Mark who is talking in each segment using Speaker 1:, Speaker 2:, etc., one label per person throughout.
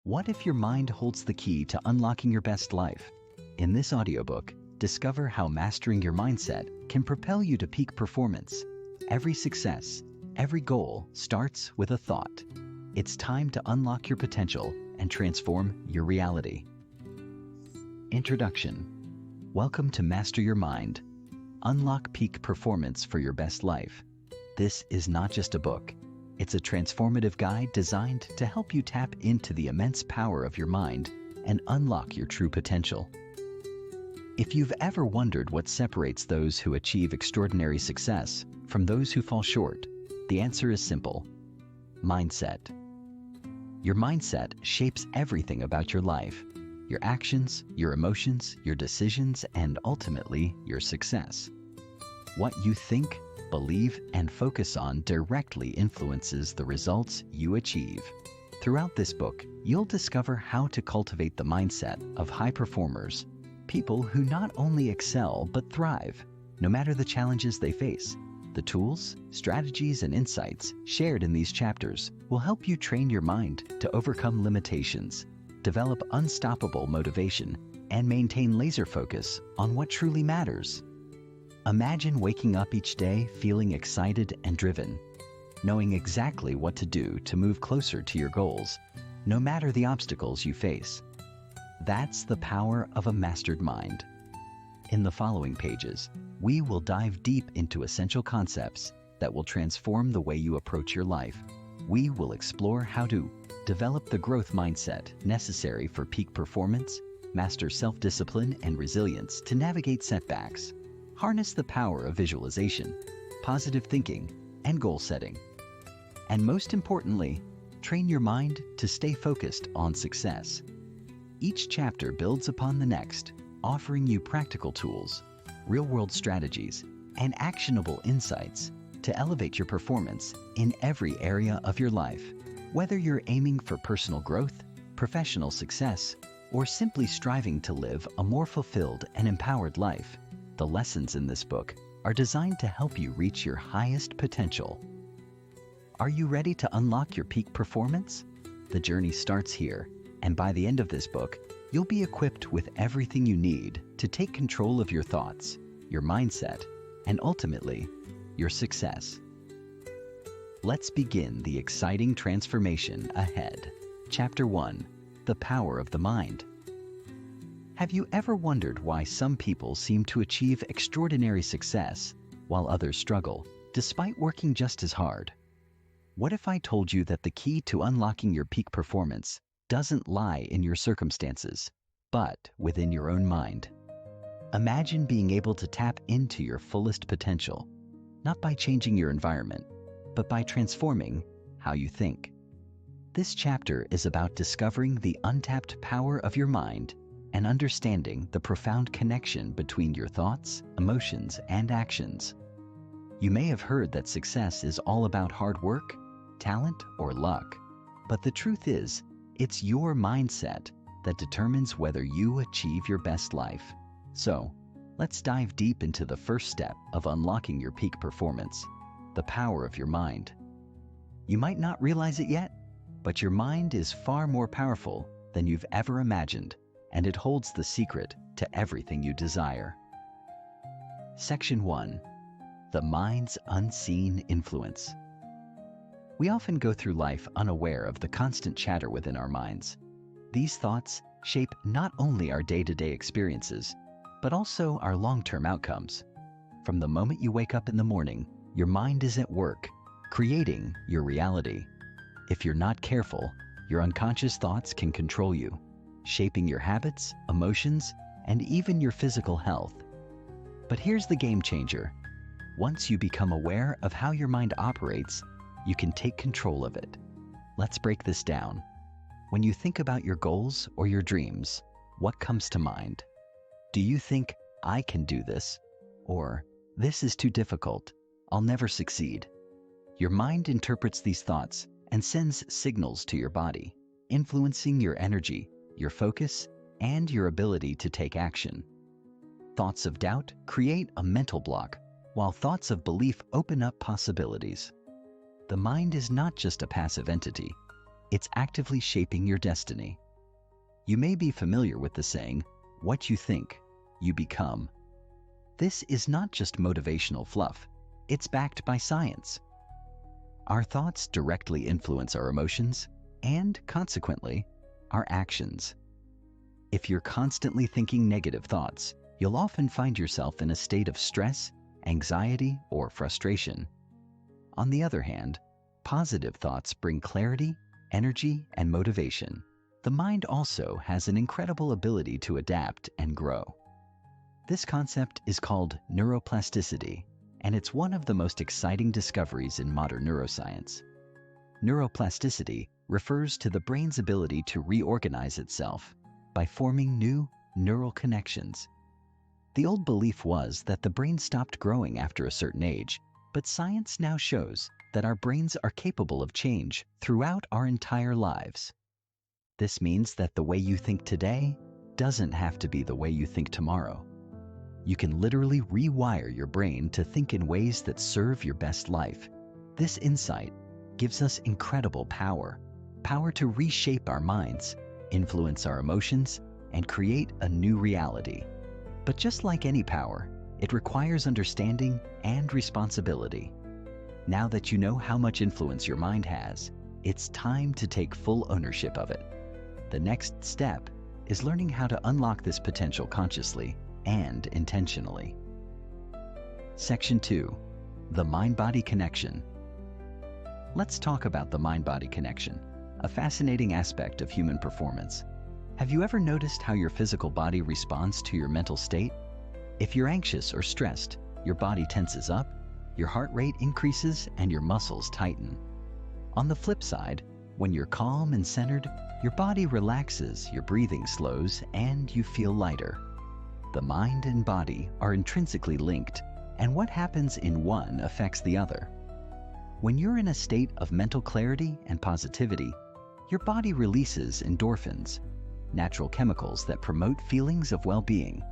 Speaker 1: What if your mind holds the key to unlocking your best life? In this audiobook, discover how mastering your mindset can propel you to peak performance. Every success, every goal starts with a thought. It's time to unlock your potential and transform your reality. Introduction. Welcome to Master Your Mind. Unlock peak performance for your best life. This is not just a book. It's a transformative guide designed to help you tap into the immense power of your mind and unlock your true potential. If you've ever wondered what separates those who achieve extraordinary success from those who fall short, the answer is simple: mindset. Your mindset shapes everything about your life, your actions, your emotions, your decisions, and ultimately your success. What you think, believe, and focus on directly influences the results you achieve. Throughout this book, you'll discover how to cultivate the mindset of high performers, people who not only excel but thrive, no matter the challenges they face. The tools, strategies, and insights shared in these chapters will help you train your mind to overcome limitations, develop unstoppable motivation, and maintain laser focus on what truly matters. Imagine waking up each day feeling excited and driven, knowing exactly what to do to move closer to your goals, no matter the obstacles you face. That's the power of a mastered mind. In the following pages, we will dive deep into essential concepts that will transform the way you approach your life. We will explore how to develop the growth mindset necessary for peak performance, master self-discipline and resilience to navigate setbacks, harness the power of visualization, positive thinking, and goal setting. And most importantly, train your mind to stay focused on success. Each chapter builds upon the next, offering you practical tools, real-world strategies, and actionable insights to elevate your performance in every area of your life. Whether you're aiming for personal growth, professional success, or simply striving to live a more fulfilled and empowered life, the lessons in this book are designed to help you reach your highest potential. Are you ready to unlock your peak performance? The journey starts here, and by the end of this book, you'll be equipped with everything you need to take control of your thoughts, your mindset, and ultimately, your success. Let's begin the exciting transformation ahead. Chapter 1: The Power of the Mind. Have you ever wondered why some people seem to achieve extraordinary success while others struggle, despite working just as hard? What if I told you that the key to unlocking your peak performance doesn't lie in your circumstances, but within your own mind? Imagine being able to tap into your fullest potential, not by changing your environment, but by transforming how you think. This chapter is about discovering the untapped power of your mind and understanding the profound connection between your thoughts, emotions, and actions. You may have heard that success is all about hard work, talent, or luck, but the truth is, it's your mindset that determines whether you achieve your best life. So, let's dive deep into the first step of unlocking your peak performance: the power of your mind. You might not realize it yet, but your mind is far more powerful than you've ever imagined, and it holds the secret to everything you desire. Section 1: The Mind's Unseen Influence. We often go through life unaware of the constant chatter within our minds. These thoughts shape not only our day-to-day experiences, but also our long-term outcomes. From the moment you wake up in the morning, your mind is at work, creating your reality. If you're not careful, your unconscious thoughts can control you, shaping your habits, emotions, and even your physical health. But here's the game changer. Once you become aware of how your mind operates, you can take control of it. Let's break this down. When you think about your goals or your dreams, what comes to mind? Do you think, "I can do this," or "This is too difficult, I'll never succeed"? Your mind interprets these thoughts and sends signals to your body, influencing your energy, your focus, and your ability to take action. Thoughts of doubt create a mental block, while thoughts of belief open up possibilities. The mind is not just a passive entity. It's actively shaping your destiny. You may be familiar with the saying, "What you think, you become." This is not just motivational fluff, it's backed by science. Our thoughts directly influence our emotions and, consequently, our actions. If you're constantly thinking negative thoughts, you'll often find yourself in a state of stress, anxiety, or frustration. On the other hand, positive thoughts bring clarity, energy, and motivation. The mind also has an incredible ability to adapt and grow. This concept is called neuroplasticity, and it's one of the most exciting discoveries in modern neuroscience. Neuroplasticity refers to the brain's ability to reorganize itself by forming new neural connections. The old belief was that the brain stopped growing after a certain age, but science now shows that our brains are capable of change throughout our entire lives. This means that the way you think today doesn't have to be the way you think tomorrow. You can literally rewire your brain to think in ways that serve your best life. This insight gives us incredible power to reshape our minds, influence our emotions, and create a new reality. But just like any power, it requires understanding and responsibility. Now that you know how much influence your mind has, it's time to take full ownership of it. The next step is learning how to unlock this potential consciously and intentionally. Section 2. The Mind-Body Connection. Let's talk about the mind-body connection, a fascinating aspect of human performance. Have you ever noticed how your physical body responds to your mental state? If you're anxious or stressed, your body tenses up, your heart rate increases, and your muscles tighten. On the flip side, when you're calm and centered, your body relaxes, your breathing slows, and you feel lighter. The mind and body are intrinsically linked, and what happens in one affects the other. When you're in a state of mental clarity and positivity, your body releases endorphins, natural chemicals that promote feelings of well-being.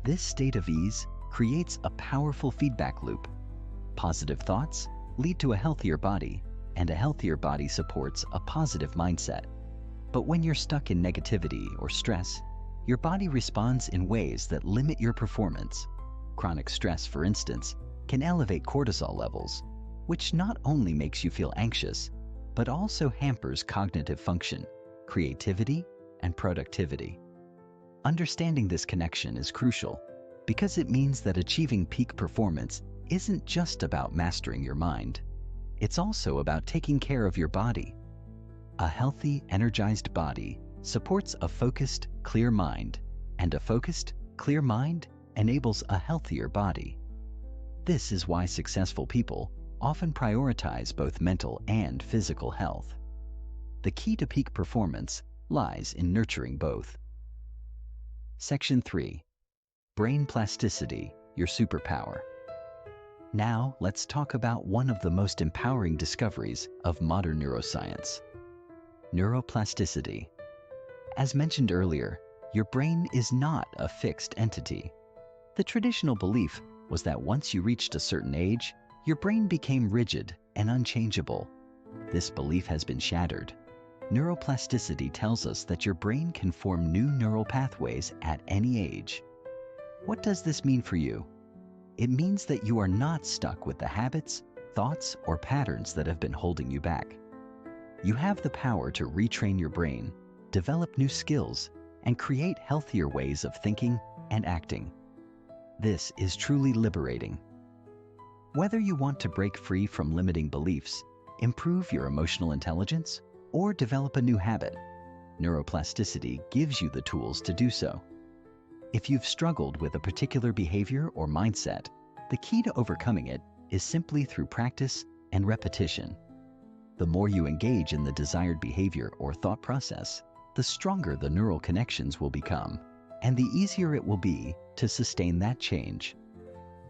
Speaker 1: This state of ease creates a powerful feedback loop. Positive thoughts lead to a healthier body, and a healthier body supports a positive mindset. But when you're stuck in negativity or stress, your body responds in ways that limit your performance. Chronic stress, for instance, can elevate cortisol levels, which not only makes you feel anxious, but also hampers cognitive function, creativity, and productivity. Understanding this connection is crucial because it means that achieving peak performance isn't just about mastering your mind. It's also about taking care of your body. A healthy, energized body supports a focused, clear mind, and a focused, clear mind enables a healthier body. This is why successful people often prioritize both mental and physical health. The key to peak performance lies in nurturing both. Section 3. Brain plasticity, your superpower. Now, let's talk about one of the most empowering discoveries of modern neuroscience: neuroplasticity. As mentioned earlier, your brain is not a fixed entity. The traditional belief was that once you reached a certain age, your brain became rigid and unchangeable. This belief has been shattered. Neuroplasticity tells us that your brain can form new neural pathways at any age. What does this mean for you? It means that you are not stuck with the habits, thoughts, or patterns that have been holding you back. You have the power to retrain your brain, develop new skills, and create healthier ways of thinking and acting. This is truly liberating. Whether you want to break free from limiting beliefs, improve your emotional intelligence, or develop a new habit, neuroplasticity gives you the tools to do so. If you've struggled with a particular behavior or mindset, the key to overcoming it is simply through practice and repetition. The more you engage in the desired behavior or thought process, the stronger the neural connections will become, and the easier it will be to sustain that change.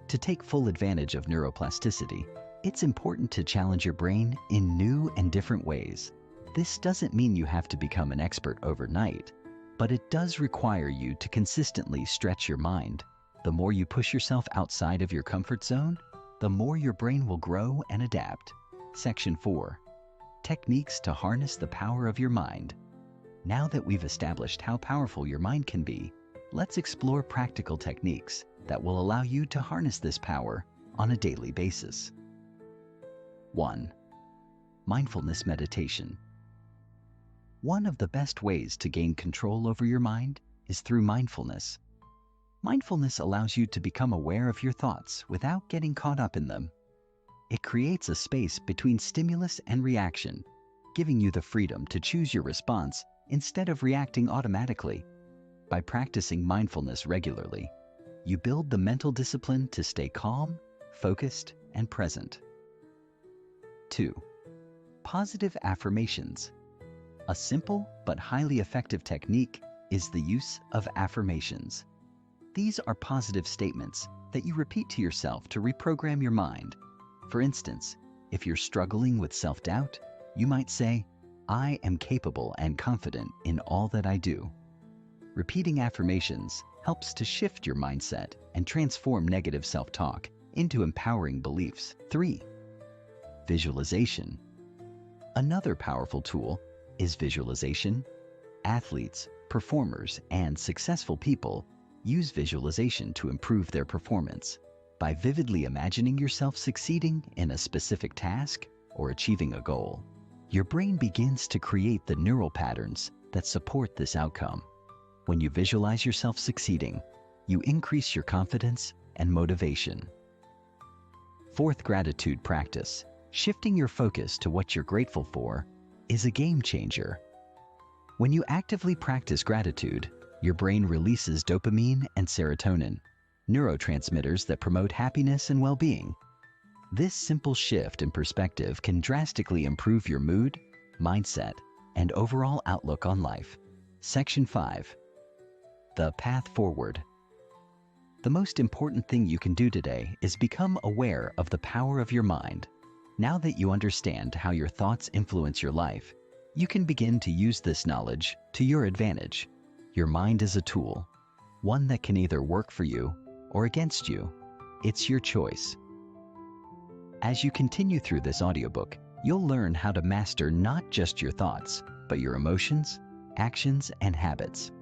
Speaker 1: To take full advantage of neuroplasticity, it's important to challenge your brain in new and different ways. This doesn't mean you have to become an expert overnight, but it does require you to consistently stretch your mind. The more you push yourself outside of your comfort zone, the more your brain will grow and adapt. Section 4. Techniques to harness the power of your mind. Now that we've established how powerful your mind can be, let's explore practical techniques that will allow you to harness this power on a daily basis. 1. Mindfulness meditation. One of the best ways to gain control over your mind is through mindfulness. Mindfulness allows you to become aware of your thoughts without getting caught up in them. It creates a space between stimulus and reaction, giving you the freedom to choose your response instead of reacting automatically. By practicing mindfulness regularly, you build the mental discipline to stay calm, focused, and present. 2. Positive affirmations. A simple but highly effective technique is the use of affirmations. These are positive statements that you repeat to yourself to reprogram your mind. For instance, if you're struggling with self-doubt, you might say, "I am capable and confident in all that I do." Repeating affirmations helps to shift your mindset and transform negative self-talk into empowering beliefs. 3. Visualization. Another powerful tool is visualization. Athletes, performers, and successful people use visualization to improve their performance. By vividly imagining yourself succeeding in a specific task or achieving a goal, your brain begins to create the neural patterns that support this outcome. When you visualize yourself succeeding, you increase your confidence and motivation. 4th, gratitude practice. Shifting your focus to what you're grateful for is a game changer. When you actively practice gratitude, your brain releases dopamine and serotonin, neurotransmitters that promote happiness and well-being. This simple shift in perspective can drastically improve your mood, mindset, and overall outlook on life. Section 5. The path forward. The most important thing you can do today is become aware of the power of your mind. Now that you understand how your thoughts influence your life, you can begin to use this knowledge to your advantage. Your mind is a tool, one that can either work for you or against you. It's your choice. As you continue through this audiobook, you'll learn how to master not just your thoughts, but your emotions, actions, and habits.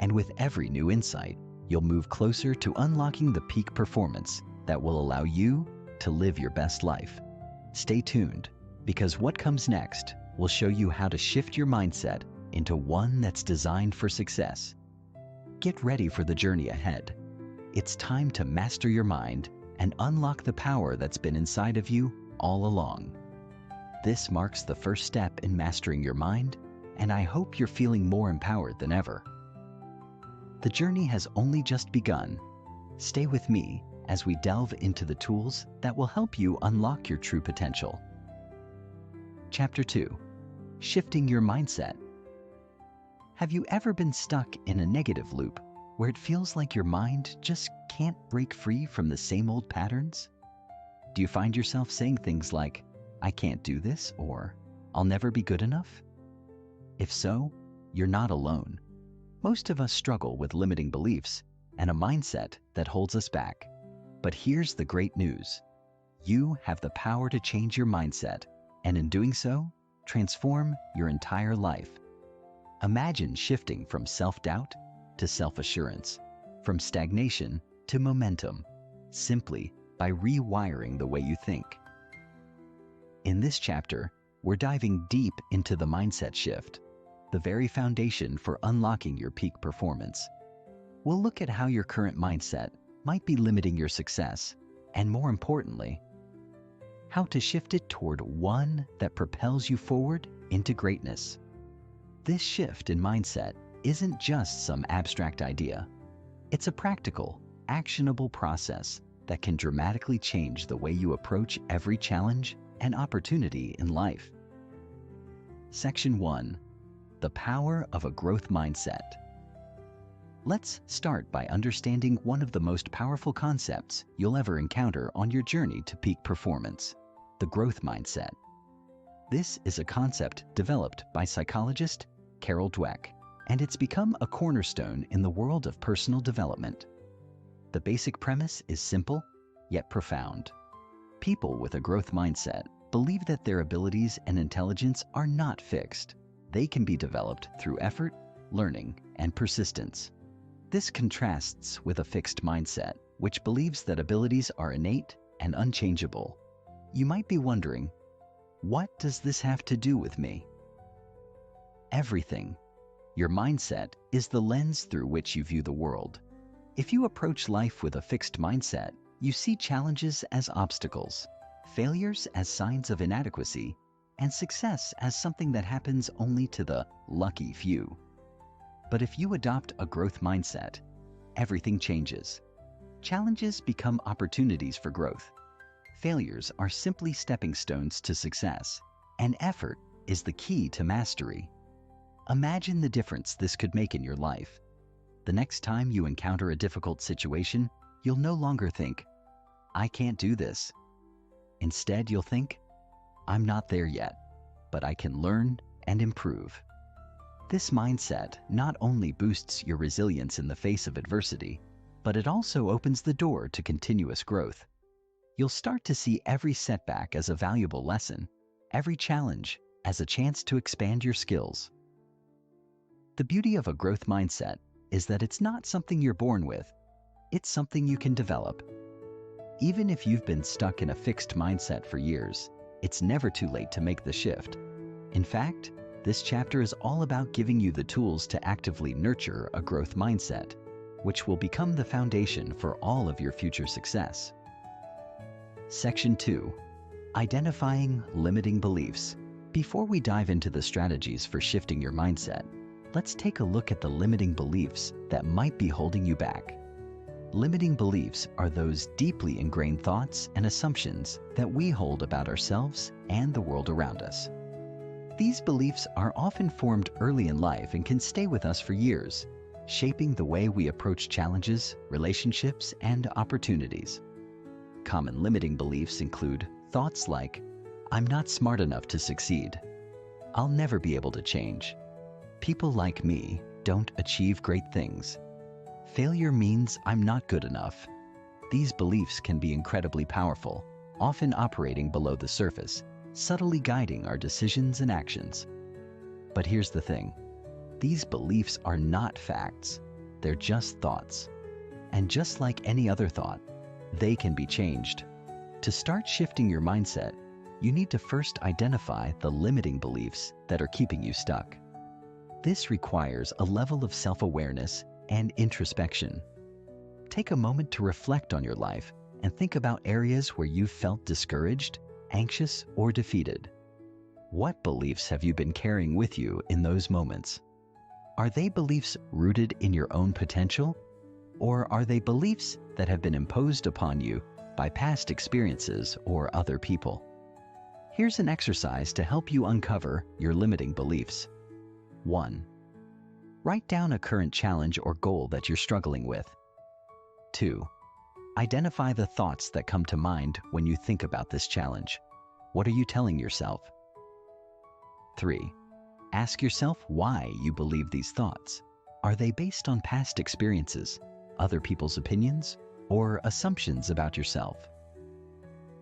Speaker 1: And with every new insight, you'll move closer to unlocking the peak performance that will allow you to live your best life. Stay tuned, because what comes next will show you how to shift your mindset into one that's designed for success. Get ready for the journey ahead. It's time to master your mind and unlock the power that's been inside of you all along. This marks the first step in mastering your mind, and I hope you're feeling more empowered than ever. The journey has only just begun. Stay with me as we delve into the tools that will help you unlock your true potential. Chapter 2. Shifting your mindset. Have you ever been stuck in a negative loop where it feels like your mind just can't break free from the same old patterns? Do you find yourself saying things like, "I can't do this," or "I'll never be good enough"? If so, you're not alone. Most of us struggle with limiting beliefs and a mindset that holds us back. But here's the great news. You have the power to change your mindset, and in doing so, transform your entire life. Imagine shifting from self-doubt to self-assurance, from stagnation to momentum, simply by rewiring the way you think. In this chapter, we're diving deep into the mindset shift, the very foundation for unlocking your peak performance. We'll look at how your current mindset might be limiting your success, and more importantly, how to shift it toward one that propels you forward into greatness. This shift in mindset isn't just some abstract idea. It's a practical, actionable process that can dramatically change the way you approach every challenge and opportunity in life. Section 1. The power of a growth mindset. Let's start by understanding one of the most powerful concepts you'll ever encounter on your journey to peak performance: the growth mindset. This is a concept developed by psychologist Carol Dweck, and it's become a cornerstone in the world of personal development. The basic premise is simple, yet profound. People with a growth mindset believe that their abilities and intelligence are not fixed. They can be developed through effort, learning, and persistence. This contrasts with a fixed mindset, which believes that abilities are innate and unchangeable. You might be wondering, what does this have to do with me? Everything. Your mindset is the lens through which you view the world. If you approach life with a fixed mindset, you see challenges as obstacles, failures as signs of inadequacy, and success as something that happens only to the lucky few. But if you adopt a growth mindset, everything changes. Challenges become opportunities for growth. Failures are simply stepping stones to success, and effort is the key to mastery. Imagine the difference this could make in your life. The next time you encounter a difficult situation, you'll no longer think, "I can't do this." Instead, you'll think, "I'm not there yet, but I can learn and improve." This mindset not only boosts your resilience in the face of adversity, but it also opens the door to continuous growth. You'll start to see every setback as a valuable lesson, every challenge as a chance to expand your skills. The beauty of a growth mindset is that it's not something you're born with, it's something you can develop. Even if you've been stuck in a fixed mindset for years, it's never too late to make the shift. In fact, this chapter is all about giving you the tools to actively nurture a growth mindset, which will become the foundation for all of your future success. Section 2. Identifying limiting beliefs. Before we dive into the strategies for shifting your mindset, let's take a look at the limiting beliefs that might be holding you back. Limiting beliefs are those deeply ingrained thoughts and assumptions that we hold about ourselves and the world around us. These beliefs are often formed early in life and can stay with us for years, shaping the way we approach challenges, relationships, and opportunities. Common limiting beliefs include thoughts like, "I'm not smart enough to succeed," "I'll never be able to change," "People like me don't achieve great things," "Failure means I'm not good enough." These beliefs can be incredibly powerful, often operating below the surface, subtly guiding our decisions and actions. But here's the thing. These beliefs are not facts. They're just thoughts. And just like any other thought, they can be changed. To start shifting your mindset, you need to first identify the limiting beliefs that are keeping you stuck. This requires a level of self-awareness and introspection. Take a moment to reflect on your life and think about areas where you've felt discouraged, anxious, or defeated. What beliefs have you been carrying with you in those moments? Are they beliefs rooted in your own potential? Or are they beliefs that have been imposed upon you by past experiences or other people? Here's an exercise to help you uncover your limiting beliefs. 1. Write down a current challenge or goal that you're struggling with. 2. Identify the thoughts that come to mind when you think about this challenge. What are you telling yourself? 3. Ask yourself why you believe these thoughts. Are they based on past experiences, other people's opinions, or assumptions about yourself?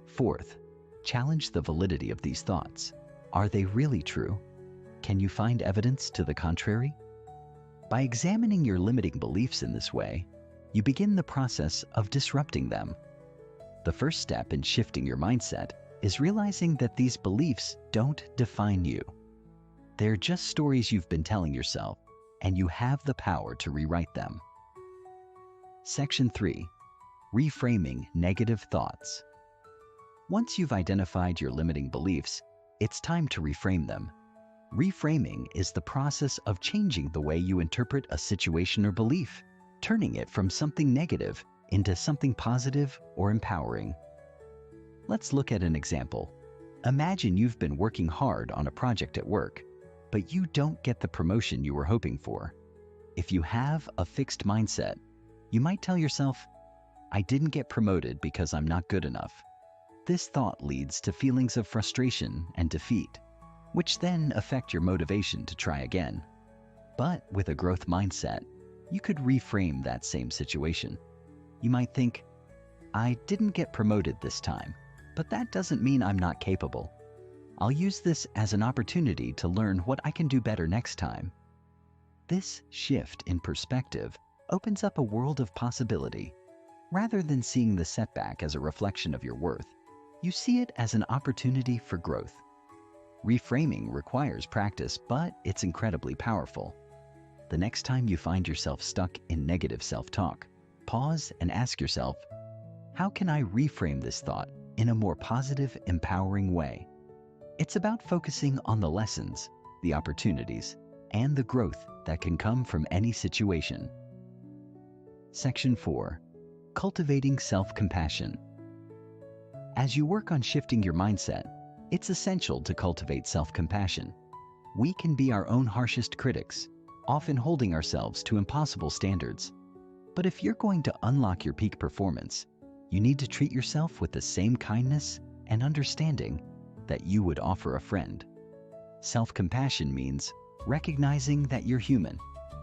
Speaker 1: 4th, challenge the validity of these thoughts. Are they really true? Can you find evidence to the contrary? By examining your limiting beliefs in this way, you begin the process of disrupting them. The first step in shifting your mindset is realizing that these beliefs don't define you. They're just stories you've been telling yourself, and you have the power to rewrite them. Section 3. Reframing negative thoughts. Once you've identified your limiting beliefs, it's time to reframe them. Reframing is the process of changing the way you interpret a situation or belief, turning it from something negative into something positive or empowering. Let's look at an example. Imagine you've been working hard on a project at work, but you don't get the promotion you were hoping for. If you have a fixed mindset, you might tell yourself, "I didn't get promoted because I'm not good enough." This thought leads to feelings of frustration and defeat, which then affect your motivation to try again. But with a growth mindset, you could reframe that same situation. You might think, "I didn't get promoted this time, but that doesn't mean I'm not capable. I'll use this as an opportunity to learn what I can do better next time. This shift in perspective opens up a world of possibility. Rather than seeing the setback as a reflection of your worth, you see it as an opportunity for growth. Reframing requires practice, but it's incredibly powerful. The next time you find yourself stuck in negative self-talk, pause and ask yourself, how can I reframe this thought in a more positive, empowering way? It's about focusing on the lessons, the opportunities, and the growth that can come from any situation. Section 4. Cultivating self-compassion. As you work on shifting your mindset, it's essential to cultivate self-compassion. We can be our own harshest critics, often holding ourselves to impossible standards. But if you're going to unlock your peak performance, you need to treat yourself with the same kindness and understanding that you would offer a friend. Self-compassion means recognizing that you're human,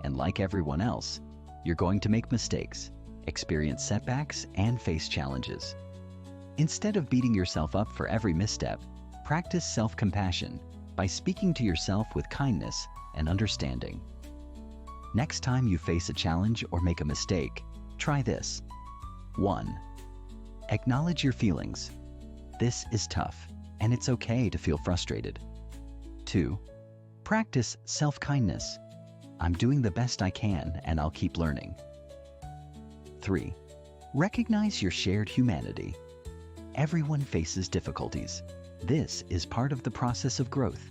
Speaker 1: and like everyone else, you're going to make mistakes, experience setbacks, and face challenges. Instead of beating yourself up for every misstep, practice self-compassion by speaking to yourself with kindness and understanding. Next time you face a challenge or make a mistake, try this. 1. Acknowledge your feelings. This is tough, and it's okay to feel frustrated. 2. Practice self-kindness. I'm doing the best I can, and I'll keep learning. 3. Recognize your shared humanity. Everyone faces difficulties. This is part of the process of growth.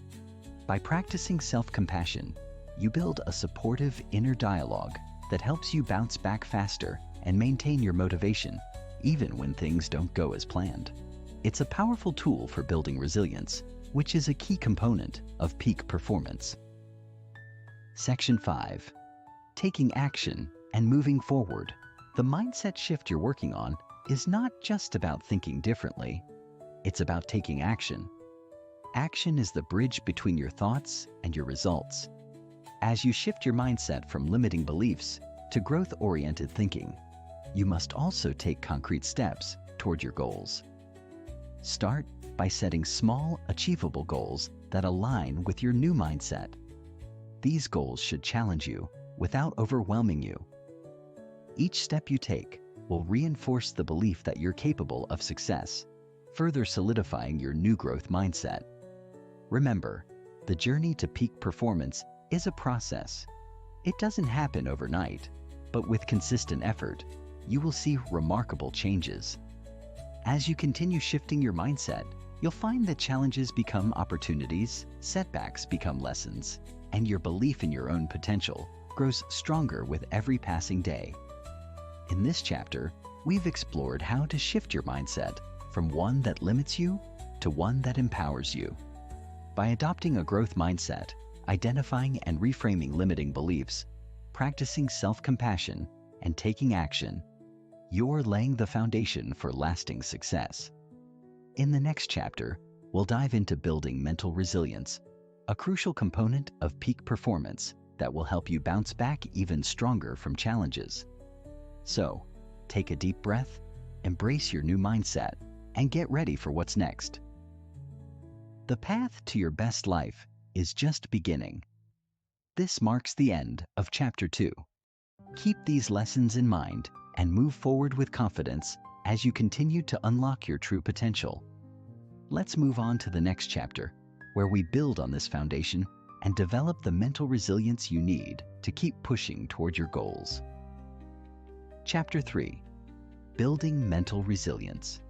Speaker 1: By practicing self-compassion, you build a supportive inner dialogue that helps you bounce back faster and maintain your motivation, even when things don't go as planned. It's a powerful tool for building resilience, which is a key component of peak performance. Section 5. Taking action and moving forward. The mindset shift you're working on is not just about thinking differently, it's about taking action. Action is the bridge between your thoughts and your results. As you shift your mindset from limiting beliefs to growth-oriented thinking, you must also take concrete steps toward your goals. Start by setting small, achievable goals that align with your new mindset. These goals should challenge you without overwhelming you. Each step you take will reinforce the belief that you're capable of success, further solidifying your new growth mindset. Remember, the journey to peak performance is a process. It doesn't happen overnight, but with consistent effort, you will see remarkable changes. As you continue shifting your mindset, you'll find that challenges become opportunities, setbacks become lessons, and your belief in your own potential grows stronger with every passing day. In this chapter, we've explored how to shift your mindset from one that limits you to one that empowers you. By adopting a growth mindset, identifying and reframing limiting beliefs, practicing self-compassion, and taking action, you're laying the foundation for lasting success. In the next chapter, we'll dive into building mental resilience, a crucial component of peak performance that will help you bounce back even stronger from challenges. So, take a deep breath, embrace your new mindset, and get ready for what's next. The path to your best life is just beginning. This marks the end of Chapter 2. Keep these lessons in mind and move forward with confidence as you continue to unlock your true potential. Let's move on to the next chapter, where we build on this foundation and develop the mental resilience you need to keep pushing toward your goals. Chapter 3. Building Mental Resilience.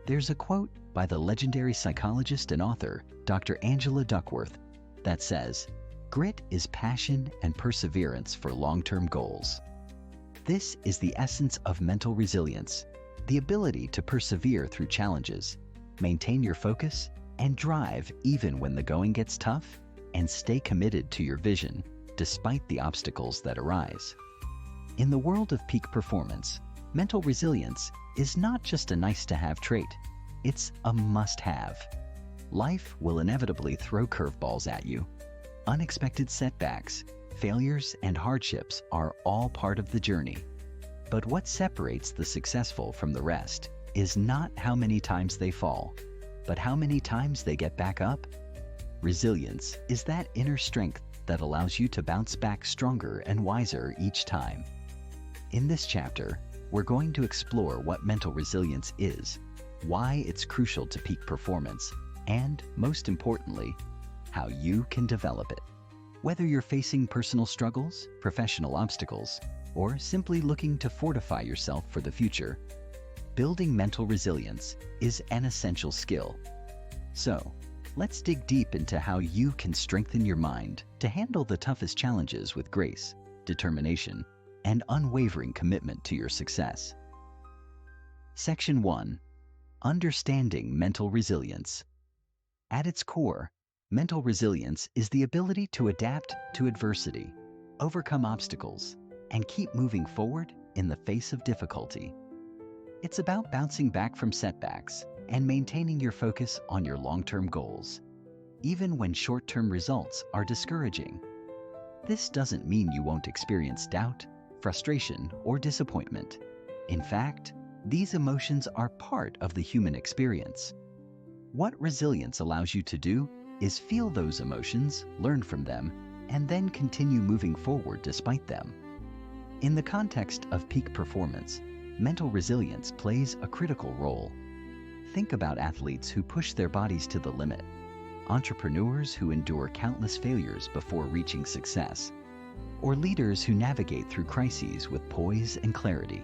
Speaker 1: There's a quote by the legendary psychologist and author, Dr. Angela Duckworth, that says, "Grit is passion and perseverance for long-term goals." This is the essence of mental resilience, the ability to persevere through challenges, maintain your focus, and drive even when the going gets tough, and stay committed to your vision despite the obstacles that arise. In the world of peak performance, mental resilience is not just a nice-to-have trait, it's a must-have. Life will inevitably throw curveballs at you. Unexpected setbacks, failures, and hardships are all part of the journey. But what separates the successful from the rest is not how many times they fall, but how many times they get back up? Resilience is that inner strength that allows you to bounce back stronger and wiser each time. In this chapter, we're going to explore what mental resilience is, why it's crucial to peak performance, and, most importantly, how you can develop it. Whether you're facing personal struggles, professional obstacles, or simply looking to fortify yourself for the future, building mental resilience is an essential skill. So, let's dig deep into how you can strengthen your mind to handle the toughest challenges with grace, determination, and unwavering commitment to your success. Section 1. Understanding mental resilience. At its core, mental resilience is the ability to adapt to adversity, overcome obstacles, and keep moving forward in the face of difficulty. It's about bouncing back from setbacks and maintaining your focus on your long-term goals, even when short-term results are discouraging. This doesn't mean you won't experience doubt, frustration, or disappointment. In fact, these emotions are part of the human experience. What resilience allows you to do is feel those emotions, learn from them, and then continue moving forward despite them. In the context of peak performance, mental resilience plays a critical role. Think about athletes who push their bodies to the limit, entrepreneurs who endure countless failures before reaching success, or leaders who navigate through crises with poise and clarity.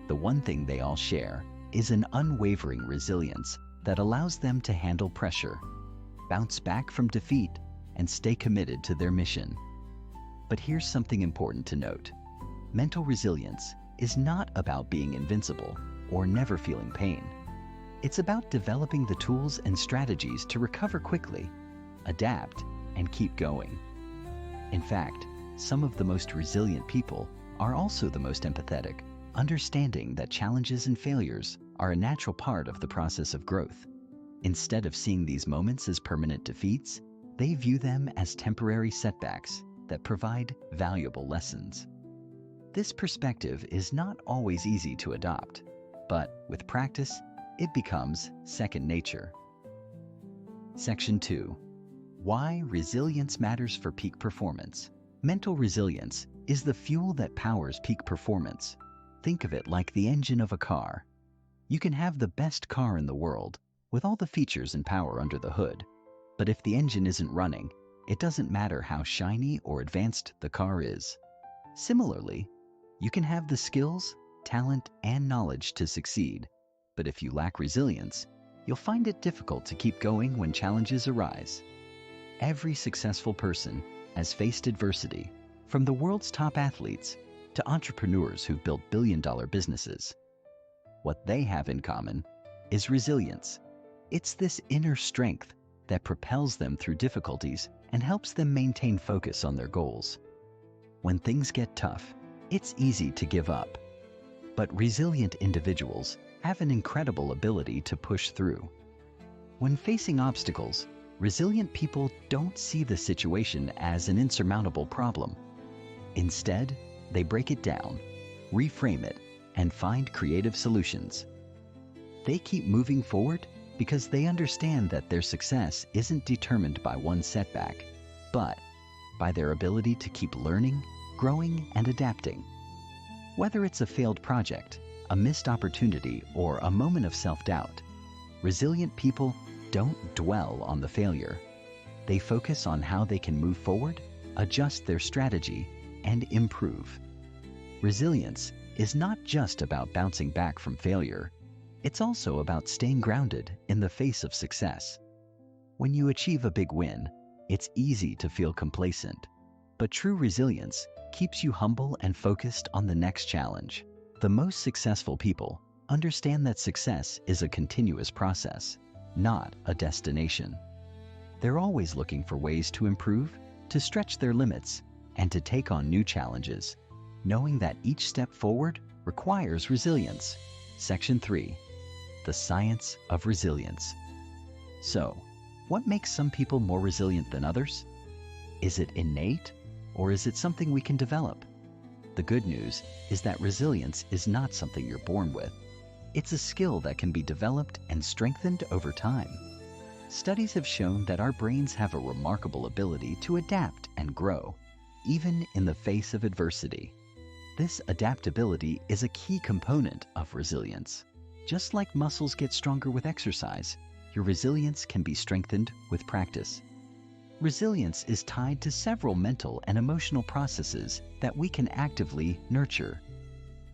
Speaker 1: The one thing they all share is an unwavering resilience that allows them to handle pressure, bounce back from defeat, and stay committed to their mission. But here's something important to note. Mental resilience is not about being invincible or never feeling pain. It's about developing the tools and strategies to recover quickly, adapt, and keep going. In fact, some of the most resilient people are also the most empathetic, understanding that challenges and failures are a natural part of the process of growth. Instead of seeing these moments as permanent defeats, they view them as temporary setbacks that provide valuable lessons. This perspective is not always easy to adopt, but with practice, it becomes second nature. Section 2. Why resilience matters for peak performance. Mental resilience is the fuel that powers peak performance. Think of it like the engine of a car. You can have the best car in the world, with all the features and power under the hood, but if the engine isn't running, it doesn't matter how shiny or advanced the car is. Similarly, you can have the skills, talent, and knowledge to succeed, but if you lack resilience, you'll find it difficult to keep going when challenges arise. Every successful person has faced adversity, from the world's top athletes to entrepreneurs who've built billion-dollar businesses. What they have in common is resilience. It's this inner strength that propels them through difficulties and helps them maintain focus on their goals. When things get tough, it's easy to give up. But resilient individuals have an incredible ability to push through. When facing obstacles, resilient people don't see the situation as an insurmountable problem. Instead, they break it down, reframe it, and find creative solutions. They keep moving forward because they understand that their success isn't determined by one setback, but by their ability to keep learning, growing, and adapting. Whether it's a failed project, a missed opportunity, or a moment of self-doubt, resilient people don't dwell on the failure. They focus on how they can move forward, adjust their strategy, and improve. Resilience is not just about bouncing back from failure. It's also about staying grounded in the face of success. When you achieve a big win, it's easy to feel complacent, but true resilience keeps you humble and focused on the next challenge. The most successful people understand that success is a continuous process, not a destination. They're always looking for ways to improve, to stretch their limits, and to take on new challenges, knowing that each step forward requires resilience. Section 3. The science of resilience. So, what makes some people more resilient than others? Is it innate, or is it something we can develop? The good news is that resilience is not something you're born with. It's a skill that can be developed and strengthened over time. Studies have shown that our brains have a remarkable ability to adapt and grow, even in the face of adversity. This adaptability is a key component of resilience. Just like muscles get stronger with exercise, your resilience can be strengthened with practice. Resilience is tied to several mental and emotional processes that we can actively nurture.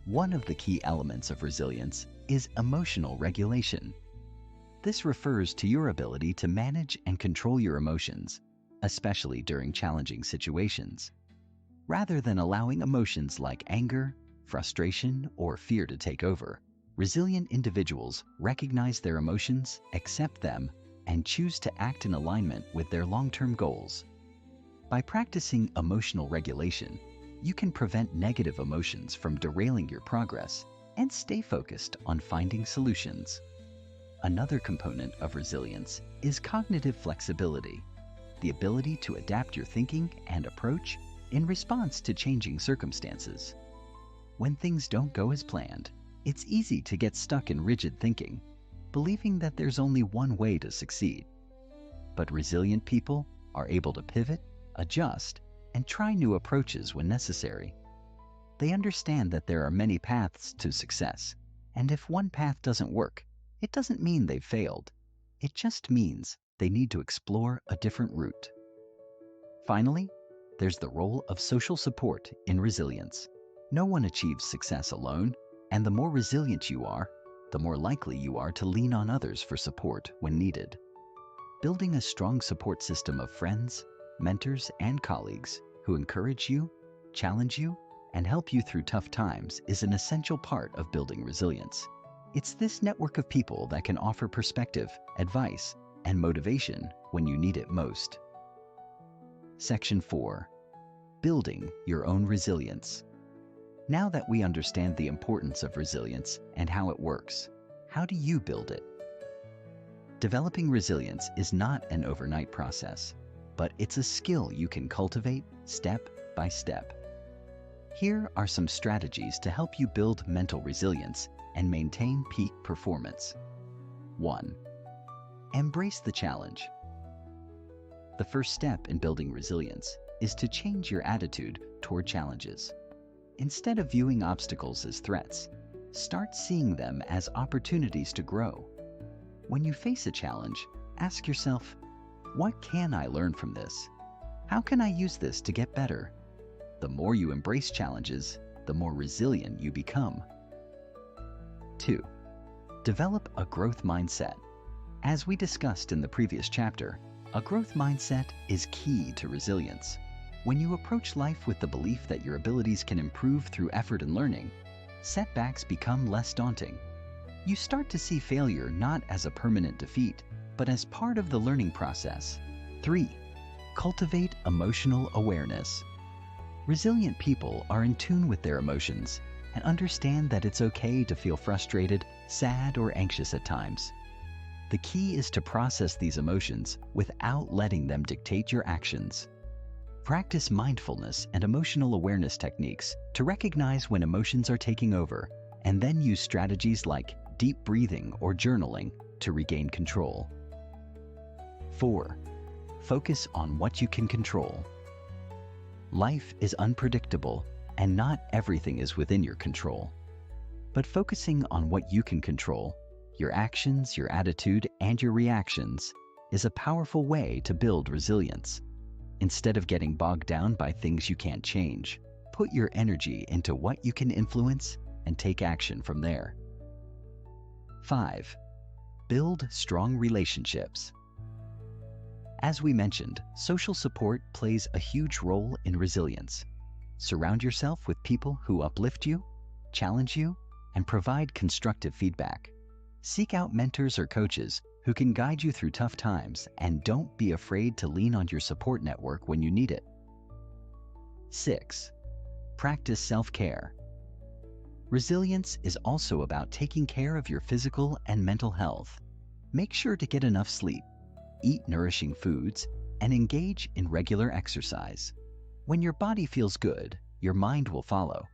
Speaker 1: One of the key elements of resilience is emotional regulation. This refers to your ability to manage and control your emotions, especially during challenging situations. Rather than allowing emotions like anger, frustration, or fear to take over, resilient individuals recognize their emotions, accept them, and choose to act in alignment with their long-term goals. By practicing emotional regulation, you can prevent negative emotions from derailing your progress and stay focused on finding solutions. Another component of resilience is cognitive flexibility, the ability to adapt your thinking and approach in response to changing circumstances. When things don't go as planned, it's easy to get stuck in rigid thinking, believing that there's only one way to succeed. But resilient people are able to pivot, adjust, and try new approaches when necessary. They understand that there are many paths to success, and if one path doesn't work, it doesn't mean they've failed. It just means they need to explore a different route. Finally, there's the role of social support in resilience. No one achieves success alone, and the more resilient you are, the more likely you are to lean on others for support when needed. Building a strong support system of friends, mentors, and colleagues who encourage you, challenge you, and help you through tough times is an essential part of building resilience. It's this network of people that can offer perspective, advice, and motivation when you need it most. Section 4. Building your own resilience. Now that we understand the importance of resilience and how it works, how do you build it? Developing resilience is not an overnight process, but it's a skill you can cultivate step by step. Here are some strategies to help you build mental resilience and maintain peak performance. 1. Embrace the challenge. The first step in building resilience is to change your attitude toward challenges. Instead of viewing obstacles as threats, start seeing them as opportunities to grow. When you face a challenge, ask yourself, what can I learn from this? How can I use this to get better? The more you embrace challenges, the more resilient you become. 2. Develop a growth mindset. As we discussed in the previous chapter, a growth mindset is key to resilience. When you approach life with the belief that your abilities can improve through effort and learning, setbacks become less daunting. You start to see failure not as a permanent defeat, but as part of the learning process. 3. Cultivate emotional awareness. Resilient people are in tune with their emotions and understand that it's okay to feel frustrated, sad, or anxious at times. The key is to process these emotions without letting them dictate your actions. Practice mindfulness and emotional awareness techniques to recognize when emotions are taking over, and then use strategies like deep breathing or journaling to regain control. 4. Focus on what you can control. Life is unpredictable, and not everything is within your control. But focusing on what you can control, your actions, your attitude, and your reactions, is a powerful way to build resilience. Instead of getting bogged down by things you can't change, put your energy into what you can influence and take action from there. 5. Build strong relationships. As we mentioned, social support plays a huge role in resilience. Surround yourself with people who uplift you, challenge you, and provide constructive feedback. Seek out mentors or coaches who can guide you through tough times, and don't be afraid to lean on your support network when you need it. 6. Practice self-care. Resilience is also about taking care of your physical and mental health. Make sure to get enough sleep, eat nourishing foods, and engage in regular exercise. When your body feels good, your mind will follow.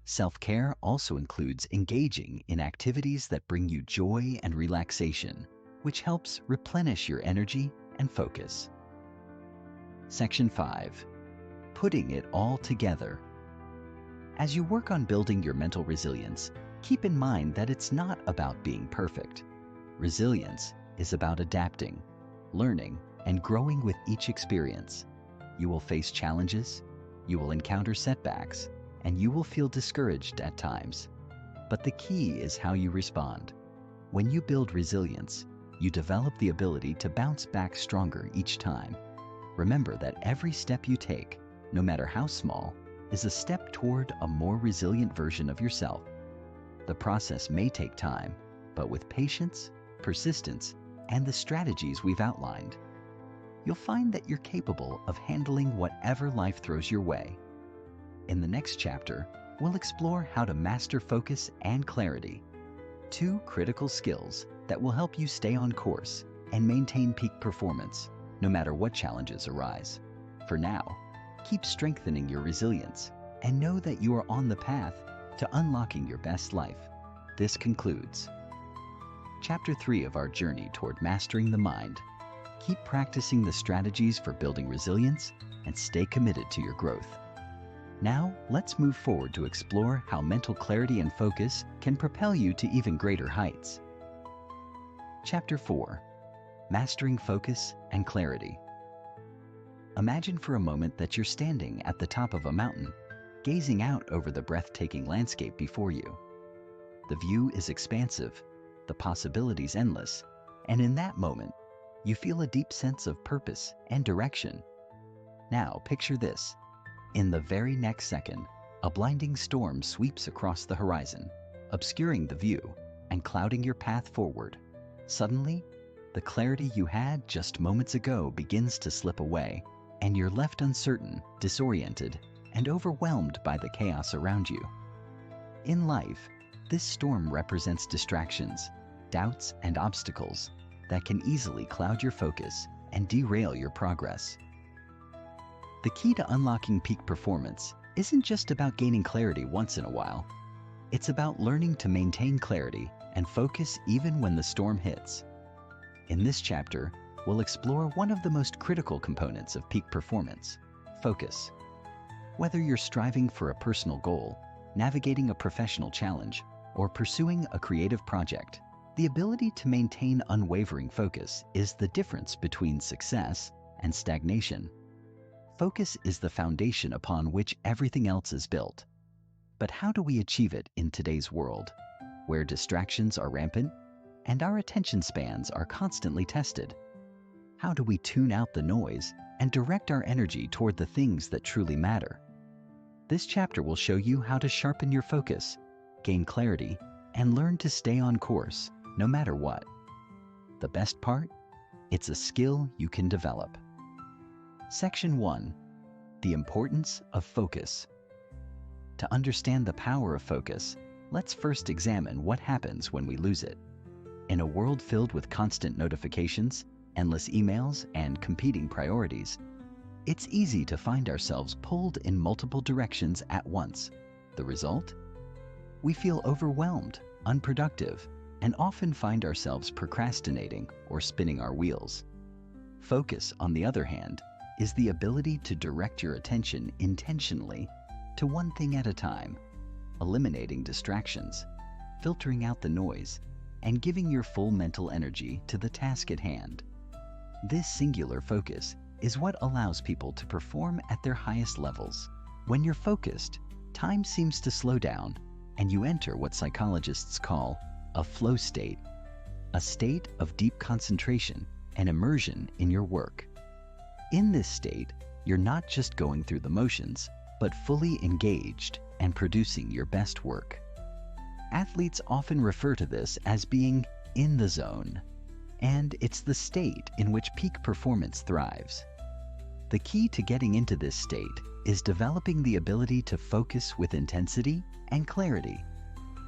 Speaker 1: Self-care also includes engaging in activities that bring you joy and relaxation, which helps replenish your energy and focus. Section 5. Putting it all together. As you work on building your mental resilience, keep in mind that it's not about being perfect. Resilience is about adapting, learning, and growing with each experience. You will face challenges, you will encounter setbacks, and you will feel discouraged at times. But the key is how you respond. When you build resilience, you develop the ability to bounce back stronger each time. Remember that every step you take, no matter how small, is a step toward a more resilient version of yourself. The process may take time, but with patience, persistence, and the strategies we've outlined, you'll find that you're capable of handling whatever life throws your way. In the next chapter, we'll explore how to master focus and clarity, two critical skills that will help you stay on course and maintain peak performance, no matter what challenges arise. For now, keep strengthening your resilience and know that you are on the path to unlocking your best life. This concludes Chapter 3 of our journey toward mastering the mind. Keep practicing the strategies for building resilience and stay committed to your growth. Now, let's move forward to explore how mental clarity and focus can propel you to even greater heights. Chapter 4. Mastering Focus and Clarity. Imagine for a moment that you're standing at the top of a mountain, gazing out over the breathtaking landscape before you. The view is expansive, the possibilities endless, and in that moment, you feel a deep sense of purpose and direction. Now, picture this. In the very next second, a blinding storm sweeps across the horizon, obscuring the view and clouding your path forward. Suddenly, the clarity you had just moments ago begins to slip away, and you're left uncertain, disoriented, and overwhelmed by the chaos around you. In life, this storm represents distractions, doubts, and obstacles that can easily cloud your focus and derail your progress. The key to unlocking peak performance isn't just about gaining clarity once in a while. It's about learning to maintain clarity and focus even when the storm hits. In this chapter, we'll explore one of the most critical components of peak performance: focus. Whether you're striving for a personal goal, navigating a professional challenge, or pursuing a creative project, the ability to maintain unwavering focus is the difference between success and stagnation. Focus is the foundation upon which everything else is built. But how do we achieve it in today's world, where distractions are rampant and our attention spans are constantly tested? How do we tune out the noise and direct our energy toward the things that truly matter? This chapter will show you how to sharpen your focus, gain clarity, and learn to stay on course, no matter what. The best part? It's a skill you can develop. Section 1. The importance of focus. To understand the power of focus, let's first examine what happens when we lose it. In a world filled with constant notifications, endless emails, and competing priorities, it's easy to find ourselves pulled in multiple directions at once. The result? We feel overwhelmed, unproductive, and often find ourselves procrastinating or spinning our wheels. Focus, on the other hand, is the ability to direct your attention intentionally to one thing at a time, eliminating distractions, filtering out the noise, and giving your full mental energy to the task at hand. This singular focus is what allows people to perform at their highest levels. When you're focused, time seems to slow down, and you enter what psychologists call a flow state, a state of deep concentration and immersion in your work. In this state, you're not just going through the motions, but fully engaged and producing your best work. Athletes often refer to this as being in the zone, and it's the state in which peak performance thrives. The key to getting into this state is developing the ability to focus with intensity and clarity.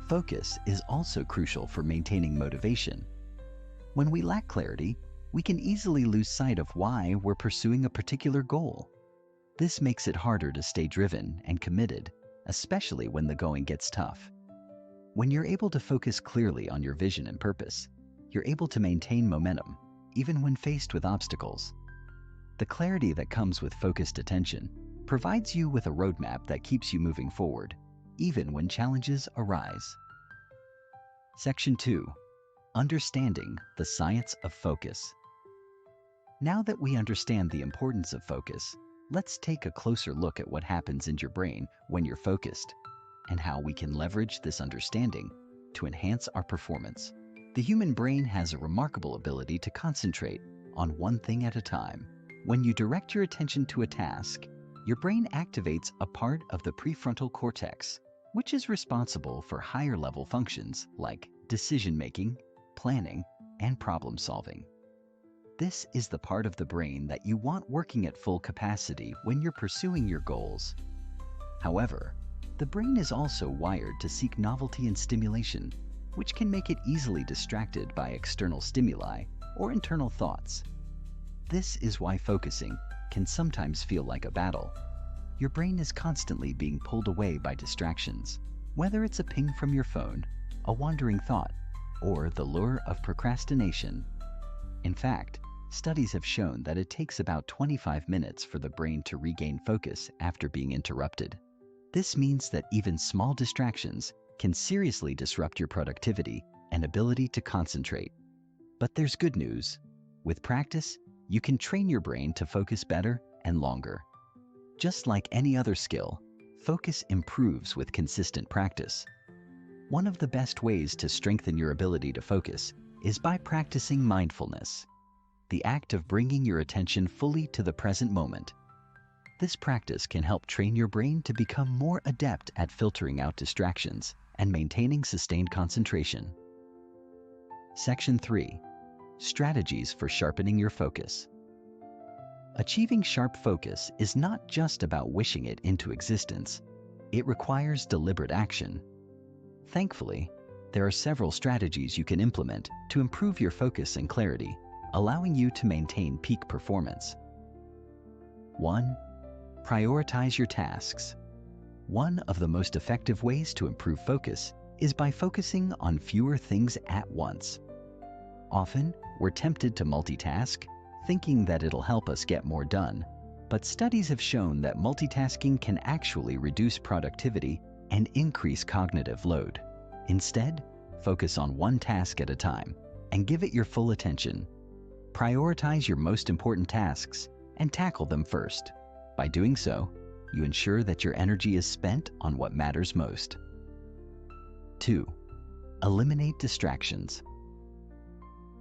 Speaker 1: Focus is also crucial for maintaining motivation. When we lack clarity, we can easily lose sight of why we're pursuing a particular goal. This makes it harder to stay driven and committed, especially when the going gets tough. When you're able to focus clearly on your vision and purpose, you're able to maintain momentum, even when faced with obstacles. The clarity that comes with focused attention provides you with a roadmap that keeps you moving forward, even when challenges arise. Section 2. Understanding the science of focus. Now that we understand the importance of focus, let's take a closer look at what happens in your brain when you're focused, and how we can leverage this understanding to enhance our performance. The human brain has a remarkable ability to concentrate on one thing at a time. When you direct your attention to a task, your brain activates a part of the prefrontal cortex, which is responsible for higher-level functions like decision-making, planning, and problem-solving. This is the part of the brain that you want working at full capacity when you're pursuing your goals. However, the brain is also wired to seek novelty and stimulation, which can make it easily distracted by external stimuli or internal thoughts. This is why focusing can sometimes feel like a battle. Your brain is constantly being pulled away by distractions, whether it's a ping from your phone, a wandering thought, or the lure of procrastination. In fact, studies have shown that it takes about 25 minutes for the brain to regain focus after being interrupted. This means that even small distractions can seriously disrupt your productivity and ability to concentrate. But there's good news. With practice, you can train your brain to focus better and longer. Just like any other skill, focus improves with consistent practice. One of the best ways to strengthen your ability to focus is by practicing mindfulness, the act of bringing your attention fully to the present moment. This practice can help train your brain to become more adept at filtering out distractions and maintaining sustained concentration. Section 3. Strategies for sharpening your focus. Achieving sharp focus is not just about wishing it into existence. It requires deliberate action. Thankfully, there are several strategies you can implement to improve your focus and clarity, allowing you to maintain peak performance. 1. Prioritize your tasks. One of the most effective ways to improve focus is by focusing on fewer things at once. Often, we're tempted to multitask, thinking that it'll help us get more done. But studies have shown that multitasking can actually reduce productivity and increase cognitive load. Instead, focus on one task at a time and give it your full attention. Prioritize your most important tasks and tackle them first. By doing so, you ensure that your energy is spent on what matters most. 2. Eliminate distractions.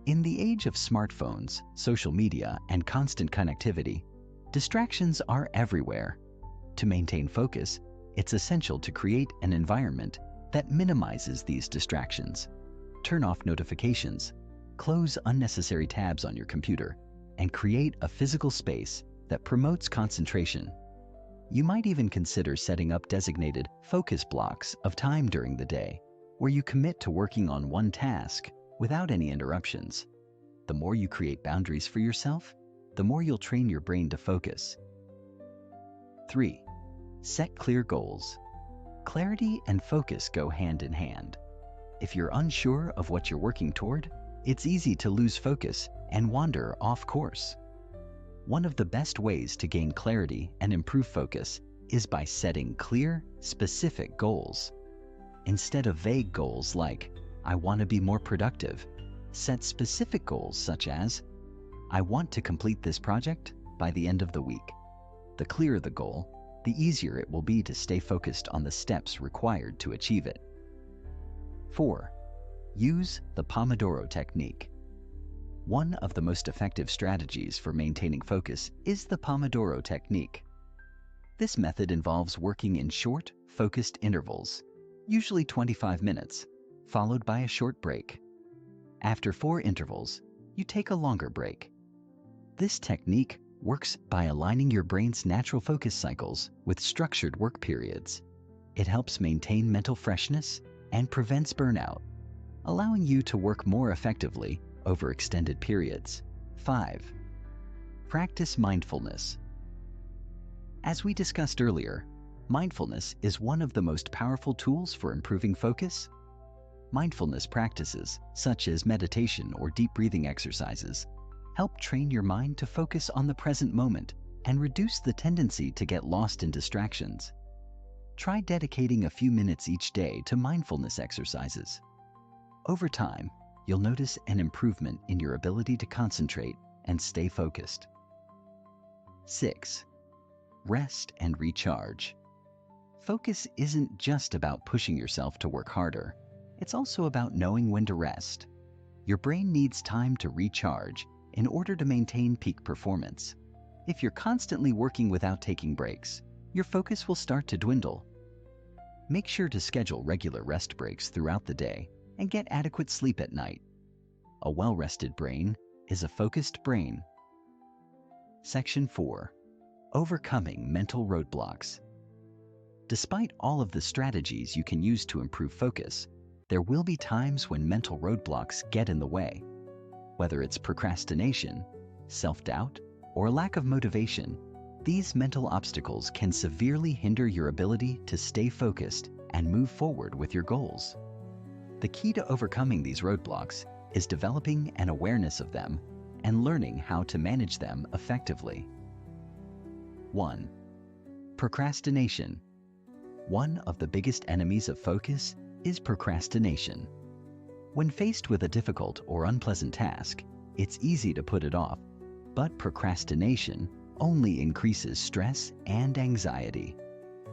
Speaker 1: In the age of smartphones, social media, and constant connectivity, distractions are everywhere. To maintain focus, it's essential to create an environment that minimizes these distractions. Turn off notifications, close unnecessary tabs on your computer, and create a physical space that promotes concentration. You might even consider setting up designated focus blocks of time during the day, where you commit to working on one task without any interruptions. The more you create boundaries for yourself, the more you'll train your brain to focus. 3. Set clear goals. Clarity and focus go hand in hand. If you're unsure of what you're working toward, it's easy to lose focus and wander off course. One of the best ways to gain clarity and improve focus is by setting clear, specific goals. Instead of vague goals like, I want to be more productive, set specific goals such as, I want to complete this project by the end of the week. The clearer the goal, the easier it will be to stay focused on the steps required to achieve it. 4. Use the Pomodoro technique. One of the most effective strategies for maintaining focus is the Pomodoro technique. This method involves working in short, focused intervals, usually 25 minutes, followed by a short break. After 4 intervals, you take a longer break. This technique works by aligning your brain's natural focus cycles with structured work periods. It helps maintain mental freshness and prevents burnout, allowing you to work more effectively over extended periods. 5. Practice mindfulness. As we discussed earlier, Mindfulness is one of the most powerful tools for improving focus. Mindfulness practices, such as meditation or deep breathing exercises, help train your mind to focus on the present moment and reduce the tendency to get lost in distractions. Try dedicating a few minutes each day to mindfulness exercises. Over time, you'll notice an improvement in your ability to concentrate and stay focused. 6. Rest and recharge. Focus isn't just about pushing yourself to work harder. It's also about knowing when to rest. Your brain needs time to recharge in order to maintain peak performance. If you're constantly working without taking breaks, your focus will start to dwindle. Make sure to schedule regular rest breaks throughout the day and get adequate sleep at night. A well-rested brain is a focused brain. Section 4. Overcoming mental roadblocks. Despite all of the strategies you can use to improve focus, there will be times when mental roadblocks get in the way. Whether it's procrastination, self-doubt, or a lack of motivation, these mental obstacles can severely hinder your ability to stay focused and move forward with your goals. The key to overcoming these roadblocks is developing an awareness of them and learning how to manage them effectively. 1. Procrastination. One of the biggest enemies of focus is procrastination. When faced with a difficult or unpleasant task, it's easy to put it off, but procrastination only increases stress and anxiety.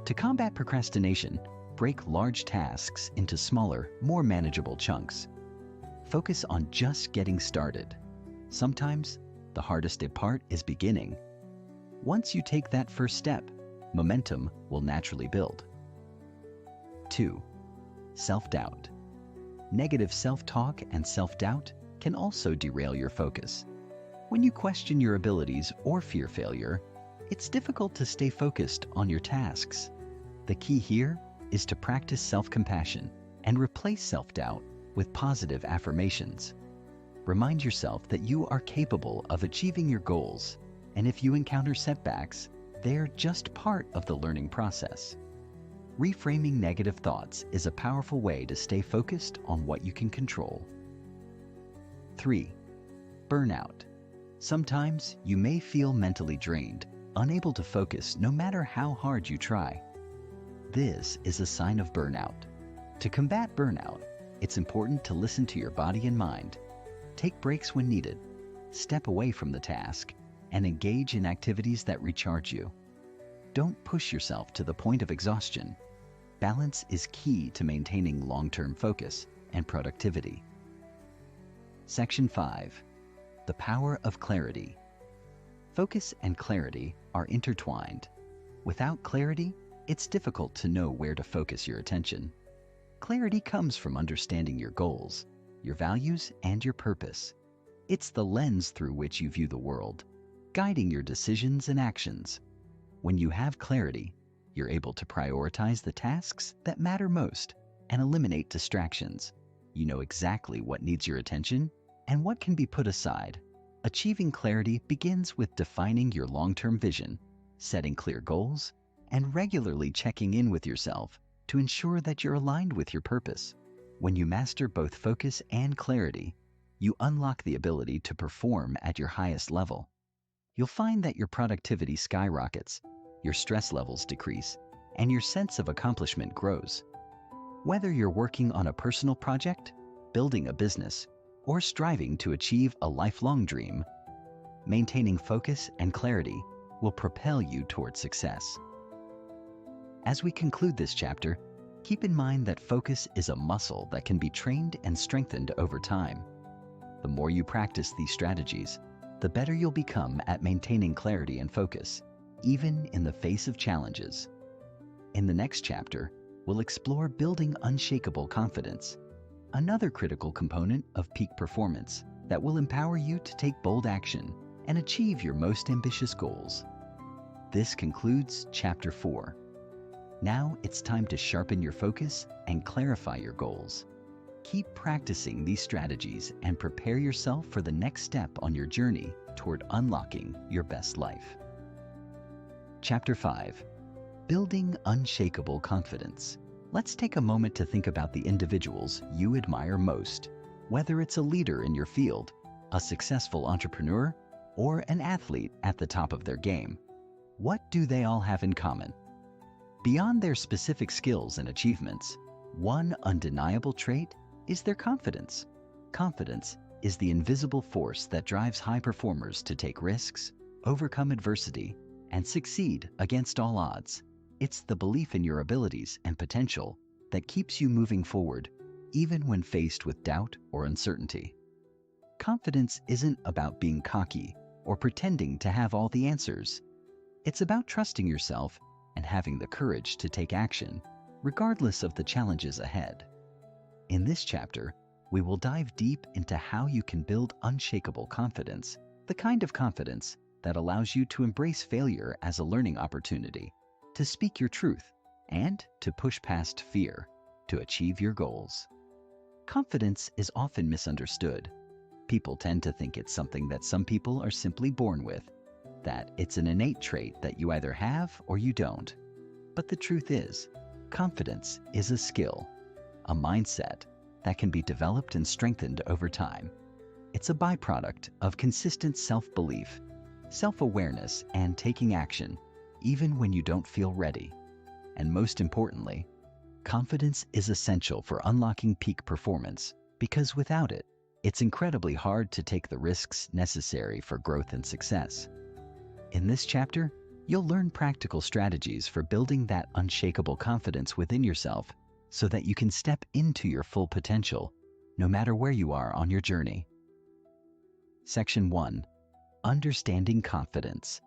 Speaker 1: To combat procrastination, break large tasks into smaller, more manageable chunks. Focus on just getting started. Sometimes, the hardest part is beginning. Once you take that first step, momentum will naturally build. 2. Self-doubt. Negative self-talk and self-doubt can also derail your focus. When you question your abilities or fear failure, it's difficult to stay focused on your tasks. The key here is to practice self-compassion and replace self-doubt with positive affirmations. Remind yourself that you are capable of achieving your goals, and if you encounter setbacks, they're just part of the learning process. Reframing negative thoughts is a powerful way to stay focused on what you can control. 3. Burnout. Sometimes you may feel mentally drained, unable to focus no matter how hard you try. This is a sign of burnout. To combat burnout, it's important to listen to your body and mind. Take breaks when needed, step away from the task, and engage in activities that recharge you. Don't push yourself to the point of exhaustion. Balance is key to maintaining long-term focus and productivity. Section 5. The power of clarity. Focus and clarity are intertwined. Without clarity, it's difficult to know where to focus your attention. Clarity comes from understanding your goals, your values, and your purpose. It's the lens through which you view the world, guiding your decisions and actions. When you have clarity, you're able to prioritize the tasks that matter most and eliminate distractions. You know exactly what needs your attention and what can be put aside. Achieving clarity begins with defining your long-term vision, setting clear goals, and regularly checking in with yourself to ensure that you're aligned with your purpose. When you master both focus and clarity, you unlock the ability to perform at your highest level. You'll find that your productivity skyrockets, your stress levels decrease, and your sense of accomplishment grows. Whether you're working on a personal project, building a business, or striving to achieve a lifelong dream, maintaining focus and clarity will propel you toward success. As we conclude this chapter, keep in mind that focus is a muscle that can be trained and strengthened over time. The more you practice these strategies, the better you'll become at maintaining clarity and focus, even in the face of challenges. In the next chapter, we'll explore building unshakable confidence, another critical component of peak performance that will empower you to take bold action and achieve your most ambitious goals. This concludes Chapter 4. Now it's time to sharpen your focus and clarify your goals. Keep practicing these strategies and prepare yourself for the next step on your journey toward unlocking your best life. Chapter 5. Building unshakable confidence. Let's take a moment to think about the individuals you admire most, whether it's a leader in your field, a successful entrepreneur, or an athlete at the top of their game. What do they all have in common? Beyond their specific skills and achievements, one undeniable trait is their confidence. Confidence is the invisible force that drives high performers to take risks, overcome adversity, and succeed against all odds. It's the belief in your abilities and potential that keeps you moving forward, even when faced with doubt or uncertainty. Confidence isn't about being cocky or pretending to have all the answers. It's about trusting yourself and having the courage to take action, regardless of the challenges ahead. In this chapter, we will dive deep into how you can build unshakable confidence, the kind of confidence that allows you to embrace failure as a learning opportunity, to speak your truth, and to push past fear to achieve your goals. Confidence is often misunderstood. People tend to think it's something that some people are simply born with, that it's an innate trait that you either have or you don't. But the truth is, confidence is a skill, a mindset that can be developed and strengthened over time. It's a byproduct of consistent self-belief, self-awareness, and taking action, even when you don't feel ready. And most importantly, confidence is essential for unlocking peak performance, because without it, it's incredibly hard to take the risks necessary for growth and success. In this chapter, you'll learn practical strategies for building that unshakable confidence within yourself so that you can step into your full potential, no matter where you are on your journey. Section 1. Understanding confidence.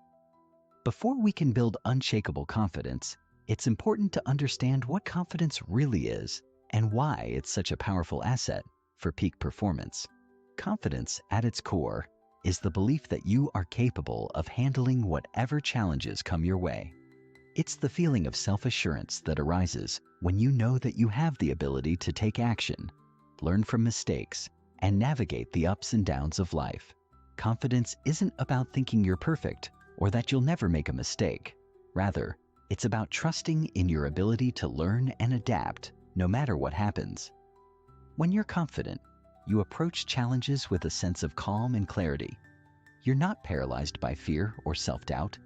Speaker 1: Before we can build unshakable confidence, it's important to understand what confidence really is and why it's such a powerful asset for peak performance. Confidence, at its core, is the belief that you are capable of handling whatever challenges come your way. It's the feeling of self-assurance that arises when you know that you have the ability to take action, learn from mistakes, and navigate the ups and downs of life. Confidence isn't about thinking you're perfect or that you'll never make a mistake. Rather, it's about trusting in your ability to learn and adapt no matter what happens. When you're confident, you approach challenges with a sense of calm and clarity. You're not paralyzed by fear or self-doubt.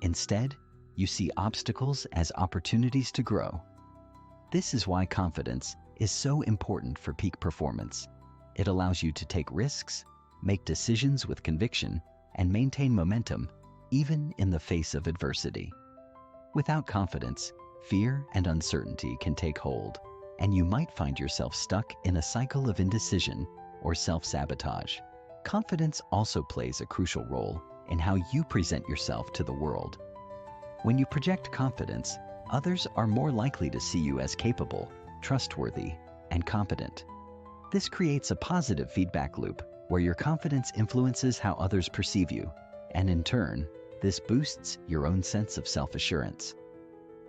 Speaker 1: Instead, you see obstacles as opportunities to grow. This is why confidence is so important for peak performance. It allows you to take risks, make decisions with conviction, and maintain momentum, even in the face of adversity. Without confidence, fear and uncertainty can take hold, and you might find yourself stuck in a cycle of indecision or self-sabotage. Confidence also plays a crucial role in how you present yourself to the world. When you project confidence, others are more likely to see you as capable, trustworthy, and competent. This creates a positive feedback loop where your confidence influences how others perceive you, and in turn, this boosts your own sense of self-assurance.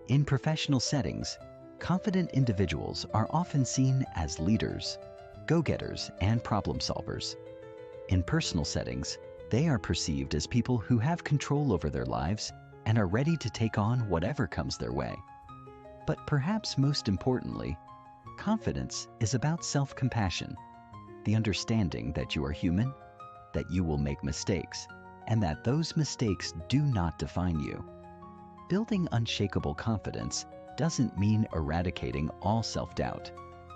Speaker 1: In professional settings, confident individuals are often seen as leaders, go-getters, and problem solvers. In personal settings, they are perceived as people who have control over their lives and are ready to take on whatever comes their way. But perhaps most importantly, confidence is about self-compassion, the understanding that you are human, that you will make mistakes, and that those mistakes do not define you. Building unshakable confidence doesn't mean eradicating all self-doubt.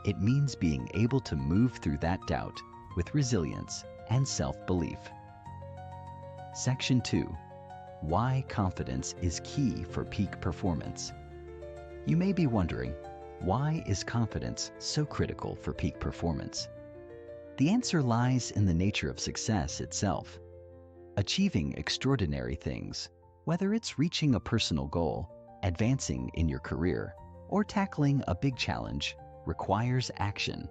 Speaker 1: It means being able to move through that doubt with resilience and self-belief. Section 2. Why confidence is key for peak performance. You may be wondering, why is confidence so critical for peak performance? The answer lies in the nature of success itself. Achieving extraordinary things, whether it's reaching a personal goal, advancing in your career, or tackling a big challenge, requires action.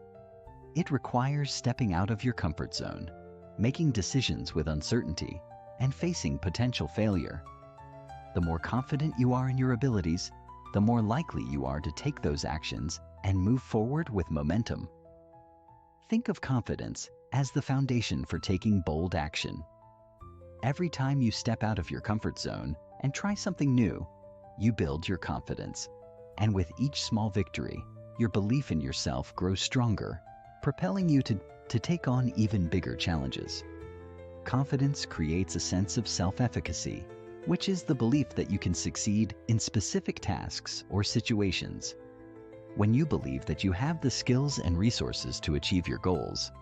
Speaker 1: It requires stepping out of your comfort zone, making decisions with uncertainty, and facing potential failure. The more confident you are in your abilities, the more likely you are to take those actions and move forward with momentum. Think of confidence as the foundation for taking bold action. Every time you step out of your comfort zone and try something new, you build your confidence. And with each small victory, your belief in yourself grows stronger, propelling you to take on even bigger challenges. Confidence creates a sense of self-efficacy, which is the belief that you can succeed in specific tasks or situations. When you believe that you have the skills and resources to achieve your goals,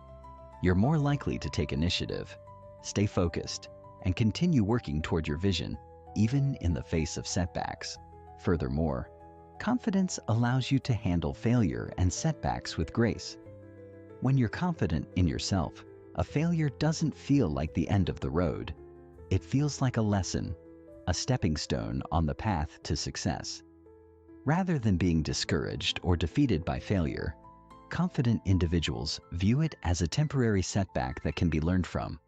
Speaker 1: you're more likely to take initiative, stay focused, and continue working toward your vision, even in the face of setbacks. Furthermore, confidence allows you to handle failure and setbacks with grace. When you're confident in yourself, a failure doesn't feel like the end of the road. It feels like a lesson, a stepping stone on the path to success. Rather than being discouraged or defeated by failure, confident individuals view it as a temporary setback that can be learned from.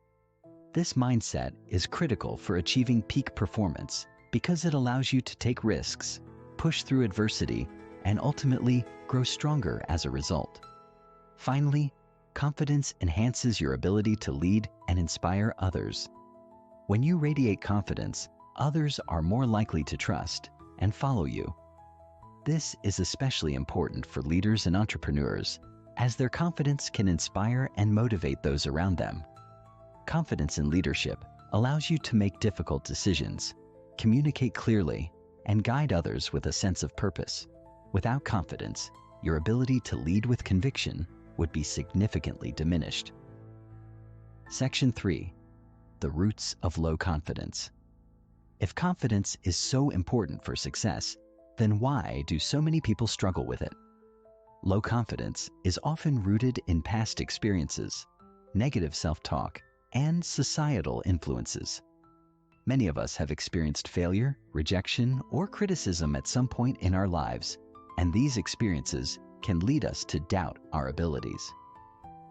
Speaker 1: This mindset is critical for achieving peak performance because it allows you to take risks, push through adversity, and ultimately grow stronger as a result. Finally, confidence enhances your ability to lead and inspire others. When you radiate confidence, others are more likely to trust and follow you. This is especially important for leaders and entrepreneurs, as their confidence can inspire and motivate those around them. Confidence in leadership allows you to make difficult decisions, communicate clearly, and guide others with a sense of purpose. Without confidence, your ability to lead with conviction would be significantly diminished. Section 3. The roots of low confidence. If confidence is so important for success, then why do so many people struggle with it? Low confidence is often rooted in past experiences, negative self-talk, and societal influences. Many of us have experienced failure, rejection, or criticism at some point in our lives, and these experiences can lead us to doubt our abilities.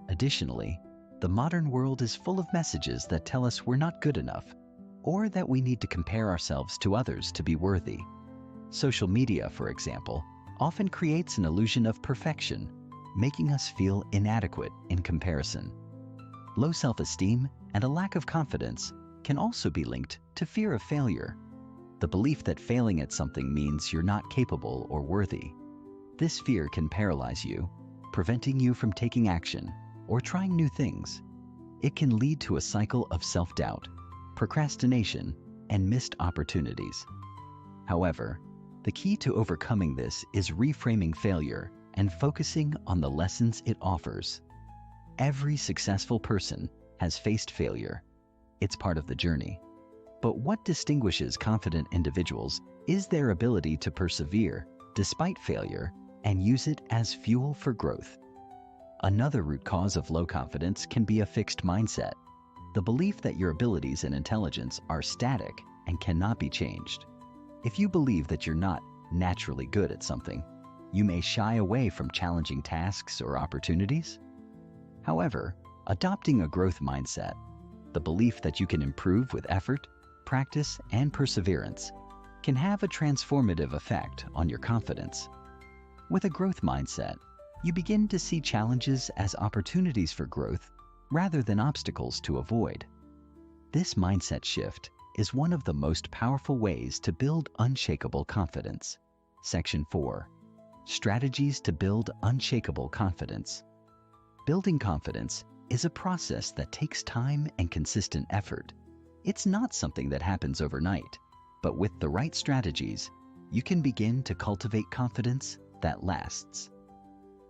Speaker 1: Additionally, the modern world is full of messages that tell us we're not good enough, or that we need to compare ourselves to others to be worthy. Social media, for example, often creates an illusion of perfection, making us feel inadequate in comparison. Low self-esteem and a lack of confidence can also be linked to fear of failure, the belief that failing at something means you're not capable or worthy. This fear can paralyze you, preventing you from taking action or trying new things. It can lead to a cycle of self-doubt, procrastination, and missed opportunities. However, the key to overcoming this is reframing failure and focusing on the lessons it offers. Every successful person has faced failure. It's part of the journey. But what distinguishes confident individuals is their ability to persevere despite failure and use it as fuel for growth. Another root cause of low confidence can be a fixed mindset, the belief that your abilities and intelligence are static and cannot be changed. If you believe that you're not naturally good at something, you may shy away from challenging tasks or opportunities. However, adopting a growth mindset, the belief that you can improve with effort, practice, and perseverance, can have a transformative effect on your confidence. With a growth mindset, you begin to see challenges as opportunities for growth rather than obstacles to avoid. This mindset shift is one of the most powerful ways to build unshakable confidence. Section 4. Strategies to build unshakable confidence. Building confidence is a process that takes time and consistent effort. It's not something that happens overnight, but with the right strategies, you can begin to cultivate confidence that lasts.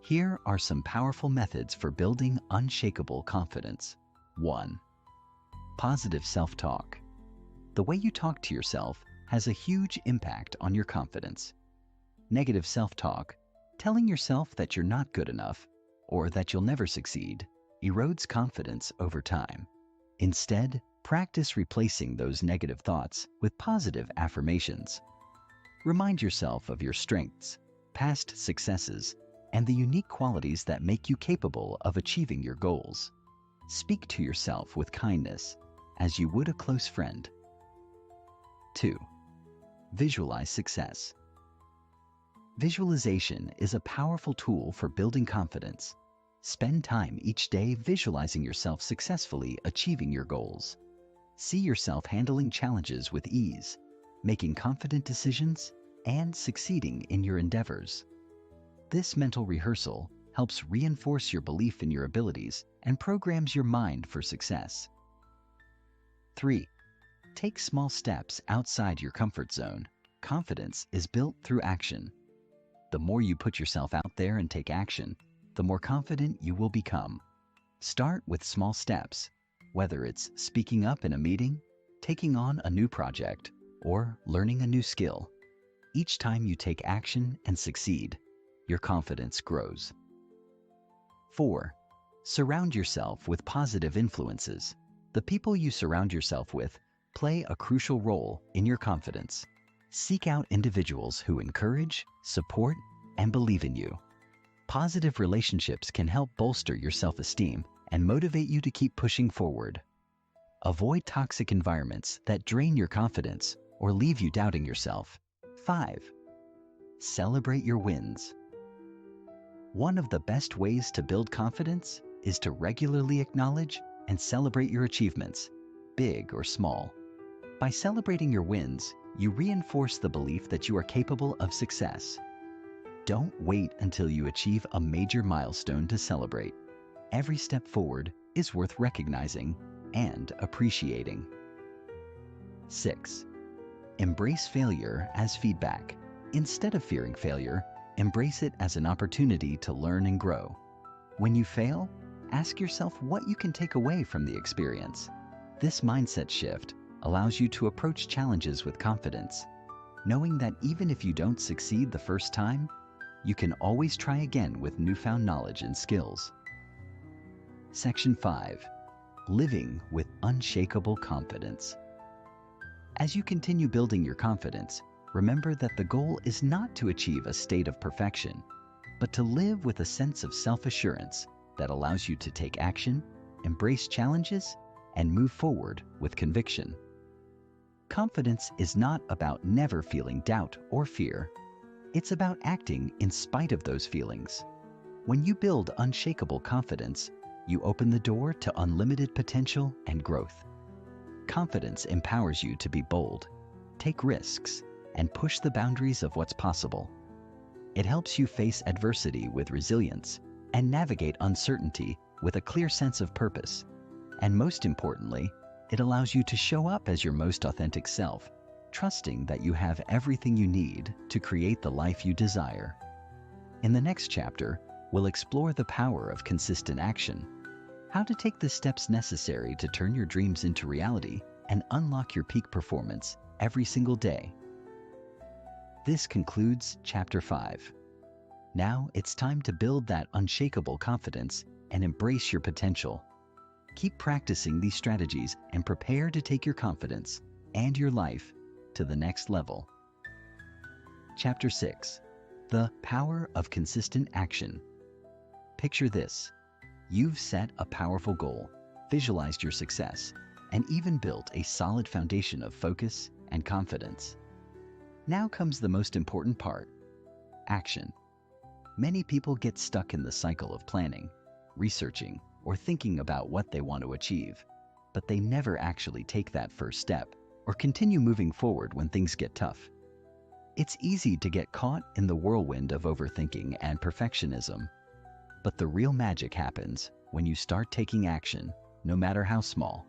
Speaker 1: Here are some powerful methods for building unshakable confidence. 1. Positive self-talk. The way you talk to yourself has a huge impact on your confidence. Negative self-talk, telling yourself that you're not good enough or that you'll never succeed, erodes confidence over time. Instead, practice replacing those negative thoughts with positive affirmations. Remind yourself of your strengths, past successes, and the unique qualities that make you capable of achieving your goals. Speak to yourself with kindness, as you would a close friend. 2. Visualize success. Visualization is a powerful tool for building confidence. Spend time each day visualizing yourself successfully achieving your goals. See yourself handling challenges with ease, making confident decisions, and succeeding in your endeavors. This mental rehearsal helps reinforce your belief in your abilities and programs your mind for success. 3. Take small steps outside your comfort zone. Confidence is built through action. The more you put yourself out there and take action, the more confident you will become. Start with small steps, whether it's speaking up in a meeting, taking on a new project, or learning a new skill. Each time you take action and succeed, your confidence grows. 4. Surround yourself with positive influences. The people you surround yourself with play a crucial role in your confidence. Seek out individuals who encourage, support, and believe in you. Positive relationships can help bolster your self-esteem and motivate you to keep pushing forward. Avoid toxic environments that drain your confidence or leave you doubting yourself. 5. Celebrate your wins. One of the best ways to build confidence is to regularly acknowledge and celebrate your achievements, big or small. By celebrating your wins, you reinforce the belief that you are capable of success. Don't wait until you achieve a major milestone to celebrate. Every step forward is worth recognizing and appreciating. 6. Embrace failure as feedback. Instead of fearing failure, embrace it as an opportunity to learn and grow. When you fail, ask yourself what you can take away from the experience. This mindset shift allows you to approach challenges with confidence, knowing that even if you don't succeed the first time, you can always try again with newfound knowledge and skills. Section 5. Living with unshakable confidence. As you continue building your confidence, remember that the goal is not to achieve a state of perfection, but to live with a sense of self-assurance that allows you to take action, embrace challenges, and move forward with conviction. Confidence is not about never feeling doubt or fear. It's about acting in spite of those feelings. When you build unshakable confidence, you open the door to unlimited potential and growth. Confidence empowers you to be bold, take risks, and push the boundaries of what's possible. It helps you face adversity with resilience and navigate uncertainty with a clear sense of purpose. And most importantly, it allows you to show up as your most authentic self, trusting that you have everything you need to create the life you desire. In the next chapter, we'll explore the power of consistent action, how to take the steps necessary to turn your dreams into reality and unlock your peak performance every single day. This concludes Chapter 5. Now it's time to build that unshakable confidence and embrace your potential. Keep practicing these strategies and prepare to take your confidence and your life to the next level. Chapter 6. The Power of Consistent Action. Picture this. You've set a powerful goal, visualized your success, and even built a solid foundation of focus and confidence. Now comes the most important part: action. Many people get stuck in the cycle of planning, researching, or thinking about what they want to achieve, but they never actually take that first step or continue moving forward when things get tough. It's easy to get caught in the whirlwind of overthinking and perfectionism, but the real magic happens when you start taking action, no matter how small.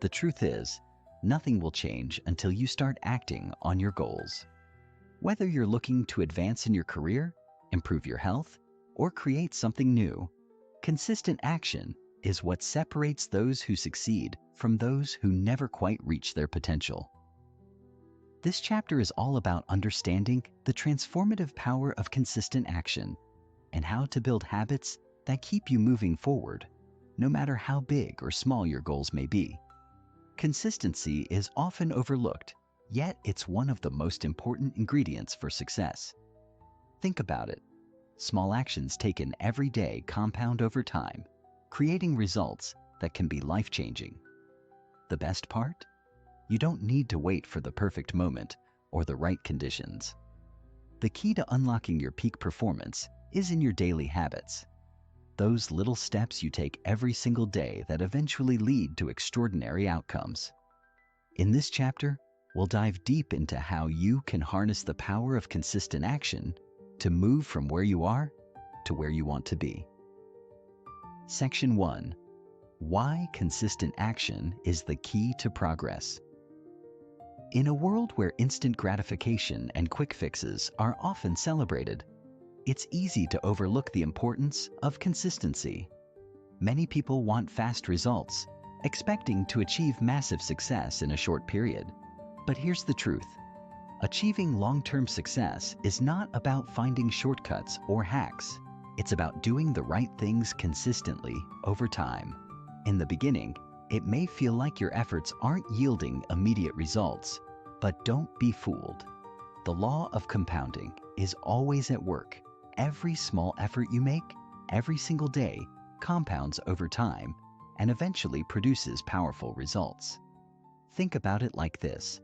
Speaker 1: The truth is, nothing will change until you start acting on your goals. Whether you're looking to advance in your career, improve your health, or create something new, consistent action is what separates those who succeed from those who never quite reach their potential. This chapter is all about understanding the transformative power of consistent action and how to build habits that keep you moving forward, no matter how big or small your goals may be. Consistency is often overlooked, yet it's one of the most important ingredients for success. Think about it. Small actions taken every day compound over time, creating results that can be life-changing. The best part? You don't need to wait for the perfect moment or the right conditions. The key to unlocking your peak performance is in your daily habits. Those little steps you take every single day that eventually lead to extraordinary outcomes. In this chapter, we'll dive deep into how you can harness the power of consistent action to move from where you are to where you want to be. Section 1. Why consistent action is the key to progress. In a world where instant gratification and quick fixes are often celebrated, it's easy to overlook the importance of consistency. Many people want fast results, expecting to achieve massive success in a short period. But here's the truth. Achieving long-term success is not about finding shortcuts or hacks. It's about doing the right things consistently over time. In the beginning, it may feel like your efforts aren't yielding immediate results, but don't be fooled. The law of compounding is always at work. Every small effort you make, every single day, compounds over time and eventually produces powerful results. Think about it like this.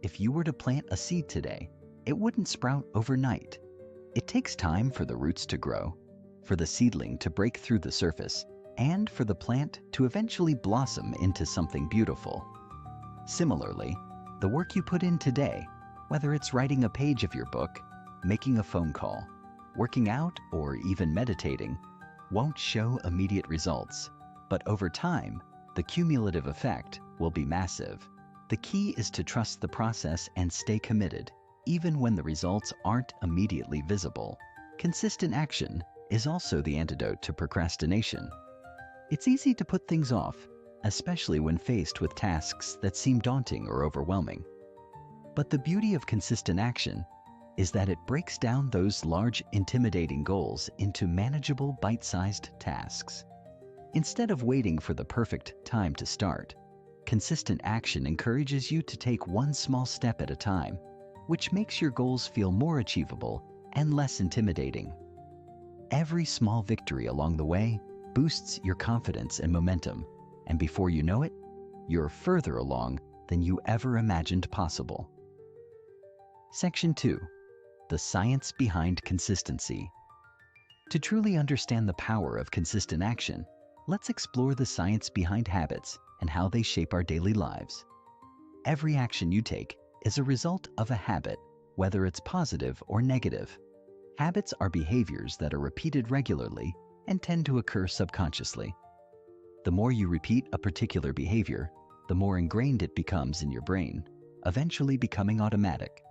Speaker 1: If you were to plant a seed today, it wouldn't sprout overnight. It takes time for the roots to grow, for the seedling to break through the surface, and for the plant to eventually blossom into something beautiful. Similarly, the work you put in today, whether it's writing a page of your book, making a phone call, working out, or even meditating, won't show immediate results. But over time, the cumulative effect will be massive. The key is to trust the process and stay committed, even when the results aren't immediately visible. Consistent action is also the antidote to procrastination. It's easy to put things off, especially when faced with tasks that seem daunting or overwhelming. But the beauty of consistent action is that it breaks down those large, intimidating goals into manageable, bite-sized tasks. Instead of waiting for the perfect time to start, consistent action encourages you to take one small step at a time, which makes your goals feel more achievable and less intimidating. Every small victory along the way boosts your confidence and momentum, and before you know it, you're further along than you ever imagined possible. Section 2. The science behind consistency. To truly understand the power of consistent action, let's explore the science behind habits and how they shape our daily lives. Every action you take is a result of a habit, whether it's positive or negative. Habits are behaviors that are repeated regularly and tend to occur subconsciously. The more you repeat a particular behavior, the more ingrained it becomes in your brain, eventually becoming automatic.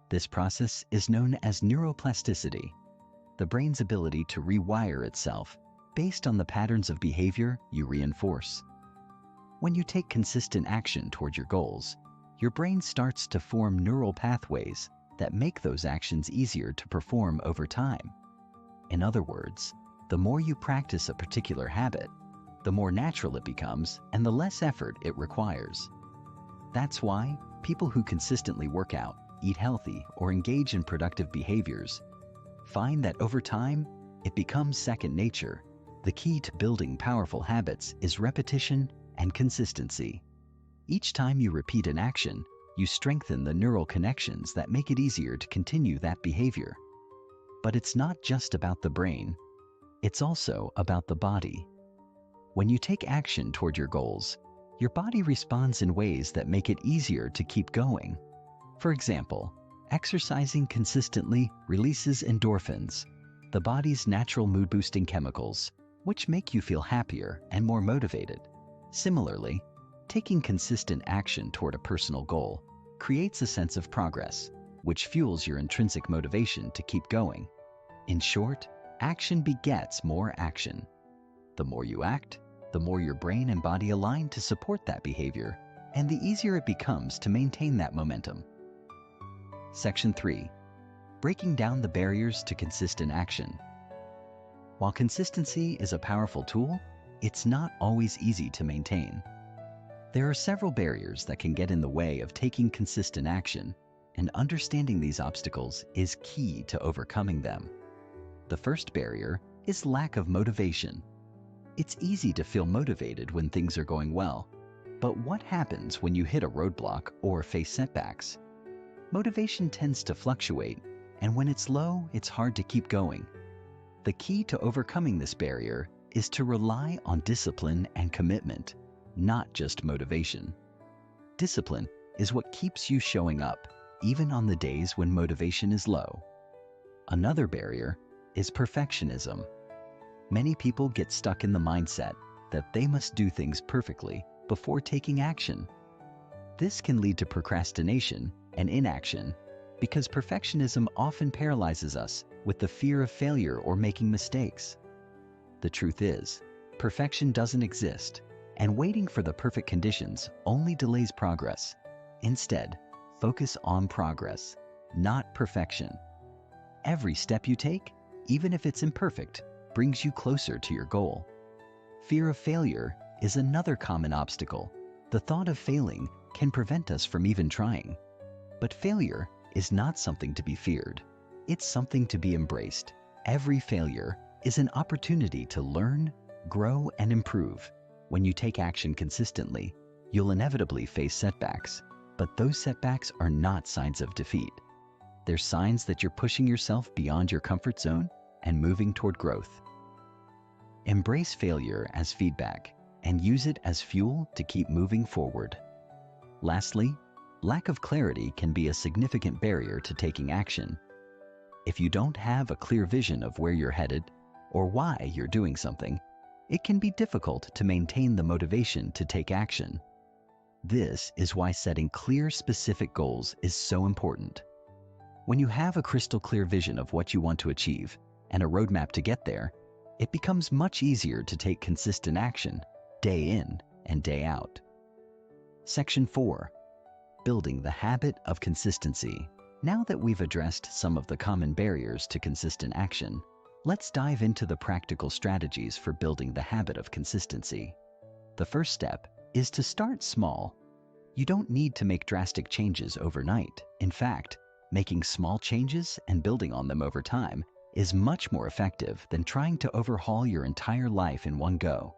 Speaker 1: This process is known as neuroplasticity, the brain's ability to rewire itself based on the patterns of behavior you reinforce. When you take consistent action toward your goals, your brain starts to form neural pathways that make those actions easier to perform over time. In other words, the more you practice a particular habit, the more natural it becomes and the less effort it requires. That's why people who consistently work out, eat healthy, or engage in productive behaviors find that over time, it becomes second nature. The key to building powerful habits is repetition and consistency. Each time you repeat an action, you strengthen the neural connections that make it easier to continue that behavior. But it's not just about the brain, it's also about the body. When you take action toward your goals, your body responds in ways that make it easier to keep going. For example, exercising consistently releases endorphins, the body's natural mood-boosting chemicals, which make you feel happier and more motivated. Similarly, taking consistent action toward a personal goal creates a sense of progress, which fuels your intrinsic motivation to keep going. In short, action begets more action. The more you act, the more your brain and body align to support that behavior, and the easier it becomes to maintain that momentum. Section 3. Breaking down the barriers to consistent action. While consistency is a powerful tool, it's not always easy to maintain. There are several barriers that can get in the way of taking consistent action, and understanding these obstacles is key to overcoming them. The first barrier is lack of motivation. It's easy to feel motivated when things are going well, but what happens when you hit a roadblock or face setbacks? Motivation tends to fluctuate, and when it's low, it's hard to keep going. The key to overcoming this barrier is to rely on discipline and commitment, not just motivation. Discipline is what keeps you showing up, even on the days when motivation is low. Another barrier is perfectionism. Many people get stuck in the mindset that they must do things perfectly before taking action. This can lead to procrastination and inaction because perfectionism often paralyzes us with the fear of failure or making mistakes. The truth is, perfection doesn't exist, and waiting for the perfect conditions only delays progress. Instead, focus on progress, not perfection. Every step you take, even if it's imperfect, brings you closer to your goal. Fear of failure is another common obstacle. The thought of failing can prevent us from even trying. But failure is not something to be feared. It's something to be embraced. Every failure is an opportunity to learn, grow, and improve. When you take action consistently, you'll inevitably face setbacks. But those setbacks are not signs of defeat. They're signs that you're pushing yourself beyond your comfort zone and moving toward growth. Embrace failure as feedback and use it as fuel to keep moving forward. Lastly, lack of clarity can be a significant barrier to taking action. If you don't have a clear vision of where you're headed or why you're doing something, it can be difficult to maintain the motivation to take action. This is why setting clear, specific goals is so important. When you have a crystal clear vision of what you want to achieve and a roadmap to get there, it becomes much easier to take consistent action, day in and day out. Section 4. Building the habit of consistency. Now that we've addressed some of the common barriers to consistent action, let's dive into the practical strategies for building the habit of consistency. The first step is to start small. You don't need to make drastic changes overnight. In fact, making small changes and building on them over time is much more effective than trying to overhaul your entire life in one go.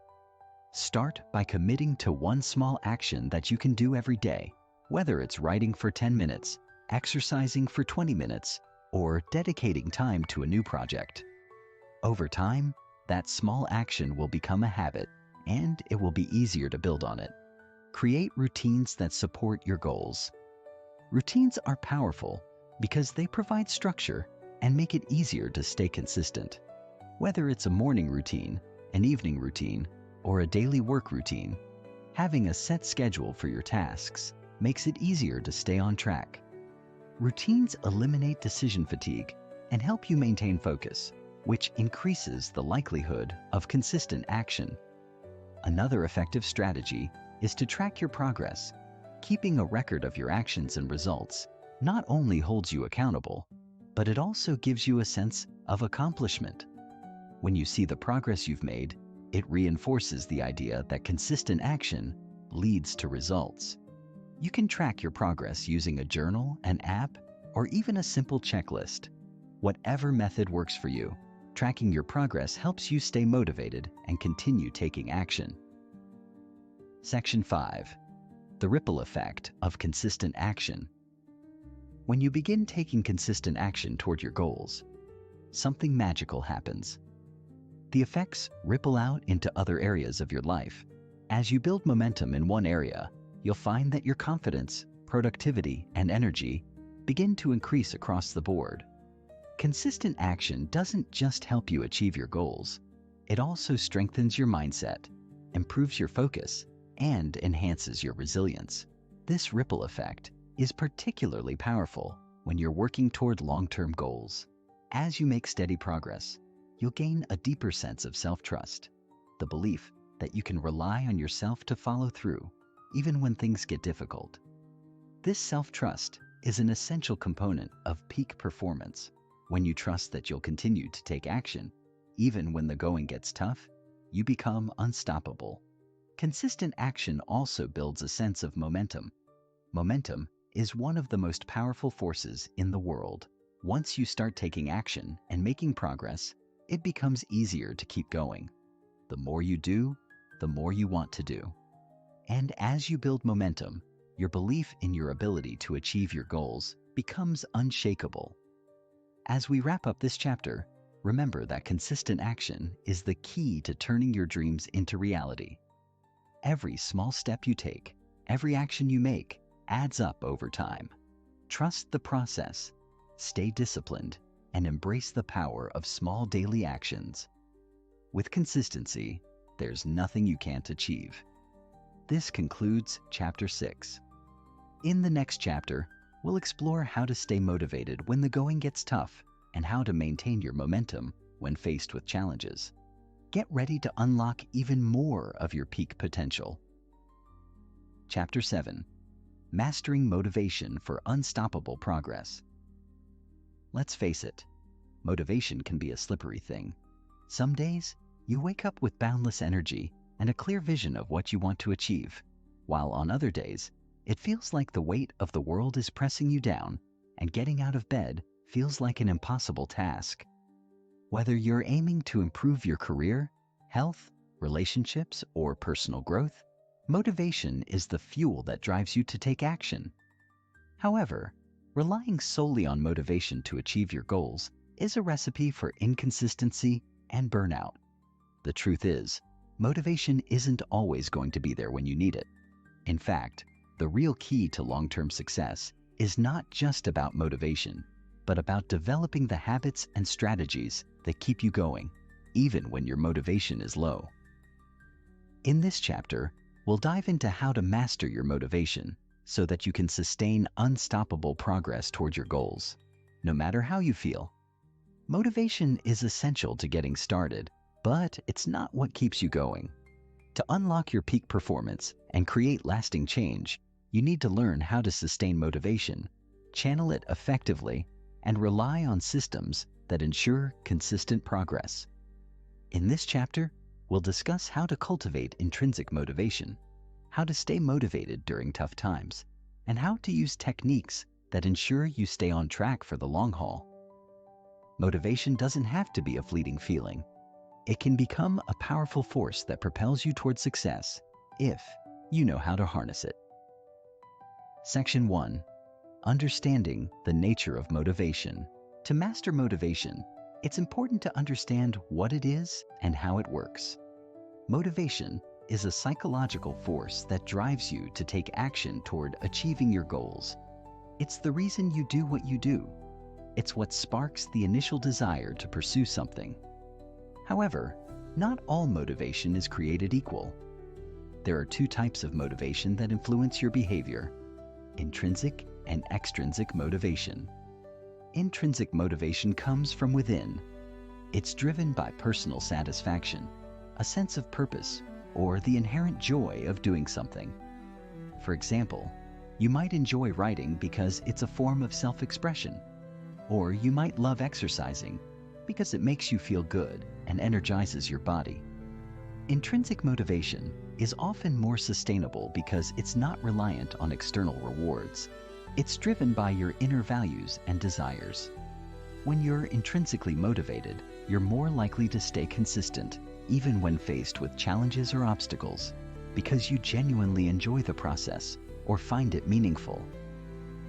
Speaker 1: Start by committing to one small action that you can do every day, whether it's writing for 10 minutes, exercising for 20 minutes, or dedicating time to a new project. Over time, that small action will become a habit, and it will be easier to build on it. Create routines that support your goals. Routines are powerful because they provide structure and make it easier to stay consistent. Whether it's a morning routine, an evening routine, or a daily work routine, having a set schedule for your tasks makes it easier to stay on track. Routines eliminate decision fatigue and help you maintain focus, which increases the likelihood of consistent action. Another effective strategy is to track your progress. Keeping a record of your actions and results not only holds you accountable, but it also gives you a sense of accomplishment. When you see the progress you've made, it reinforces the idea that consistent action leads to results. You can track your progress using a journal, an app, or even a simple checklist. Whatever method works for you, tracking your progress helps you stay motivated and continue taking action. Section 5. The ripple effect of consistent action. When you begin taking consistent action toward your goals, something magical happens. The effects ripple out into other areas of your life. As you build momentum in one area, you'll find that your confidence, productivity, and energy begin to increase across the board. Consistent action doesn't just help you achieve your goals, it also strengthens your mindset, improves your focus, and enhances your resilience. This ripple effect is particularly powerful when you're working toward long-term goals. As you make steady progress, you'll gain a deeper sense of self-trust, the belief that you can rely on yourself to follow through, even when things get difficult. This self-trust is an essential component of peak performance. When you trust that you'll continue to take action, even when the going gets tough, you become unstoppable. Consistent action also builds a sense of momentum. Momentum is one of the most powerful forces in the world. Once you start taking action and making progress, it becomes easier to keep going. The more you do, the more you want to do. And as you build momentum, your belief in your ability to achieve your goals becomes unshakable. As we wrap up this chapter, remember that consistent action is the key to turning your dreams into reality. Every small step you take, every action you make, adds up over time. Trust the process, stay disciplined, and embrace the power of small daily actions. With consistency, there's nothing you can't achieve. This concludes Chapter 6. In the next chapter, we'll explore how to stay motivated when the going gets tough and how to maintain your momentum when faced with challenges. Get ready to unlock even more of your peak potential. Chapter 7. Mastering Motivation for Unstoppable Progress. Let's face it, motivation can be a slippery thing. Some days, you wake up with boundless energy and a clear vision of what you want to achieve, while on other days, it feels like the weight of the world is pressing you down and getting out of bed feels like an impossible task. Whether you're aiming to improve your career, health, relationships, or personal growth, motivation is the fuel that drives you to take action. However, relying solely on motivation to achieve your goals is a recipe for inconsistency and burnout. The truth is, motivation isn't always going to be there when you need it. In fact, the real key to long-term success is not just about motivation, but about developing the habits and strategies that keep you going, even when your motivation is low. In this chapter, we'll dive into how to master your motivation so that you can sustain unstoppable progress toward your goals, no matter how you feel. Motivation is essential to getting started, but it's not what keeps you going. To unlock your peak performance and create lasting change, you need to learn how to sustain motivation, channel it effectively, and rely on systems that ensure consistent progress. In this chapter, we'll discuss how to cultivate intrinsic motivation, how to stay motivated during tough times, and how to use techniques that ensure you stay on track for the long haul. Motivation doesn't have to be a fleeting feeling. It can become a powerful force that propels you toward success if you know how to harness it. Section 1. Understanding the nature of motivation. To master motivation, it's important to understand what it is and how it works. Motivation is a psychological force that drives you to take action toward achieving your goals. It's the reason you do what you do. It's what sparks the initial desire to pursue something. However, not all motivation is created equal. There are two types of motivation that influence your behavior: intrinsic and extrinsic motivation. Intrinsic motivation comes from within. It's driven by personal satisfaction, a sense of purpose, or the inherent joy of doing something. For example, you might enjoy writing because it's a form of self-expression, or you might love exercising because it makes you feel good and energizes your body. Intrinsic motivation is often more sustainable because it's not reliant on external rewards. It's driven by your inner values and desires. When you're intrinsically motivated, you're more likely to stay consistent, even when faced with challenges or obstacles, because you genuinely enjoy the process or find it meaningful.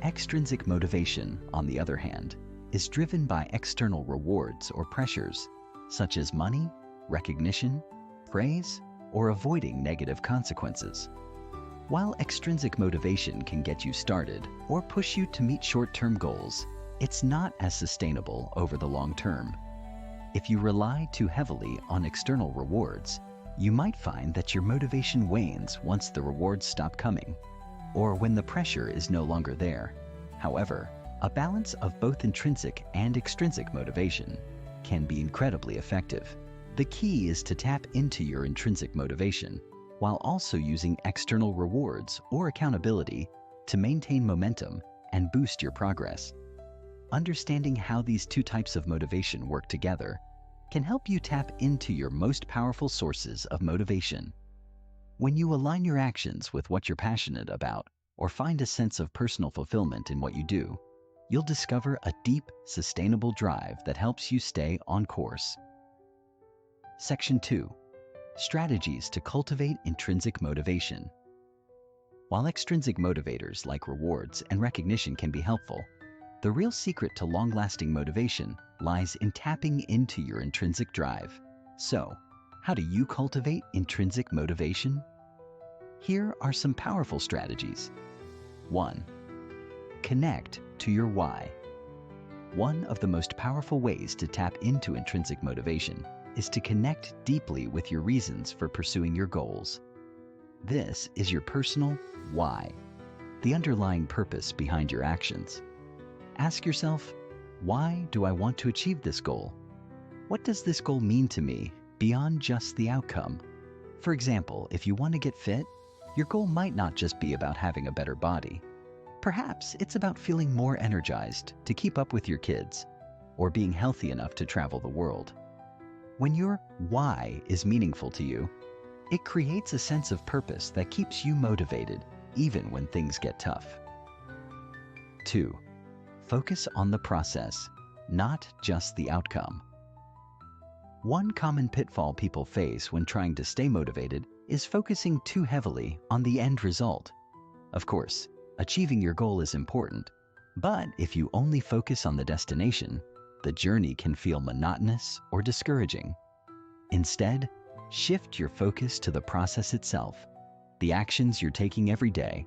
Speaker 1: Extrinsic motivation, on the other hand, is driven by external rewards or pressures, such as money, recognition, praise, or avoiding negative consequences. While extrinsic motivation can get you started or push you to meet short-term goals, it's not as sustainable over the long term. If you rely too heavily on external rewards, you might find that your motivation wanes once the rewards stop coming, or when the pressure is no longer there. However, a balance of both intrinsic and extrinsic motivation can be incredibly effective. The key is to tap into your intrinsic motivation while also using external rewards or accountability to maintain momentum and boost your progress. Understanding how these two types of motivation work together can help you tap into your most powerful sources of motivation. When you align your actions with what you're passionate about or find a sense of personal fulfillment in what you do, you'll discover a deep, sustainable drive that helps you stay on course. Section 2. Strategies to cultivate intrinsic motivation. While extrinsic motivators like rewards and recognition can be helpful, the real secret to long-lasting motivation lies in tapping into your intrinsic drive. So, how do you cultivate intrinsic motivation? Here are some powerful strategies. 1. Connect to your why. One of the most powerful ways to tap into intrinsic motivation is to connect deeply with your reasons for pursuing your goals. This is your personal why, the underlying purpose behind your actions. Ask yourself, why do I want to achieve this goal? What does this goal mean to me beyond just the outcome? For example, if you want to get fit, your goal might not just be about having a better body. Perhaps it's about feeling more energized to keep up with your kids, or being healthy enough to travel the world. When your why is meaningful to you, it creates a sense of purpose that keeps you motivated even when things get tough. 2. Focus on the process, not just the outcome. One common pitfall people face when trying to stay motivated is focusing too heavily on the end result. Of course, achieving your goal is important, but if you only focus on the destination, the journey can feel monotonous or discouraging. Instead, shift your focus to the process itself, the actions you're taking every day,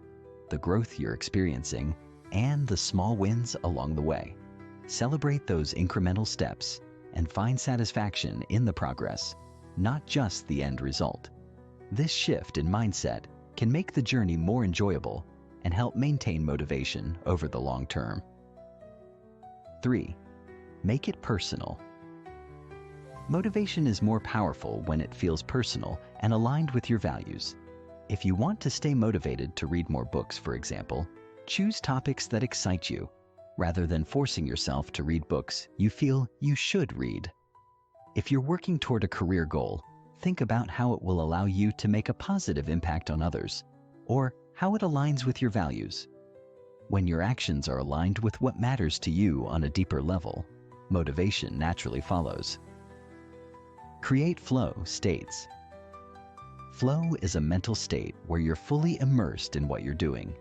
Speaker 1: the growth you're experiencing, and the small wins along the way. Celebrate those incremental steps and find satisfaction in the progress, not just the end result. This shift in mindset can make the journey more enjoyable and help maintain motivation over the long term. 3. Make it personal. Motivation is more powerful when it feels personal and aligned with your values. If you want to stay motivated to read more books, for example, choose topics that excite you, rather than forcing yourself to read books you feel you should read. If you're working toward a career goal, think about how it will allow you to make a positive impact on others, or how it aligns with your values. When your actions are aligned with what matters to you on a deeper level, motivation naturally follows. Create flow states. Flow is a mental state where you're fully immersed in what you're doing,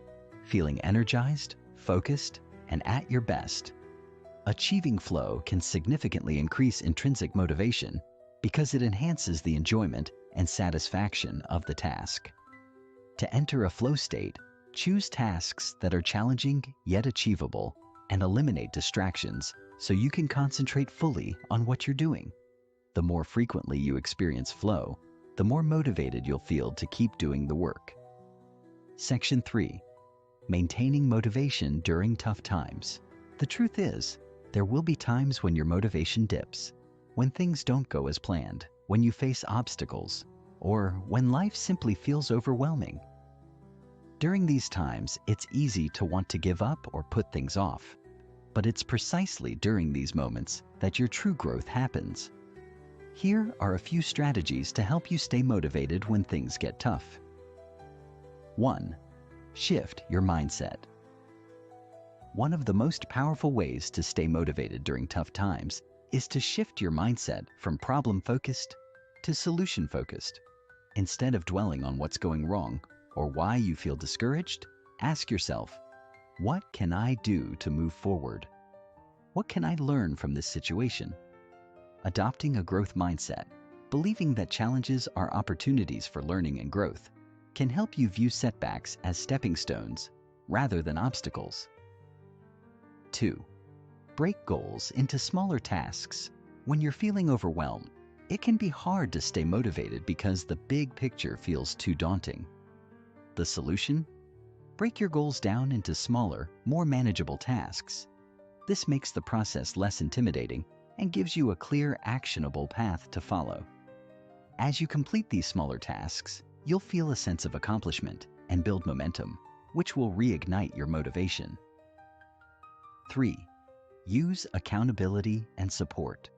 Speaker 1: feeling energized, focused, and at your best. Achieving flow can significantly increase intrinsic motivation because it enhances the enjoyment and satisfaction of the task. To enter a flow state, choose tasks that are challenging yet achievable and eliminate distractions so you can concentrate fully on what you're doing. The more frequently you experience flow, the more motivated you'll feel to keep doing the work. Section 3. Maintaining motivation during tough times. The truth is, there will be times when your motivation dips, when things don't go as planned, when you face obstacles, or when life simply feels overwhelming. During these times, it's easy to want to give up or put things off, but it's precisely during these moments that your true growth happens. Here are a few strategies to help you stay motivated when things get tough. 1. Shift your mindset. One of the most powerful ways to stay motivated during tough times is to shift your mindset from problem-focused to solution-focused. Instead of dwelling on what's going wrong or why you feel discouraged, ask yourself, what can I do to move forward? What can I learn from this situation? Adopting a growth mindset, believing that challenges are opportunities for learning and growth, can help you view setbacks as stepping stones rather than obstacles. 2. Break goals into smaller tasks. When you're feeling overwhelmed, it can be hard to stay motivated because the big picture feels too daunting. The solution? Break your goals down into smaller, more manageable tasks. This makes the process less intimidating and gives you a clear, actionable path to follow. As you complete these smaller tasks, you'll feel a sense of accomplishment and build momentum, which will reignite your motivation. 3. Use accountability and support.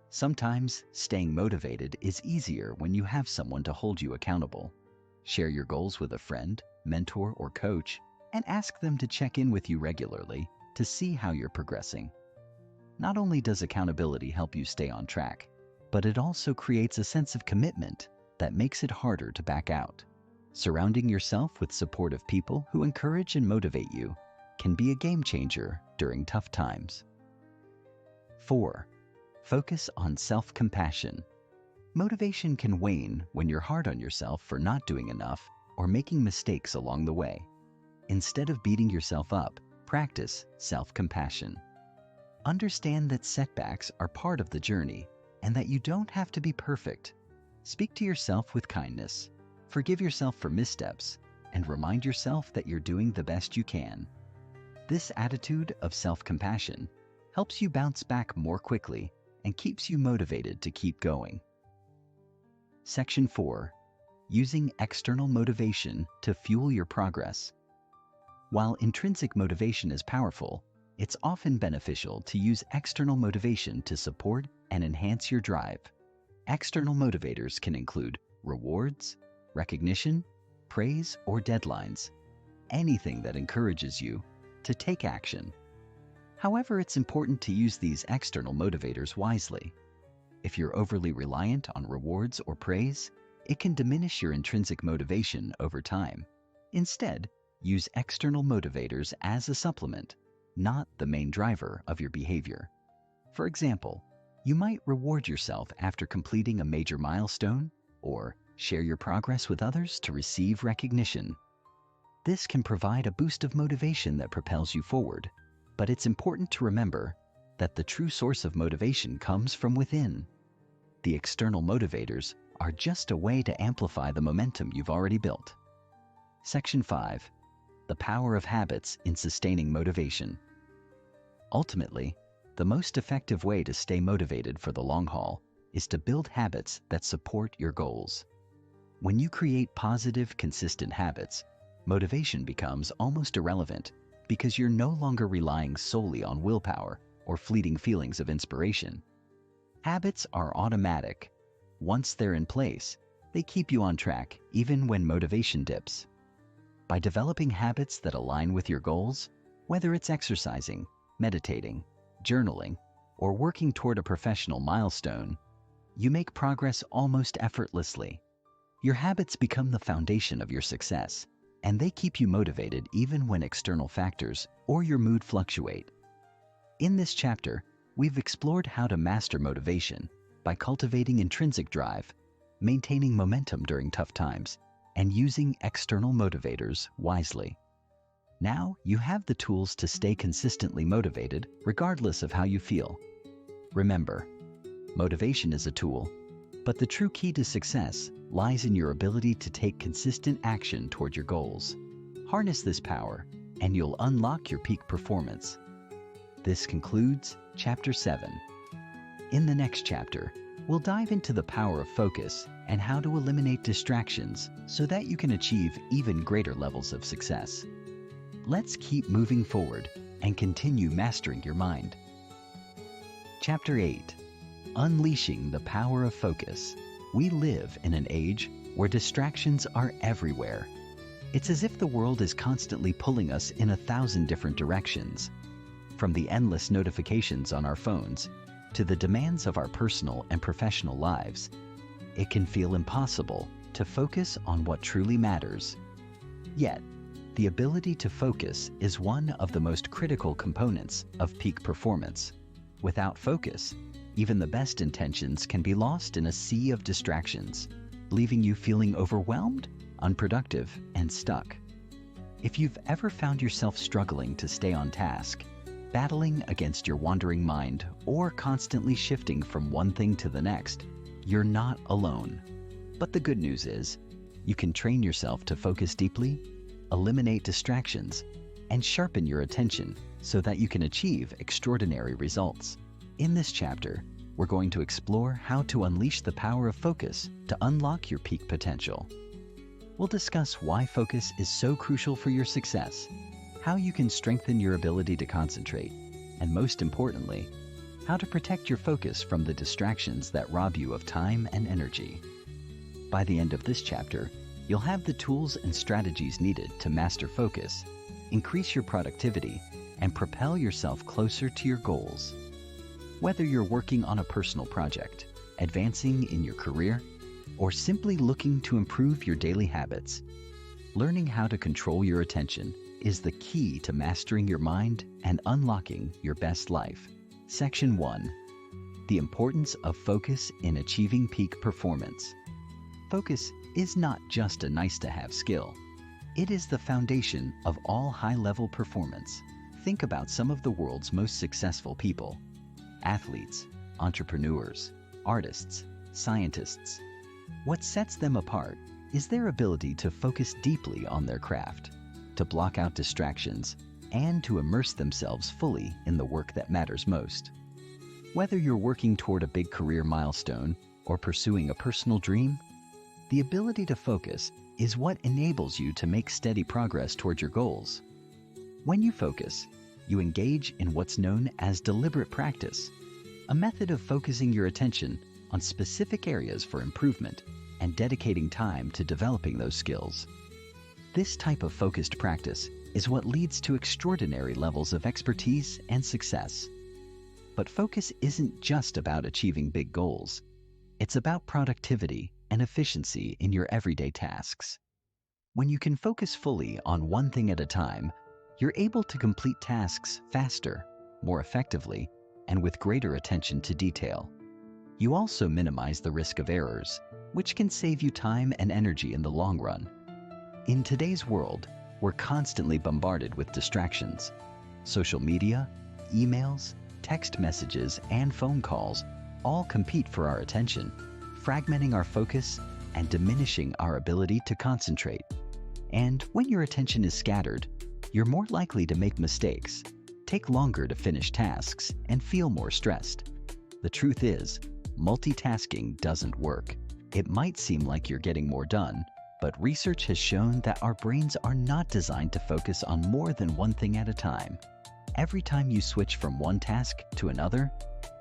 Speaker 1: Sometimes staying motivated is easier when you have someone to hold you accountable. Share your goals with a friend, mentor, or coach, and ask them to check in with you regularly to see how you're progressing. Not only does accountability help you stay on track, but it also creates a sense of commitment that makes it harder to back out. Surrounding yourself with supportive people who encourage and motivate you can be a game changer during tough times. 4. Focus on self-compassion. Motivation can wane when you're hard on yourself for not doing enough or making mistakes along the way. Instead of beating yourself up, practice self-compassion. Understand that setbacks are part of the journey and that you don't have to be perfect. Speak to yourself with kindness. Forgive yourself for missteps and remind yourself that you're doing the best you can. This attitude of self-compassion helps you bounce back more quickly and keeps you motivated to keep going. Section 4. Using external motivation to fuel your progress. While intrinsic motivation is powerful, it's often beneficial to use external motivation to support and enhance your drive. External motivators can include rewards, recognition, praise, or deadlines. Anything that encourages you to take action. However, it's important to use these external motivators wisely. If you're overly reliant on rewards or praise, it can diminish your intrinsic motivation over time. Instead, use external motivators as a supplement, not the main driver of your behavior. For example, you might reward yourself after completing a major milestone or share your progress with others to receive recognition. This can provide a boost of motivation that propels you forward, but it's important to remember that the true source of motivation comes from within. The external motivators are just a way to amplify the momentum you've already built. Section 5. The power of habits in sustaining motivation. Ultimately, the most effective way to stay motivated for the long haul is to build habits that support your goals. When you create positive, consistent habits, motivation becomes almost irrelevant because you're no longer relying solely on willpower or fleeting feelings of inspiration. Habits are automatic. Once they're in place, they keep you on track even when motivation dips. By developing habits that align with your goals, whether it's exercising, meditating, journaling, or working toward a professional milestone, you make progress almost effortlessly. Your habits become the foundation of your success, and they keep you motivated even when external factors or your mood fluctuate. In this chapter, we've explored how to master motivation by cultivating intrinsic drive, maintaining momentum during tough times, and using external motivators wisely. Now you have the tools to stay consistently motivated regardless of how you feel. Remember, motivation is a tool, but the true key to success lies in your ability to take consistent action toward your goals. Harness this power, and you'll unlock your peak performance. This concludes Chapter 7. In the next chapter, we'll dive into the power of focus and how to eliminate distractions so that you can achieve even greater levels of success. Let's keep moving forward and continue mastering your mind. Chapter 8. Unleashing the power of focus. We live in an age where distractions are everywhere. It's as if the world is constantly pulling us in 1,000 different directions. From the endless notifications on our phones to the demands of our personal and professional lives, it can feel impossible to focus on what truly matters. Yet, the ability to focus is one of the most critical components of peak performance. Without focus, even the best intentions can be lost in a sea of distractions, leaving you feeling overwhelmed, unproductive, and stuck. If you've ever found yourself struggling to stay on task, battling against your wandering mind, or constantly shifting from one thing to the next, you're not alone. But the good news is, you can train yourself to focus deeply, eliminate distractions, and sharpen your attention so that you can achieve extraordinary results. In this chapter, we're going to explore how to unleash the power of focus to unlock your peak potential. We'll discuss why focus is so crucial for your success, how you can strengthen your ability to concentrate, and most importantly, how to protect your focus from the distractions that rob you of time and energy. By the end of this chapter, you'll have the tools and strategies needed to master focus, increase your productivity, and propel yourself closer to your goals. Whether you're working on a personal project, advancing in your career, or simply looking to improve your daily habits, learning how to control your attention is the key to mastering your mind and unlocking your best life. Section 1. The importance of focus in achieving peak performance. Focus is not just a nice-to-have skill. It is the foundation of all high-level performance. Think about some of the world's most successful people: athletes, entrepreneurs, artists, scientists. What sets them apart is their ability to focus deeply on their craft, to block out distractions, and to immerse themselves fully in the work that matters most. Whether you're working toward a big career milestone or pursuing a personal dream, the ability to focus is what enables you to make steady progress toward your goals. When you focus, you engage in what's known as deliberate practice, a method of focusing your attention on specific areas for improvement and dedicating time to developing those skills. This type of focused practice is what leads to extraordinary levels of expertise and success. But focus isn't just about achieving big goals. It's about productivity and efficiency in your everyday tasks. When you can focus fully on one thing at a time, you're able to complete tasks faster, more effectively, and with greater attention to detail. You also minimize the risk of errors, which can save you time and energy in the long run. In today's world, we're constantly bombarded with distractions. Social media, emails, text messages, and phone calls all compete for our attention, fragmenting our focus and diminishing our ability to concentrate. And when your attention is scattered, you're more likely to make mistakes, take longer to finish tasks, and feel more stressed. The truth is, multitasking doesn't work. It might seem like you're getting more done, but research has shown that our brains are not designed to focus on more than one thing at a time. Every time you switch from one task to another,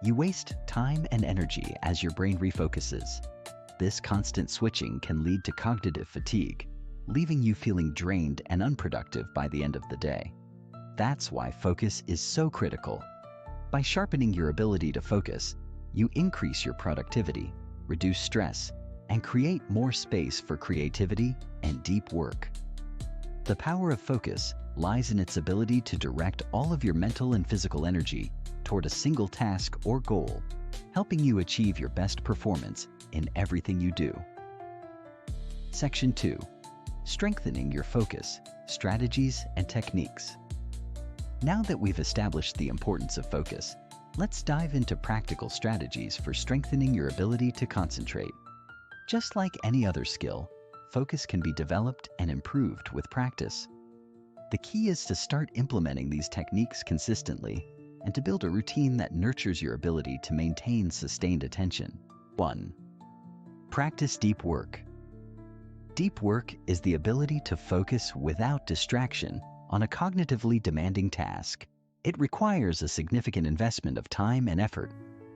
Speaker 1: you waste time and energy as your brain refocuses. This constant switching can lead to cognitive fatigue, leaving you feeling drained and unproductive by the end of the day. That's why focus is so critical. By sharpening your ability to focus, you increase your productivity, reduce stress, and create more space for creativity and deep work. The power of focus lies in its ability to direct all of your mental and physical energy toward a single task or goal, helping you achieve your best performance in everything you do. Section 2. Strengthening your focus, strategies and techniques. Now that we've established the importance of focus, let's dive into practical strategies for strengthening your ability to concentrate. Just like any other skill, focus can be developed and improved with practice. The key is to start implementing these techniques consistently and to build a routine that nurtures your ability to maintain sustained attention. 1. Practice deep work. Deep work is the ability to focus without distraction on a cognitively demanding task. It requires a significant investment of time and effort,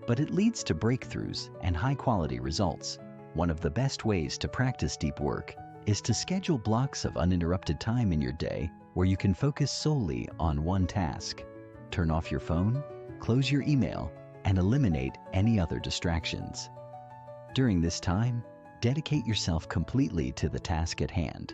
Speaker 1: but it leads to breakthroughs and high-quality results. One of the best ways to practice deep work is to schedule blocks of uninterrupted time in your day where you can focus solely on one task. Turn off your phone, close your email, and eliminate any other distractions. During this time, dedicate yourself completely to the task at hand.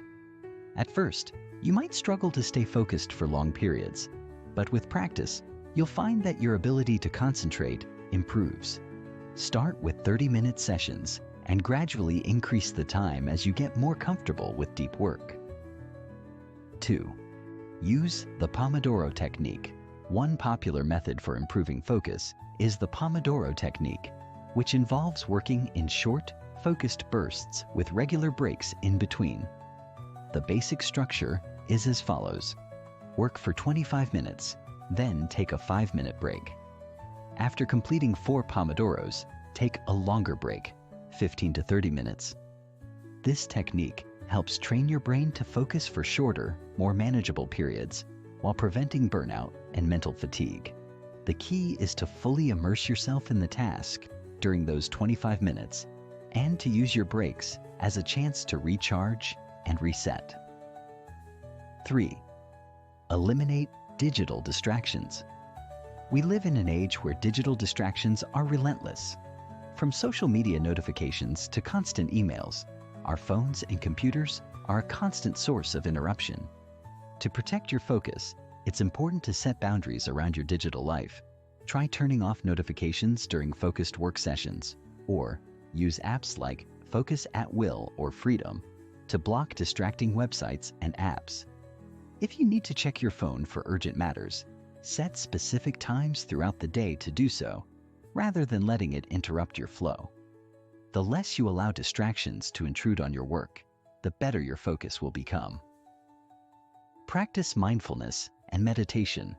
Speaker 1: At first, you might struggle to stay focused for long periods, but with practice, you'll find that your ability to concentrate improves. Start with 30-minute sessions and gradually increase the time as you get more comfortable with deep work. 2. Use the Pomodoro technique. One popular method for improving focus is the Pomodoro technique, which involves working in short, focused bursts with regular breaks in between. The basic structure is as follows. Work for 25 minutes, then take a 5-minute break. After completing 4 Pomodoros, take a longer break, 15 to 30 minutes. This technique helps train your brain to focus for shorter, more manageable periods while preventing burnout and mental fatigue. The key is to fully immerse yourself in the task during those 25 minutes and to use your breaks as a chance to recharge and reset. 3. Eliminate digital distractions. We live in an age where digital distractions are relentless. From social media notifications to constant emails, our phones and computers are a constant source of interruption. To protect your focus, it's important to set boundaries around your digital life. Try turning off notifications during focused work sessions, or use apps like Focus at Will or Freedom to block distracting websites and apps. If you need to check your phone for urgent matters, set specific times throughout the day to do so, rather than letting it interrupt your flow. The less you allow distractions to intrude on your work, the better your focus will become. Practice mindfulness and meditation.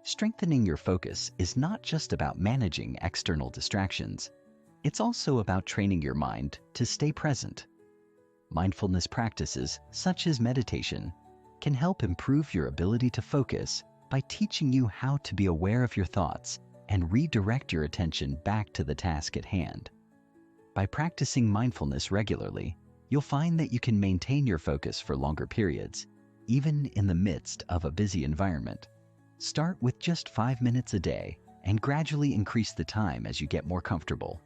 Speaker 1: Strengthening your focus is not just about managing external distractions. It's also about training your mind to stay present. Mindfulness practices, such as meditation, can help improve your ability to focus by teaching you how to be aware of your thoughts and redirect your attention back to the task at hand. By practicing mindfulness regularly, you'll find that you can maintain your focus for longer periods, even in the midst of a busy environment. Start with just 5 minutes a day and gradually increase the time as you get more comfortable.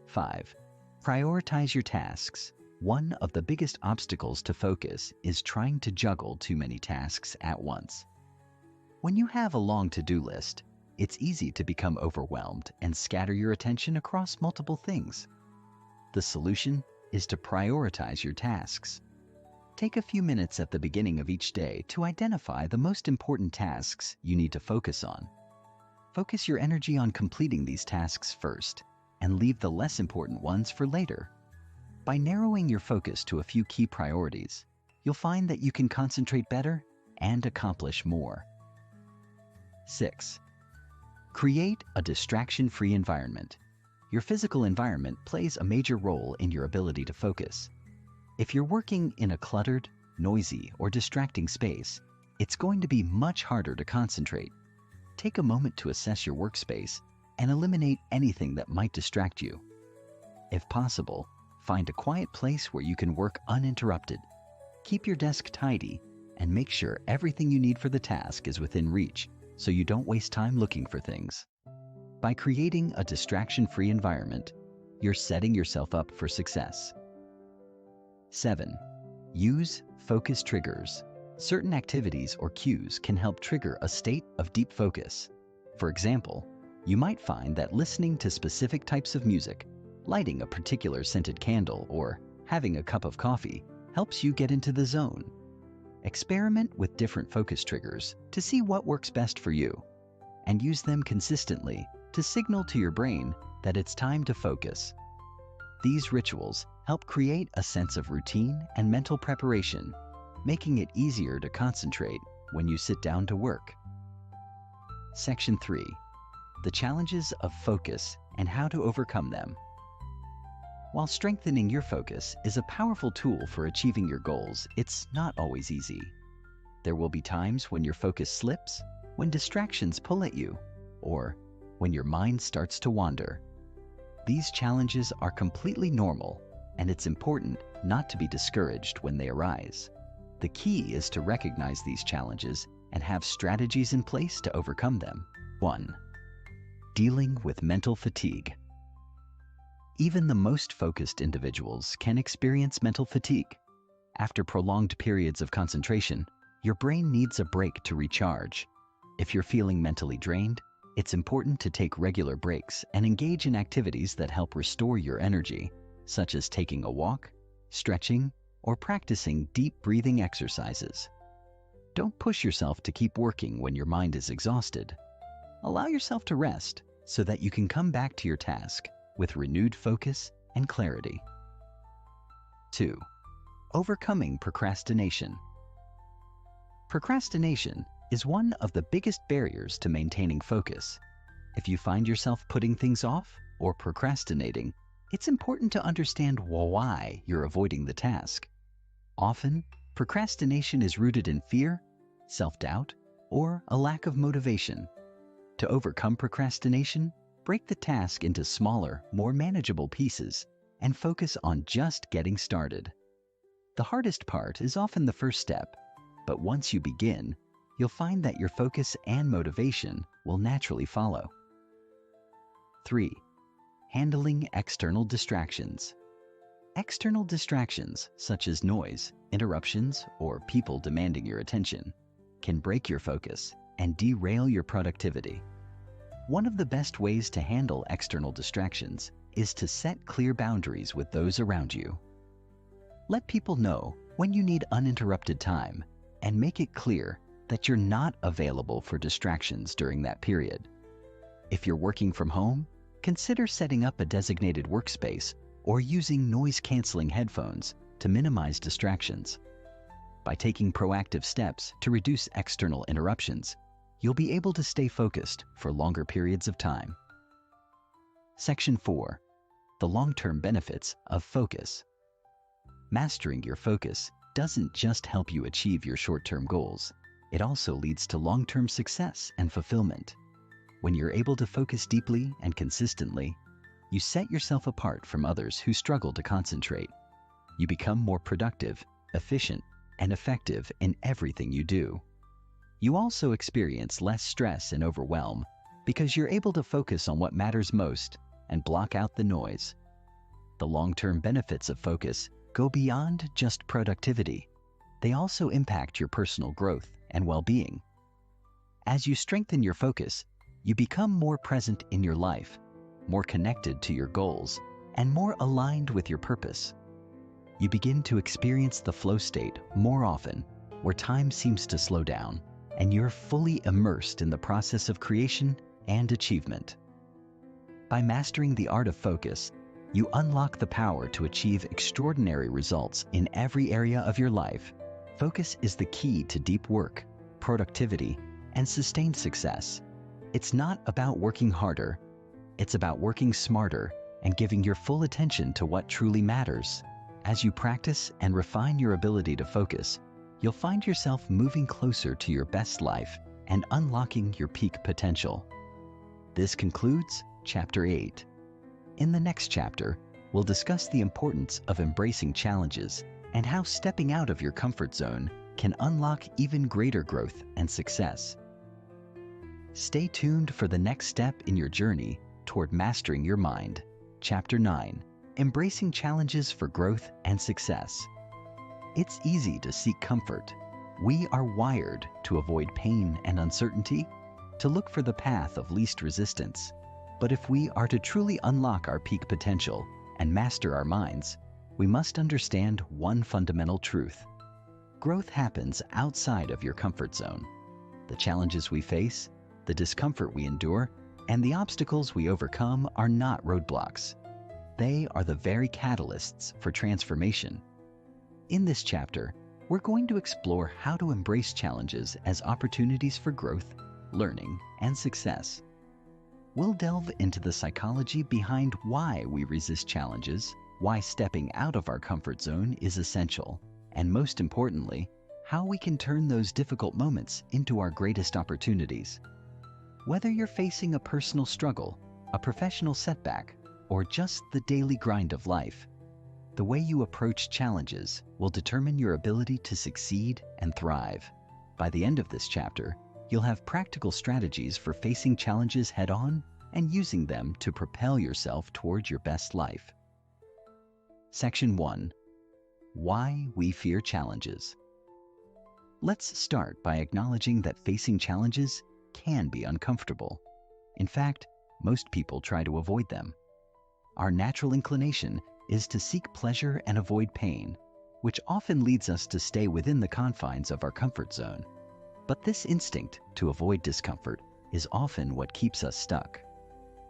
Speaker 1: 5. Prioritize your tasks. One of the biggest obstacles to focus is trying to juggle too many tasks at once. When you have a long to-do list, it's easy to become overwhelmed and scatter your attention across multiple things. The solution is to prioritize your tasks. Take a few minutes at the beginning of each day to identify the most important tasks you need to focus on. Focus your energy on completing these tasks first and leave the less important ones for later. By narrowing your focus to a few key priorities, you'll find that you can concentrate better and accomplish more. 6. Create a distraction-free environment. Your physical environment plays a major role in your ability to focus. If you're working in a cluttered, noisy, or distracting space, it's going to be much harder to concentrate. Take a moment to assess your workspace and eliminate anything that might distract you. If possible, find a quiet place where you can work uninterrupted. Keep your desk tidy and make sure everything you need for the task is within reach, so you don't waste time looking for things. By creating a distraction-free environment, you're setting yourself up for success. 7. Use focus triggers. Certain activities or cues can help trigger a state of deep focus. For example, you might find that listening to specific types of music, lighting a particular scented candle, or having a cup of coffee helps you get into the zone. Experiment with different focus triggers to see what works best for you, and use them consistently to signal to your brain that it's time to focus. These rituals help create a sense of routine and mental preparation, making it easier to concentrate when you sit down to work. Section 3. The challenges of focus and how to overcome them. While strengthening your focus is a powerful tool for achieving your goals, it's not always easy. There will be times when your focus slips, when distractions pull at you, or when your mind starts to wander. These challenges are completely normal, and it's important not to be discouraged when they arise. The key is to recognize these challenges and have strategies in place to overcome them. 1. Dealing with mental fatigue. Even the most focused individuals can experience mental fatigue. After prolonged periods of concentration, your brain needs a break to recharge. If you're feeling mentally drained, it's important to take regular breaks and engage in activities that help restore your energy, such as taking a walk, stretching, or practicing deep breathing exercises. Don't push yourself to keep working when your mind is exhausted. Allow yourself to rest so that you can come back to your task with renewed focus and clarity. 2. Overcoming procrastination. Procrastination is one of the biggest barriers to maintaining focus. If you find yourself putting things off or procrastinating, it's important to understand why you're avoiding the task. Often, procrastination is rooted in fear, self-doubt, or a lack of motivation. To overcome procrastination, break the task into smaller, more manageable pieces and focus on just getting started. The hardest part is often the first step, but once you begin, you'll find that your focus and motivation will naturally follow. 3. Handling external distractions. External distractions, such as noise, interruptions, or people demanding your attention, can break your focus and derail your productivity. One of the best ways to handle external distractions is to set clear boundaries with those around you. Let people know when you need uninterrupted time and make it clear that you're not available for distractions during that period. If you're working from home, consider setting up a designated workspace or using noise-canceling headphones to minimize distractions. By taking proactive steps to reduce external interruptions, you'll be able to stay focused for longer periods of time. Section 4. The long-term benefits of focus. Mastering your focus doesn't just help you achieve your short-term goals, it also leads to long-term success and fulfillment. When you're able to focus deeply and consistently, you set yourself apart from others who struggle to concentrate. You become more productive, efficient, and effective in everything you do. You also experience less stress and overwhelm because you're able to focus on what matters most and block out the noise. The long-term benefits of focus go beyond just productivity. They also impact your personal growth and well-being. As you strengthen your focus, you become more present in your life, more connected to your goals, and more aligned with your purpose. You begin to experience the flow state more often, where time seems to slow down, and you're fully immersed in the process of creation and achievement. By mastering the art of focus, you unlock the power to achieve extraordinary results in every area of your life. Focus is the key to deep work, productivity, and sustained success. It's not about working harder, it's about working smarter and giving your full attention to what truly matters. As you practice and refine your ability to focus, you'll find yourself moving closer to your best life and unlocking your peak potential. This concludes Chapter 8. In the next chapter, we'll discuss the importance of embracing challenges and how stepping out of your comfort zone can unlock even greater growth and success. Stay tuned for the next step in your journey toward mastering your mind. Chapter 9. Embracing challenges for growth and success. It's easy to seek comfort. We are wired to avoid pain and uncertainty, to look for the path of least resistance. But if we are to truly unlock our peak potential and master our minds, we must understand one fundamental truth. Growth happens outside of your comfort zone. The challenges we face, the discomfort we endure, and the obstacles we overcome are not roadblocks. They are the very catalysts for transformation. In this chapter, we're going to explore how to embrace challenges as opportunities for growth, learning, and success. We'll delve into the psychology behind why we resist challenges, why stepping out of our comfort zone is essential, and most importantly, how we can turn those difficult moments into our greatest opportunities. Whether you're facing a personal struggle, a professional setback, or just the daily grind of life, the way you approach challenges will determine your ability to succeed and thrive. By the end of this chapter, you'll have practical strategies for facing challenges head-on and using them to propel yourself toward your best life. Section 1. Why we fear challenges. Let's start by acknowledging that facing challenges can be uncomfortable. In fact, most people try to avoid them. Our natural inclination is to seek pleasure and avoid pain, which often leads us to stay within the confines of our comfort zone. But this instinct to avoid discomfort is often what keeps us stuck.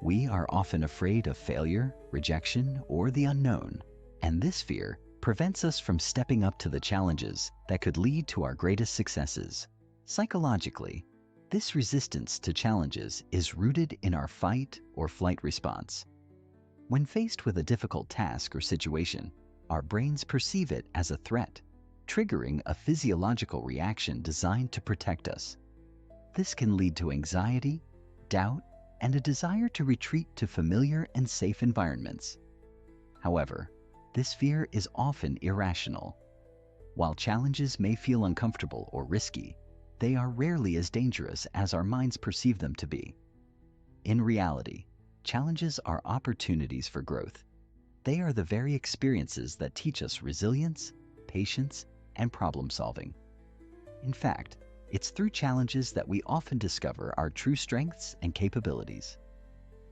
Speaker 1: We are often afraid of failure, rejection, or the unknown, and this fear prevents us from stepping up to the challenges that could lead to our greatest successes. Psychologically, this resistance to challenges is rooted in our fight or flight response. When faced with a difficult task or situation, our brains perceive it as a threat, triggering a physiological reaction designed to protect us. This can lead to anxiety, doubt, and a desire to retreat to familiar and safe environments. However, this fear is often irrational. While challenges may feel uncomfortable or risky, they are rarely as dangerous as our minds perceive them to be. In reality, challenges are opportunities for growth. They are the very experiences that teach us resilience, patience, and problem solving. In fact, it's through challenges that we often discover our true strengths and capabilities.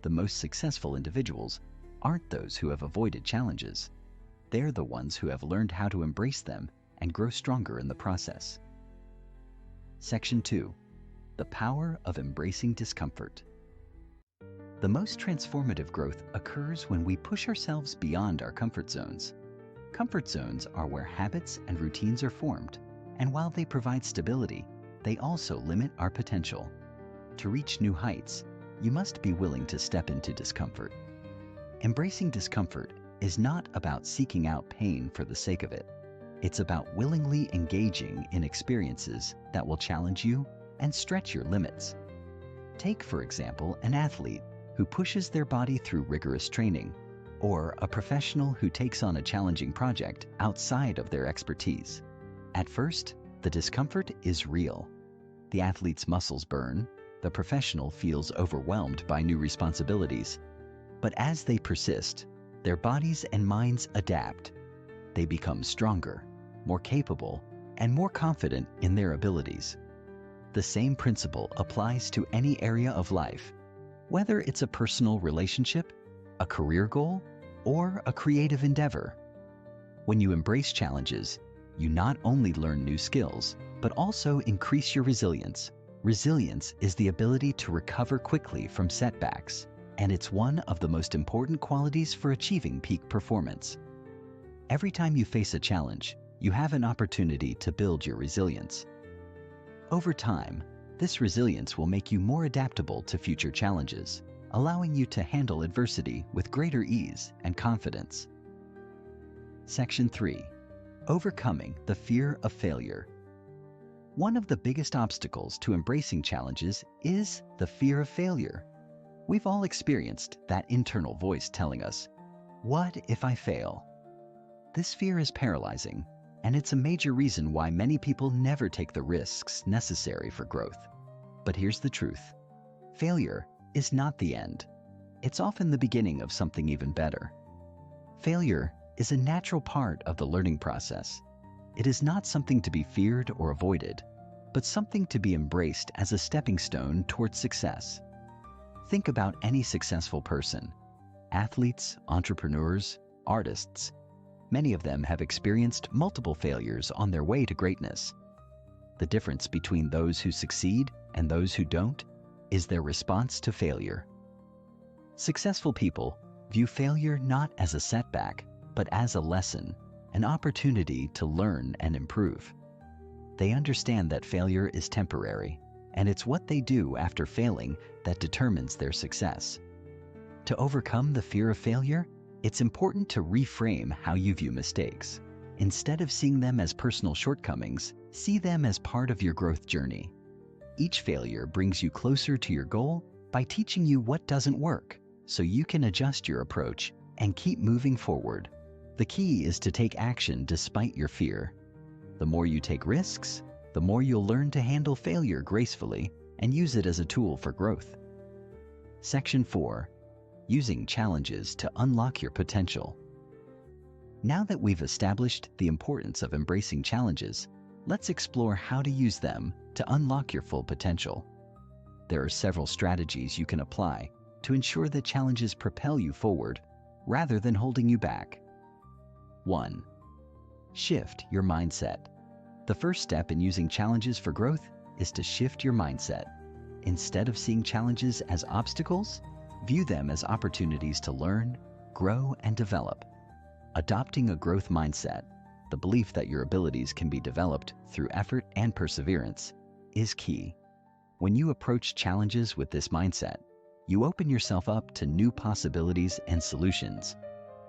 Speaker 1: The most successful individuals aren't those who have avoided challenges. They're the ones who have learned how to embrace them and grow stronger in the process. Section 2. The power of embracing discomfort. The most transformative growth occurs when we push ourselves beyond our comfort zones. Comfort zones are where habits and routines are formed, and while they provide stability, they also limit our potential. To reach new heights, you must be willing to step into discomfort. Embracing discomfort is not about seeking out pain for the sake of it. It's about willingly engaging in experiences that will challenge you and stretch your limits. Take, for example, an athlete who pushes their body through rigorous training, or a professional who takes on a challenging project outside of their expertise. At first, the discomfort is real. The athlete's muscles burn, the professional feels overwhelmed by new responsibilities. But as they persist, their bodies and minds adapt. They become stronger, more capable, and more confident in their abilities. The same principle applies to any area of life, whether it's a personal relationship, a career goal, or a creative endeavor. When you embrace challenges, you not only learn new skills, but also increase your resilience. Resilience is the ability to recover quickly from setbacks, and it's one of the most important qualities for achieving peak performance. Every time you face a challenge, you have an opportunity to build your resilience. Over time, this resilience will make you more adaptable to future challenges, allowing you to handle adversity with greater ease and confidence. Section 3. Overcoming the fear of failure. One of the biggest obstacles to embracing challenges is the fear of failure. We've all experienced that internal voice telling us, "What if I fail?" This fear is paralyzing, and it's a major reason why many people never take the risks necessary for growth. But here's the truth. Failure is not the end. It's often the beginning of something even better. Failure is a natural part of the learning process. It is not something to be feared or avoided, but something to be embraced as a stepping stone towards success. Think about any successful person. Athletes, entrepreneurs, artists. Many of them have experienced multiple failures on their way to greatness. The difference between those who succeed and those who don't is their response to failure. Successful people view failure not as a setback, but as a lesson, an opportunity to learn and improve. They understand that failure is temporary, and it's what they do after failing that determines their success. To overcome the fear of failure, it's important to reframe how you view mistakes. Instead of seeing them as personal shortcomings, see them as part of your growth journey. Each failure brings you closer to your goal by teaching you what doesn't work, so you can adjust your approach and keep moving forward. The key is to take action despite your fear. The more you take risks, the more you'll learn to handle failure gracefully and use it as a tool for growth. Section 4. Using challenges to unlock your potential. Now that we've established the importance of embracing challenges, let's explore how to use them to unlock your full potential. There are several strategies you can apply to ensure that challenges propel you forward rather than holding you back. 1. Shift your mindset. The first step in using challenges for growth is to shift your mindset. Instead of seeing challenges as obstacles, view them as opportunities to learn, grow, and develop. Adopting a growth mindset, the belief that your abilities can be developed through effort and perseverance, is key. When you approach challenges with this mindset, you open yourself up to new possibilities and solutions.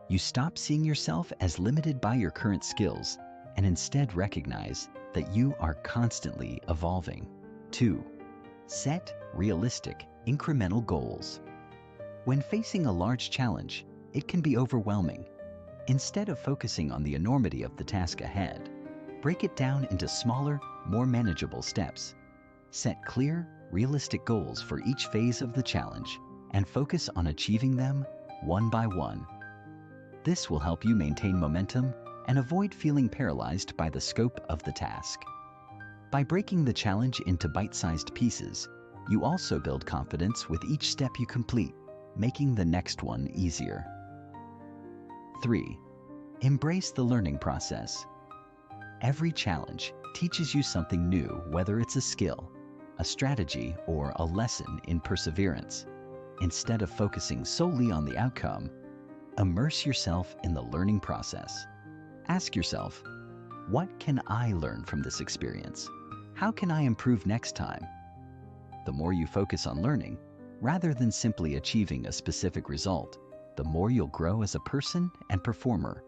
Speaker 1: You stop seeing yourself as limited by your current skills and instead recognize that you are constantly evolving. 2. Set realistic, incremental goals. When facing a large challenge, it can be overwhelming. Instead of focusing on the enormity of the task ahead, break it down into smaller, more manageable steps. Set clear, realistic goals for each phase of the challenge and focus on achieving them one by one. This will help you maintain momentum and avoid feeling paralyzed by the scope of the task. By breaking the challenge into bite-sized pieces, you also build confidence with each step you complete, making the next one easier. 3. Embrace the learning process. Every challenge teaches you something new, whether it's a skill, a strategy, or a lesson in perseverance. Instead of focusing solely on the outcome, immerse yourself in the learning process. Ask yourself, what can I learn from this experience? How can I improve next time? The more you focus on learning, rather than simply achieving a specific result, the more you'll grow as a person and performer.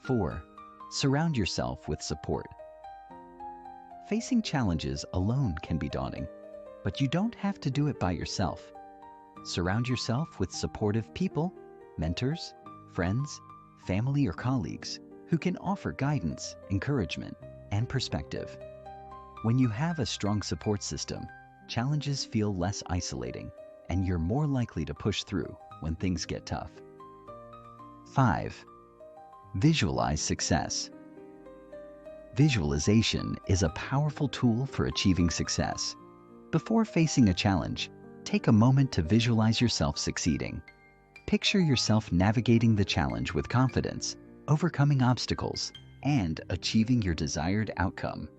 Speaker 1: 4. Surround yourself with support. Facing challenges alone can be daunting, but you don't have to do it by yourself. Surround yourself with supportive people, mentors, friends, family, or colleagues who can offer guidance, encouragement, and perspective. When you have a strong support system, challenges feel less isolating, and you're more likely to push through when things get tough. 5. Visualize success. Visualization is a powerful tool for achieving success. Before facing a challenge, take a moment to visualize yourself succeeding. Picture yourself navigating the challenge with confidence, overcoming obstacles, and achieving your desired outcome.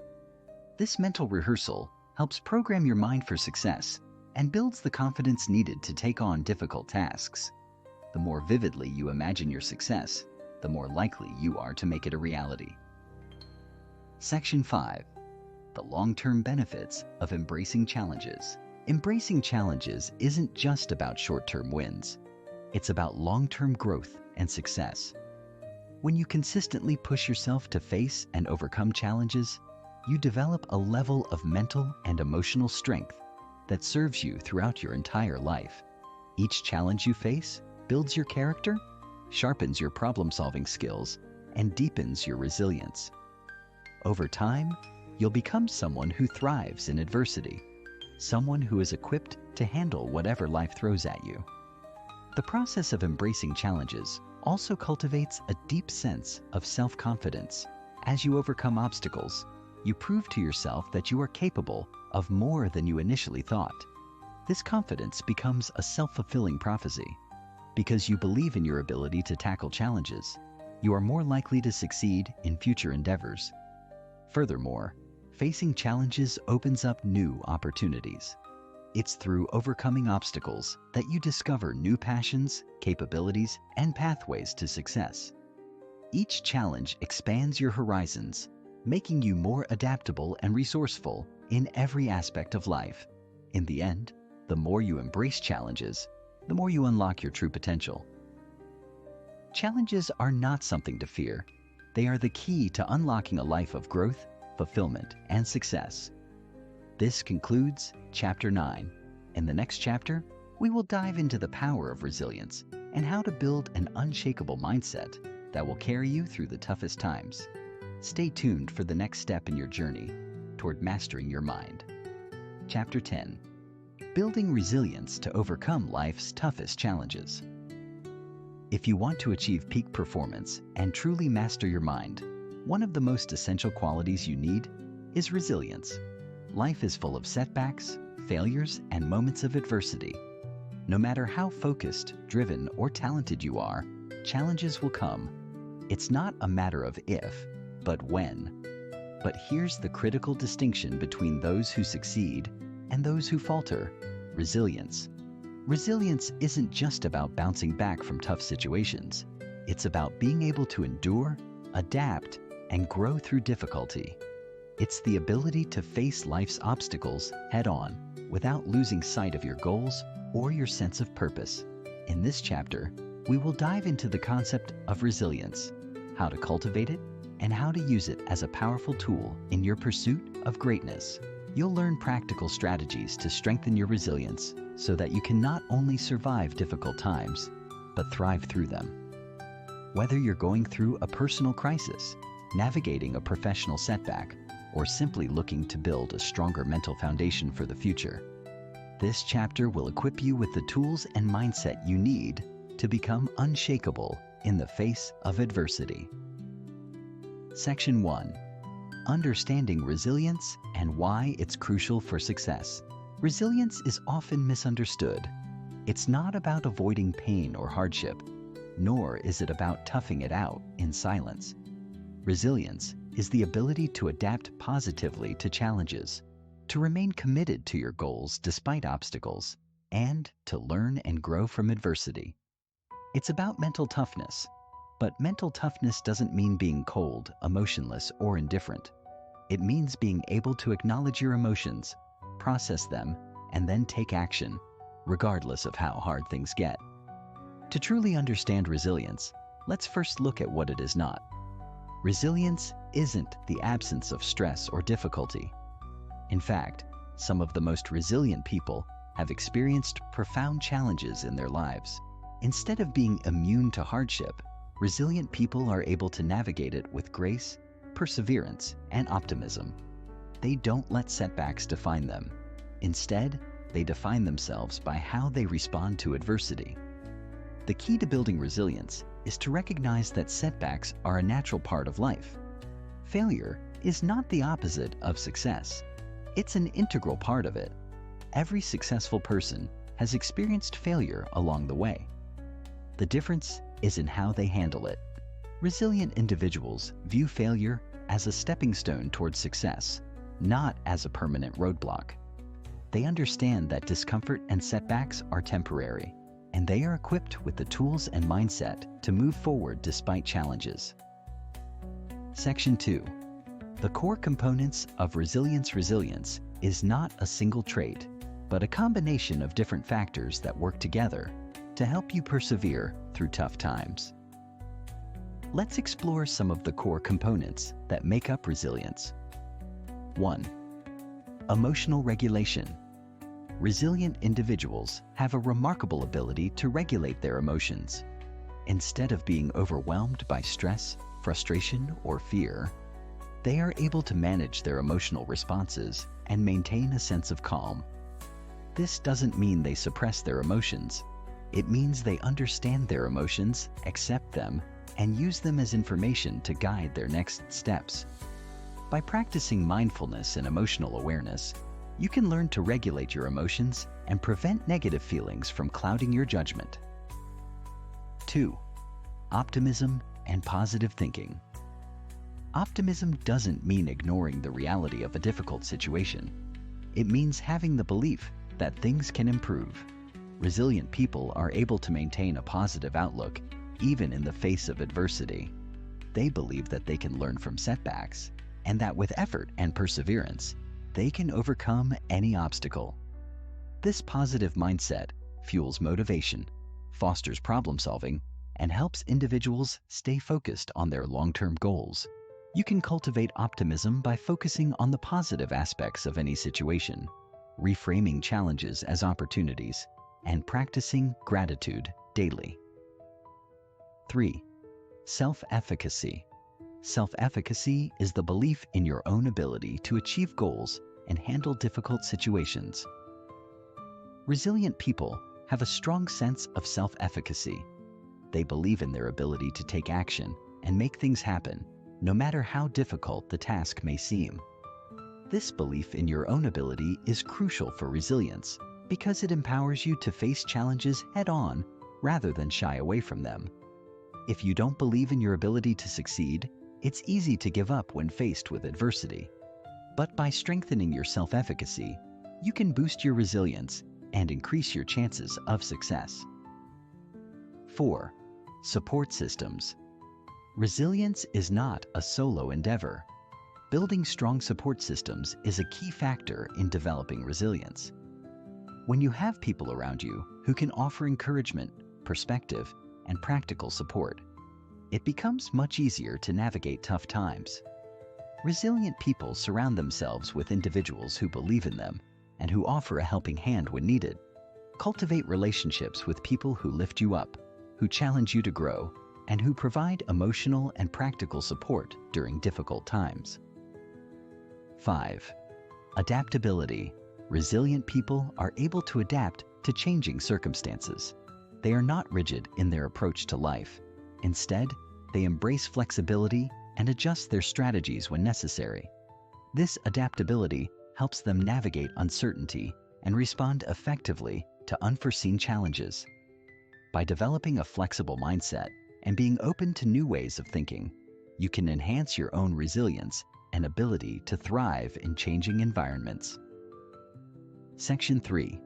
Speaker 1: This mental rehearsal helps program your mind for success and builds the confidence needed to take on difficult tasks. The more vividly you imagine your success, the more likely you are to make it a reality. Section 5. The long-term benefits of embracing challenges. Embracing challenges isn't just about short-term wins. It's about long-term growth and success. When you consistently push yourself to face and overcome challenges, you develop a level of mental and emotional strength that serves you throughout your entire life. Each challenge you face builds your character, sharpens your problem-solving skills, and deepens your resilience. Over time, you'll become someone who thrives in adversity, someone who is equipped to handle whatever life throws at you. The process of embracing challenges also cultivates a deep sense of self-confidence. As you overcome obstacles, you prove to yourself that you are capable of more than you initially thought. This confidence becomes a self-fulfilling prophecy. Because you believe in your ability to tackle challenges, you are more likely to succeed in future endeavors. Furthermore, facing challenges opens up new opportunities. It's through overcoming obstacles that you discover new passions, capabilities, and pathways to success. Each challenge expands your horizons, making you more adaptable and resourceful in every aspect of life. In the end, the more you embrace challenges, the more you unlock your true potential. Challenges are not something to fear. They are the key to unlocking a life of growth, fulfillment, and success. This concludes Chapter 9. In the next chapter, we will dive into the power of resilience and how to build an unshakable mindset that will carry you through the toughest times. Stay tuned for the next step in your journey toward mastering your mind. Chapter 10. Building resilience to overcome life's toughest challenges. If you want to achieve peak performance and truly master your mind, one of the most essential qualities you need is resilience. Life is full of setbacks, failures, and moments of adversity. No matter how focused, driven, or talented you are, challenges will come. It's not a matter of if, but when. But here's the critical distinction between those who succeed and those who falter: resilience. Resilience isn't just about bouncing back from tough situations. It's about being able to endure, adapt, and grow through difficulty. It's the ability to face life's obstacles head-on without losing sight of your goals or your sense of purpose. In this chapter, we will dive into the concept of resilience, how to cultivate it, and how to use it as a powerful tool in your pursuit of greatness. You'll learn practical strategies to strengthen your resilience so that you can not only survive difficult times, but thrive through them. Whether you're going through a personal crisis, navigating a professional setback, or simply looking to build a stronger mental foundation for the future, this chapter will equip you with the tools and mindset you need to become unshakable in the face of adversity. Section 1. Understanding resilience and why it's crucial for success. Resilience is often misunderstood. It's not about avoiding pain or hardship. nor is it about toughing it out in silence. Resilience is the ability to adapt positively to challenges, to remain committed to your goals despite obstacles, and to learn and grow from adversity. It's about mental toughness, but mental toughness doesn't mean being cold, emotionless, or indifferent. It means being able to acknowledge your emotions, process them, and then take action, regardless of how hard things get. To truly understand resilience, let's first look at what it is not. Resilience isn't the absence of stress or difficulty. In fact, some of the most resilient people have experienced profound challenges in their lives. Instead of being immune to hardship, resilient people are able to navigate it with grace, perseverance, and optimism. They don't let setbacks define them. Instead, they define themselves by how they respond to adversity. The key to building resilience is to recognize that setbacks are a natural part of life. Failure is not the opposite of success. It's an integral part of it. Every successful person has experienced failure along the way. The difference is in how they handle it. Resilient individuals view failure as a stepping stone towards success, not as a permanent roadblock. They understand that discomfort and setbacks are temporary, and they are equipped with the tools and mindset to move forward despite challenges. Section 2. The core components of resilience. Resilience is not a single trait, but a combination of different factors that work together to help you persevere through tough times. Let's explore some of the core components that make up resilience. 1. Emotional regulation. Resilient individuals have a remarkable ability to regulate their emotions. Instead of being overwhelmed by stress, frustration, or fear, they are able to manage their emotional responses and maintain a sense of calm. This doesn't mean they suppress their emotions. It means they understand their emotions, accept them, and use them as information to guide their next steps. By practicing mindfulness and emotional awareness, you can learn to regulate your emotions and prevent negative feelings from clouding your judgment. 2. Optimism and positive thinking. Optimism doesn't mean ignoring the reality of a difficult situation. It means having the belief that things can improve. Resilient people are able to maintain a positive outlook even in the face of adversity. They believe that they can learn from setbacks, and that with effort and perseverance, they can overcome any obstacle. This positive mindset fuels motivation, fosters problem solving, and helps individuals stay focused on their long-term goals. You can cultivate optimism by focusing on the positive aspects of any situation, reframing challenges as opportunities, and practicing gratitude daily. 3. Self-efficacy. Self-efficacy is the belief in your own ability to achieve goals and handle difficult situations. Resilient people have a strong sense of self-efficacy. They believe in their ability to take action and make things happen, no matter how difficult the task may seem. This belief in your own ability is crucial for resilience because it empowers you to face challenges head-on rather than shy away from them. If you don't believe in your ability to succeed, it's easy to give up when faced with adversity. But by strengthening your self-efficacy, you can boost your resilience and increase your chances of success. 4. Support systems. Resilience is not a solo endeavor. Building strong support systems is a key factor in developing resilience. When you have people around you who can offer encouragement, perspective, and practical support, it becomes much easier to navigate tough times. Resilient people surround themselves with individuals who believe in them and who offer a helping hand when needed. Cultivate relationships with people who lift you up, who challenge you to grow, and who provide emotional and practical support during difficult times. 5. Adaptability. Resilient people are able to adapt to changing circumstances. They are not rigid in their approach to life. Instead, they embrace flexibility and adjust their strategies when necessary. This adaptability helps them navigate uncertainty and respond effectively to unforeseen challenges. By developing a flexible mindset and being open to new ways of thinking, you can enhance your own resilience and ability to thrive in changing environments. Section 3.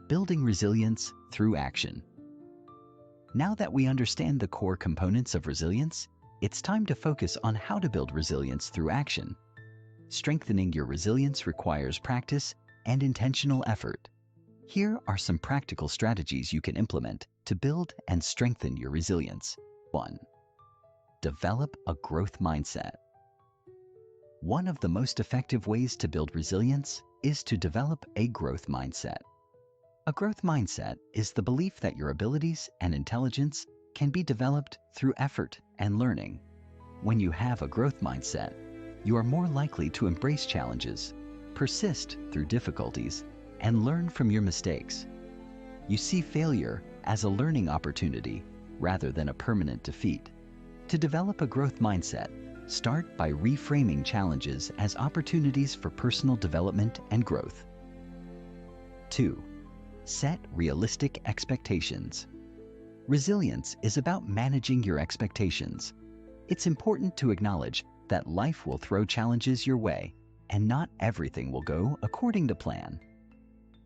Speaker 1: Building resilience through action. Now that we understand the core components of resilience, it's time to focus on how to build resilience through action. Strengthening your resilience requires practice and intentional effort. Here are some practical strategies you can implement to build and strengthen your resilience. 1. Develop a growth mindset. One of the most effective ways to build resilience is to develop a growth mindset. A growth mindset is the belief that your abilities and intelligence can be developed through effort and learning. When you have a growth mindset, you are more likely to embrace challenges, persist through difficulties, and learn from your mistakes. You see failure as a learning opportunity rather than a permanent defeat. To develop a growth mindset, start by reframing challenges as opportunities for personal development and growth. 2. Set realistic expectations. Resilience is about managing your expectations. It's important to acknowledge that life will throw challenges your way, and not everything will go according to plan.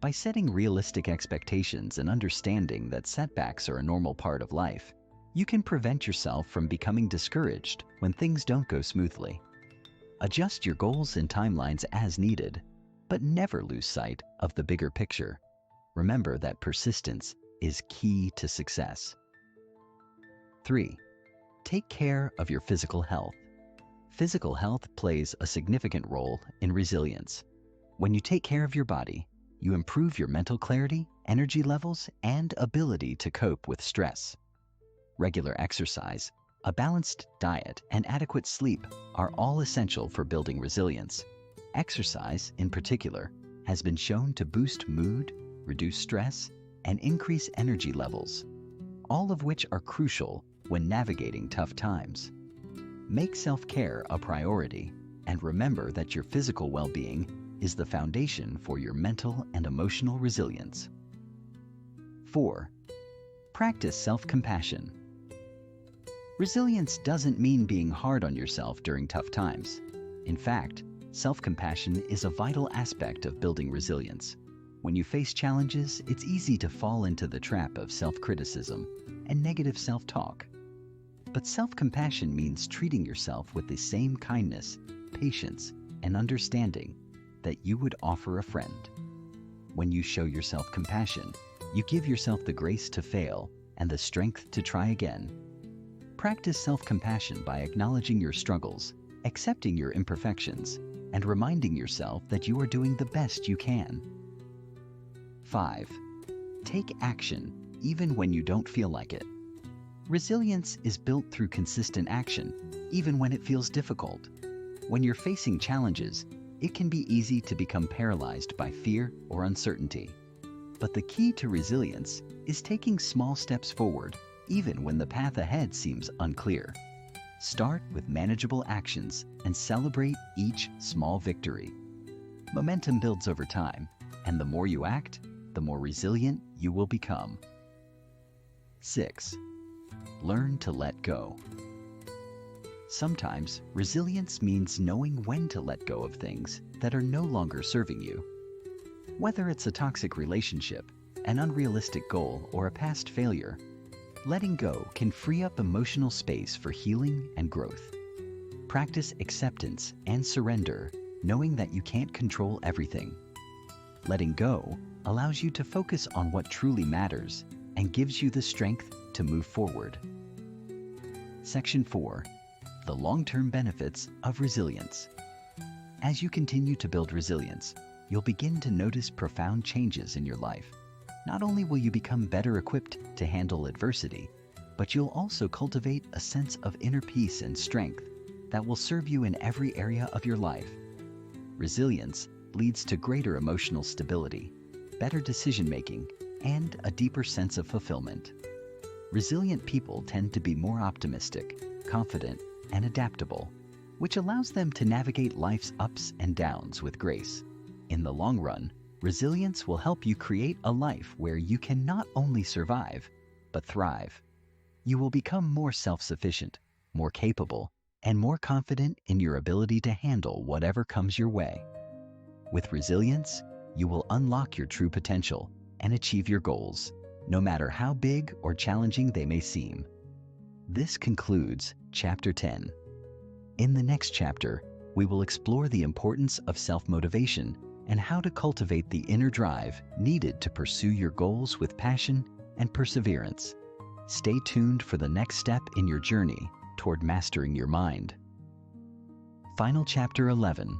Speaker 1: By setting realistic expectations and understanding that setbacks are a normal part of life, you can prevent yourself from becoming discouraged when things don't go smoothly. Adjust your goals and timelines as needed, but never lose sight of the bigger picture. Remember that persistence is key to success. 3. Take care of your physical health. Physical health plays a significant role in resilience. When you take care of your body, you improve your mental clarity, energy levels, and ability to cope with stress. Regular exercise, a balanced diet, and adequate sleep are all essential for building resilience. Exercise, in particular, has been shown to boost mood, reduce stress, and increase energy levels, all of which are crucial when navigating tough times. Make self-care a priority, and remember that your physical well-being is the foundation for your mental and emotional resilience. 4. Practice self-compassion. Resilience doesn't mean being hard on yourself during tough times. In fact, self-compassion is a vital aspect of building resilience. When you face challenges, it's easy to fall into the trap of self-criticism and negative self-talk. But self-compassion means treating yourself with the same kindness, patience, and understanding that you would offer a friend. When you show yourself compassion, you give yourself the grace to fail and the strength to try again. Practice self-compassion by acknowledging your struggles, accepting your imperfections, and reminding yourself that you are doing the best you can. 5. Take action even when you don't feel like it. Resilience is built through consistent action, even when it feels difficult. When you're facing challenges, it can be easy to become paralyzed by fear or uncertainty. But the key to resilience is taking small steps forward, even when the path ahead seems unclear. Start with manageable actions and celebrate each small victory. Momentum builds over time, and the more you act, the more resilient you will become. 6. Learn to let go. Sometimes, resilience means knowing when to let go of things that are no longer serving you. Whether it's a toxic relationship, an unrealistic goal, or a past failure, letting go can free up emotional space for healing and growth. Practice acceptance and surrender, knowing that you can't control everything. Letting go allows you to focus on what truly matters and gives you the strength to move forward. Section 4. The long-term benefits of resilience. As you continue to build resilience, you'll begin to notice profound changes in your life. Not only will you become better equipped to handle adversity, but you'll also cultivate a sense of inner peace and strength that will serve you in every area of your life. Resilience leads to greater emotional stability, better decision-making, and a deeper sense of fulfillment. Resilient people tend to be more optimistic, confident, and adaptable, which allows them to navigate life's ups and downs with grace. In the long run, resilience will help you create a life where you can not only survive, but thrive. You will become more self-sufficient, more capable, and more confident in your ability to handle whatever comes your way. With resilience, you will unlock your true potential and achieve your goals, no matter how big or challenging they may seem. This concludes Chapter 10. In the next chapter, we will explore the importance of self-motivation and how to cultivate the inner drive needed to pursue your goals with passion and perseverance. Stay tuned for the next step in your journey toward mastering your mind. Final Chapter 11.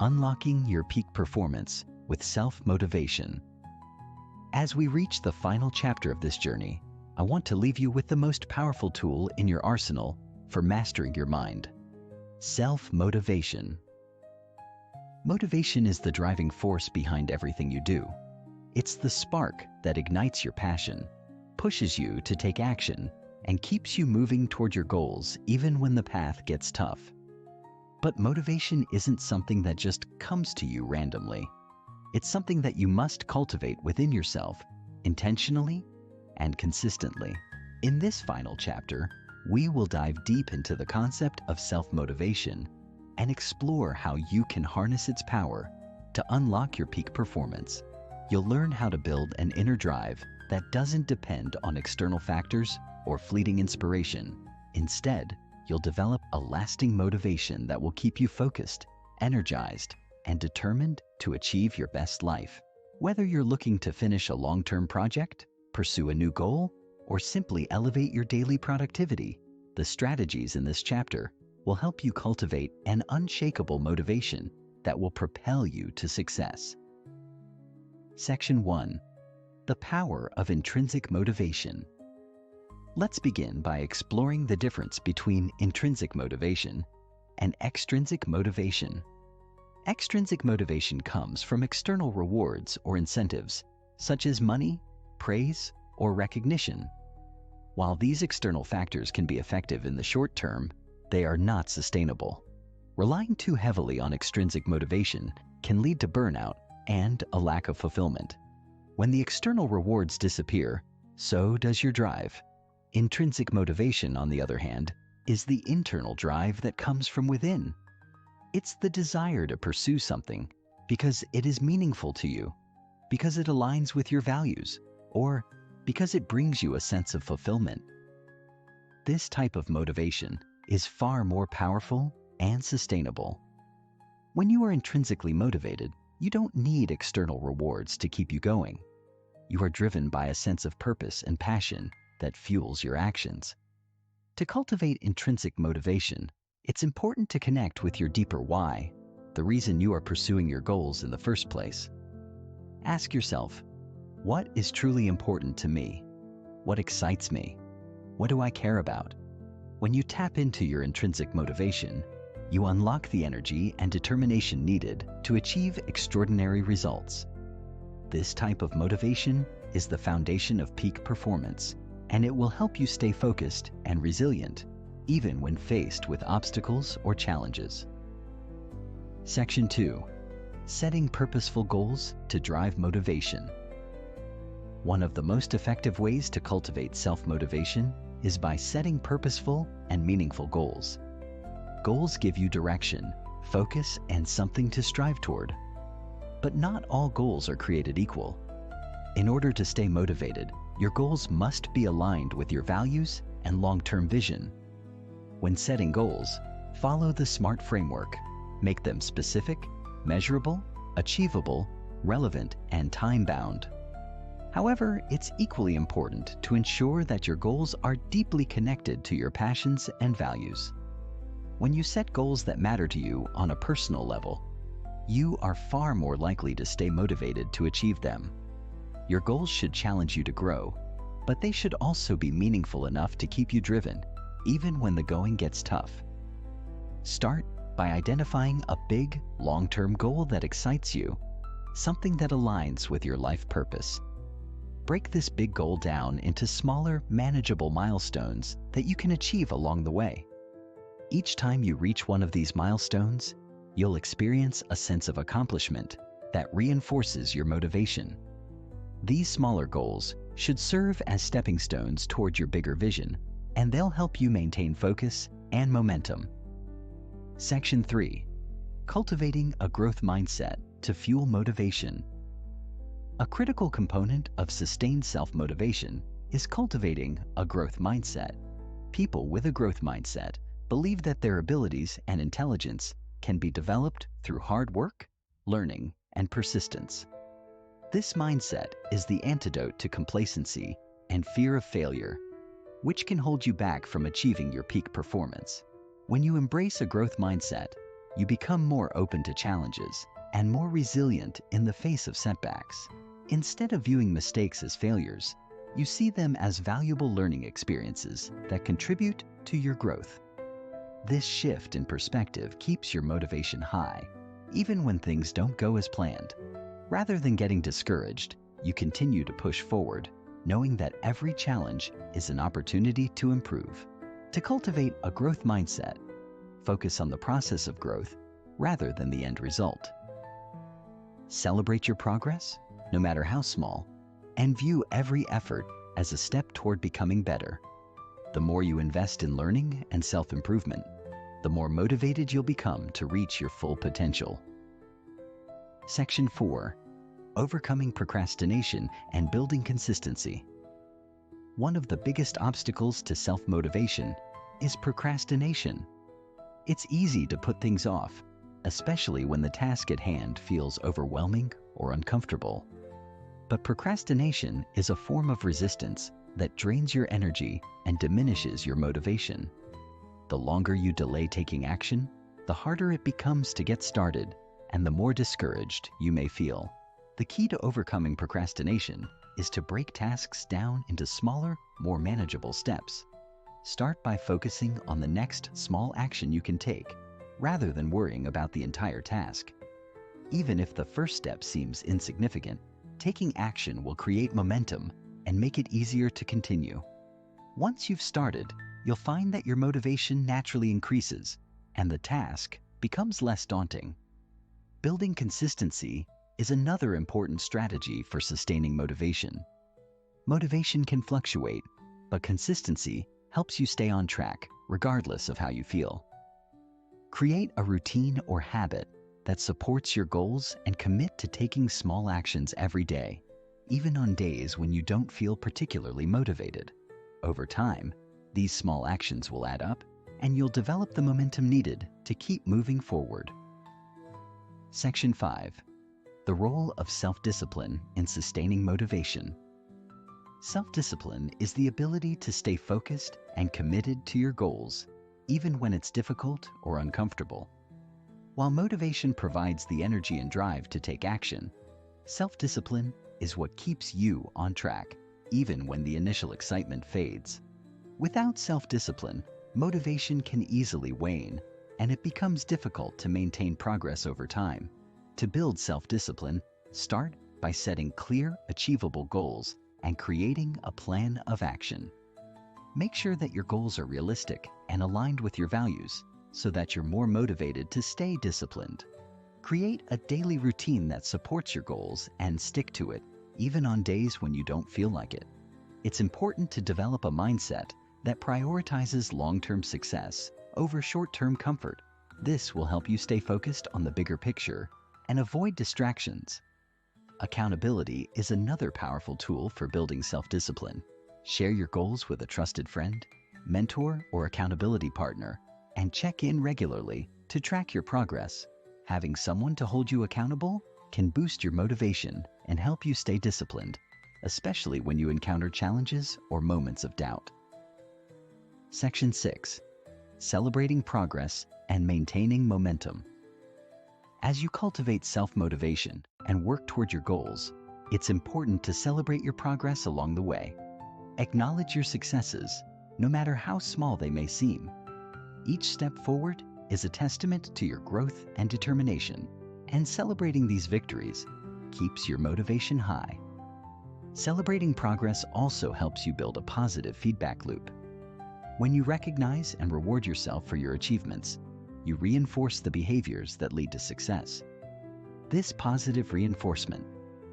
Speaker 1: Unlocking your peak performance with self-motivation. As we reach the final chapter of this journey, I want to leave you with the most powerful tool in your arsenal for mastering your mind: self-motivation. Motivation is the driving force behind everything you do. It's the spark that ignites your passion, pushes you to take action, and keeps you moving toward your goals even when the path gets tough. But motivation isn't something that just comes to you randomly. It's something that you must cultivate within yourself, intentionally and consistently. In this final chapter, we will dive deep into the concept of self-motivation and explore how you can harness its power to unlock your peak performance. You'll learn how to build an inner drive that doesn't depend on external factors or fleeting inspiration. Instead, you'll develop a lasting motivation that will keep you focused, energized, and determined to achieve your best life. Whether you're looking to finish a long-term project, pursue a new goal, or simply elevate your daily productivity, the strategies in this chapter will help you cultivate an unshakable motivation that will propel you to success. Section 1. The power of intrinsic motivation. Let's begin by exploring the difference between intrinsic motivation and extrinsic motivation. Extrinsic motivation comes from external rewards or incentives, such as money, praise, or recognition. While these external factors can be effective in the short term, they are not sustainable. Relying too heavily on extrinsic motivation can lead to burnout and a lack of fulfillment. When the external rewards disappear, so does your drive. Intrinsic motivation, on the other hand, is the internal drive that comes from within. It's the desire to pursue something because it is meaningful to you, because it aligns with your values, or because it brings you a sense of fulfillment. This type of motivation is far more powerful and sustainable. When you are intrinsically motivated, you don't need external rewards to keep you going. You are driven by a sense of purpose and passion that fuels your actions. To cultivate intrinsic motivation, it's important to connect with your deeper why, the reason you are pursuing your goals in the first place. Ask yourself, what is truly important to me? What excites me? What do I care about? When you tap into your intrinsic motivation, you unlock the energy and determination needed to achieve extraordinary results. This type of motivation is the foundation of peak performance, and it will help you stay focused and resilient, even when faced with obstacles or challenges. Section 2. Setting purposeful goals to drive motivation. One of the most effective ways to cultivate self-motivation is by setting purposeful and meaningful goals. Goals give you direction, focus, and something to strive toward. But not all goals are created equal. In order to stay motivated, your goals must be aligned with your values and long-term vision. When setting goals, follow the SMART framework. Make them specific, measurable, achievable, relevant, and time-bound. However, it's equally important to ensure that your goals are deeply connected to your passions and values. When you set goals that matter to you on a personal level, you are far more likely to stay motivated to achieve them. Your goals should challenge you to grow, but they should also be meaningful enough to keep you driven, even when the going gets tough. Start by identifying a big, long-term goal that excites you, something that aligns with your life purpose. Break this big goal down into smaller, manageable milestones that you can achieve along the way. Each time you reach one of these milestones, you'll experience a sense of accomplishment that reinforces your motivation. These smaller goals should serve as stepping stones toward your bigger vision, and they'll help you maintain focus and momentum. Section 3. Cultivating a growth mindset to fuel motivation. A critical component of sustained self-motivation is cultivating a growth mindset. People with a growth mindset believe that their abilities and intelligence can be developed through hard work, learning, and persistence. This mindset is the antidote to complacency and fear of failure, which can hold you back from achieving your peak performance. When you embrace a growth mindset, you become more open to challenges and more resilient in the face of setbacks. Instead of viewing mistakes as failures, you see them as valuable learning experiences that contribute to your growth. This shift in perspective keeps your motivation high, even when things don't go as planned. Rather than getting discouraged, you continue to push forward, knowing that every challenge is an opportunity to improve. To cultivate a growth mindset, focus on the process of growth rather than the end result. Celebrate your progress, no matter how small, and view every effort as a step toward becoming better. The more you invest in learning and self-improvement, the more motivated you'll become to reach your full potential. Section 4. Overcoming procrastination and building consistency. One of the biggest obstacles to self-motivation is procrastination. It's easy to put things off, especially when the task at hand feels overwhelming or uncomfortable. But procrastination is a form of resistance that drains your energy and diminishes your motivation. The longer you delay taking action, the harder it becomes to get started, and the more discouraged you may feel. The key to overcoming procrastination is to break tasks down into smaller, more manageable steps. Start by focusing on the next small action you can take, rather than worrying about the entire task. Even if the first step seems insignificant, taking action will create momentum and make it easier to continue. Once you've started, you'll find that your motivation naturally increases, and the task becomes less daunting. Building consistency is another important strategy for sustaining motivation. Motivation can fluctuate, but consistency helps you stay on track, regardless of how you feel. Create a routine or habit that supports your goals and commit to taking small actions every day, even on days when you don't feel particularly motivated. Over time, these small actions will add up, and you'll develop the momentum needed to keep moving forward. Section 5. The role of self-discipline in sustaining motivation. Self-discipline is the ability to stay focused and committed to your goals, even when it's difficult or uncomfortable. While motivation provides the energy and drive to take action, self-discipline is what keeps you on track, even when the initial excitement fades. Without self-discipline, motivation can easily wane, and it becomes difficult to maintain progress over time. To build self-discipline, start by setting clear, achievable goals and creating a plan of action. Make sure that your goals are realistic and aligned with your values so that you're more motivated to stay disciplined. Create a daily routine that supports your goals and stick to it, even on days when you don't feel like it. It's important to develop a mindset that prioritizes long-term success over short-term comfort. This will help you stay focused on the bigger picture and avoid distractions. Accountability is another powerful tool for building self-discipline. Share your goals with a trusted friend, mentor, or accountability partner, and check in regularly to track your progress. Having someone to hold you accountable can boost your motivation and help you stay disciplined, especially when you encounter challenges or moments of doubt. Section 6. Celebrating progress and maintaining momentum. As you cultivate self-motivation and work toward your goals, it's important to celebrate your progress along the way. Acknowledge your successes, no matter how small they may seem. Each step forward is a testament to your growth and determination, and celebrating these victories keeps your motivation high. Celebrating progress also helps you build a positive feedback loop. When you recognize and reward yourself for your achievements, you reinforce the behaviors that lead to success. This positive reinforcement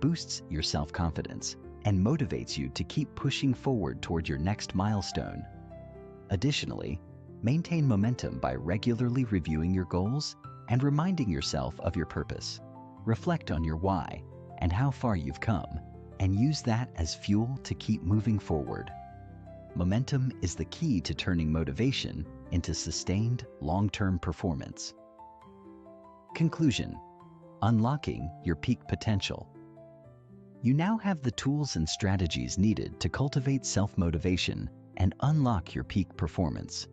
Speaker 1: boosts your self-confidence and motivates you to keep pushing forward toward your next milestone. Additionally, maintain momentum by regularly reviewing your goals and reminding yourself of your purpose. Reflect on your why and how far you've come, and use that as fuel to keep moving forward. Momentum is the key to turning motivation into sustained, long-term performance. Conclusion: unlocking your peak potential. You now have the tools and strategies needed to cultivate self-motivation and unlock your peak performance.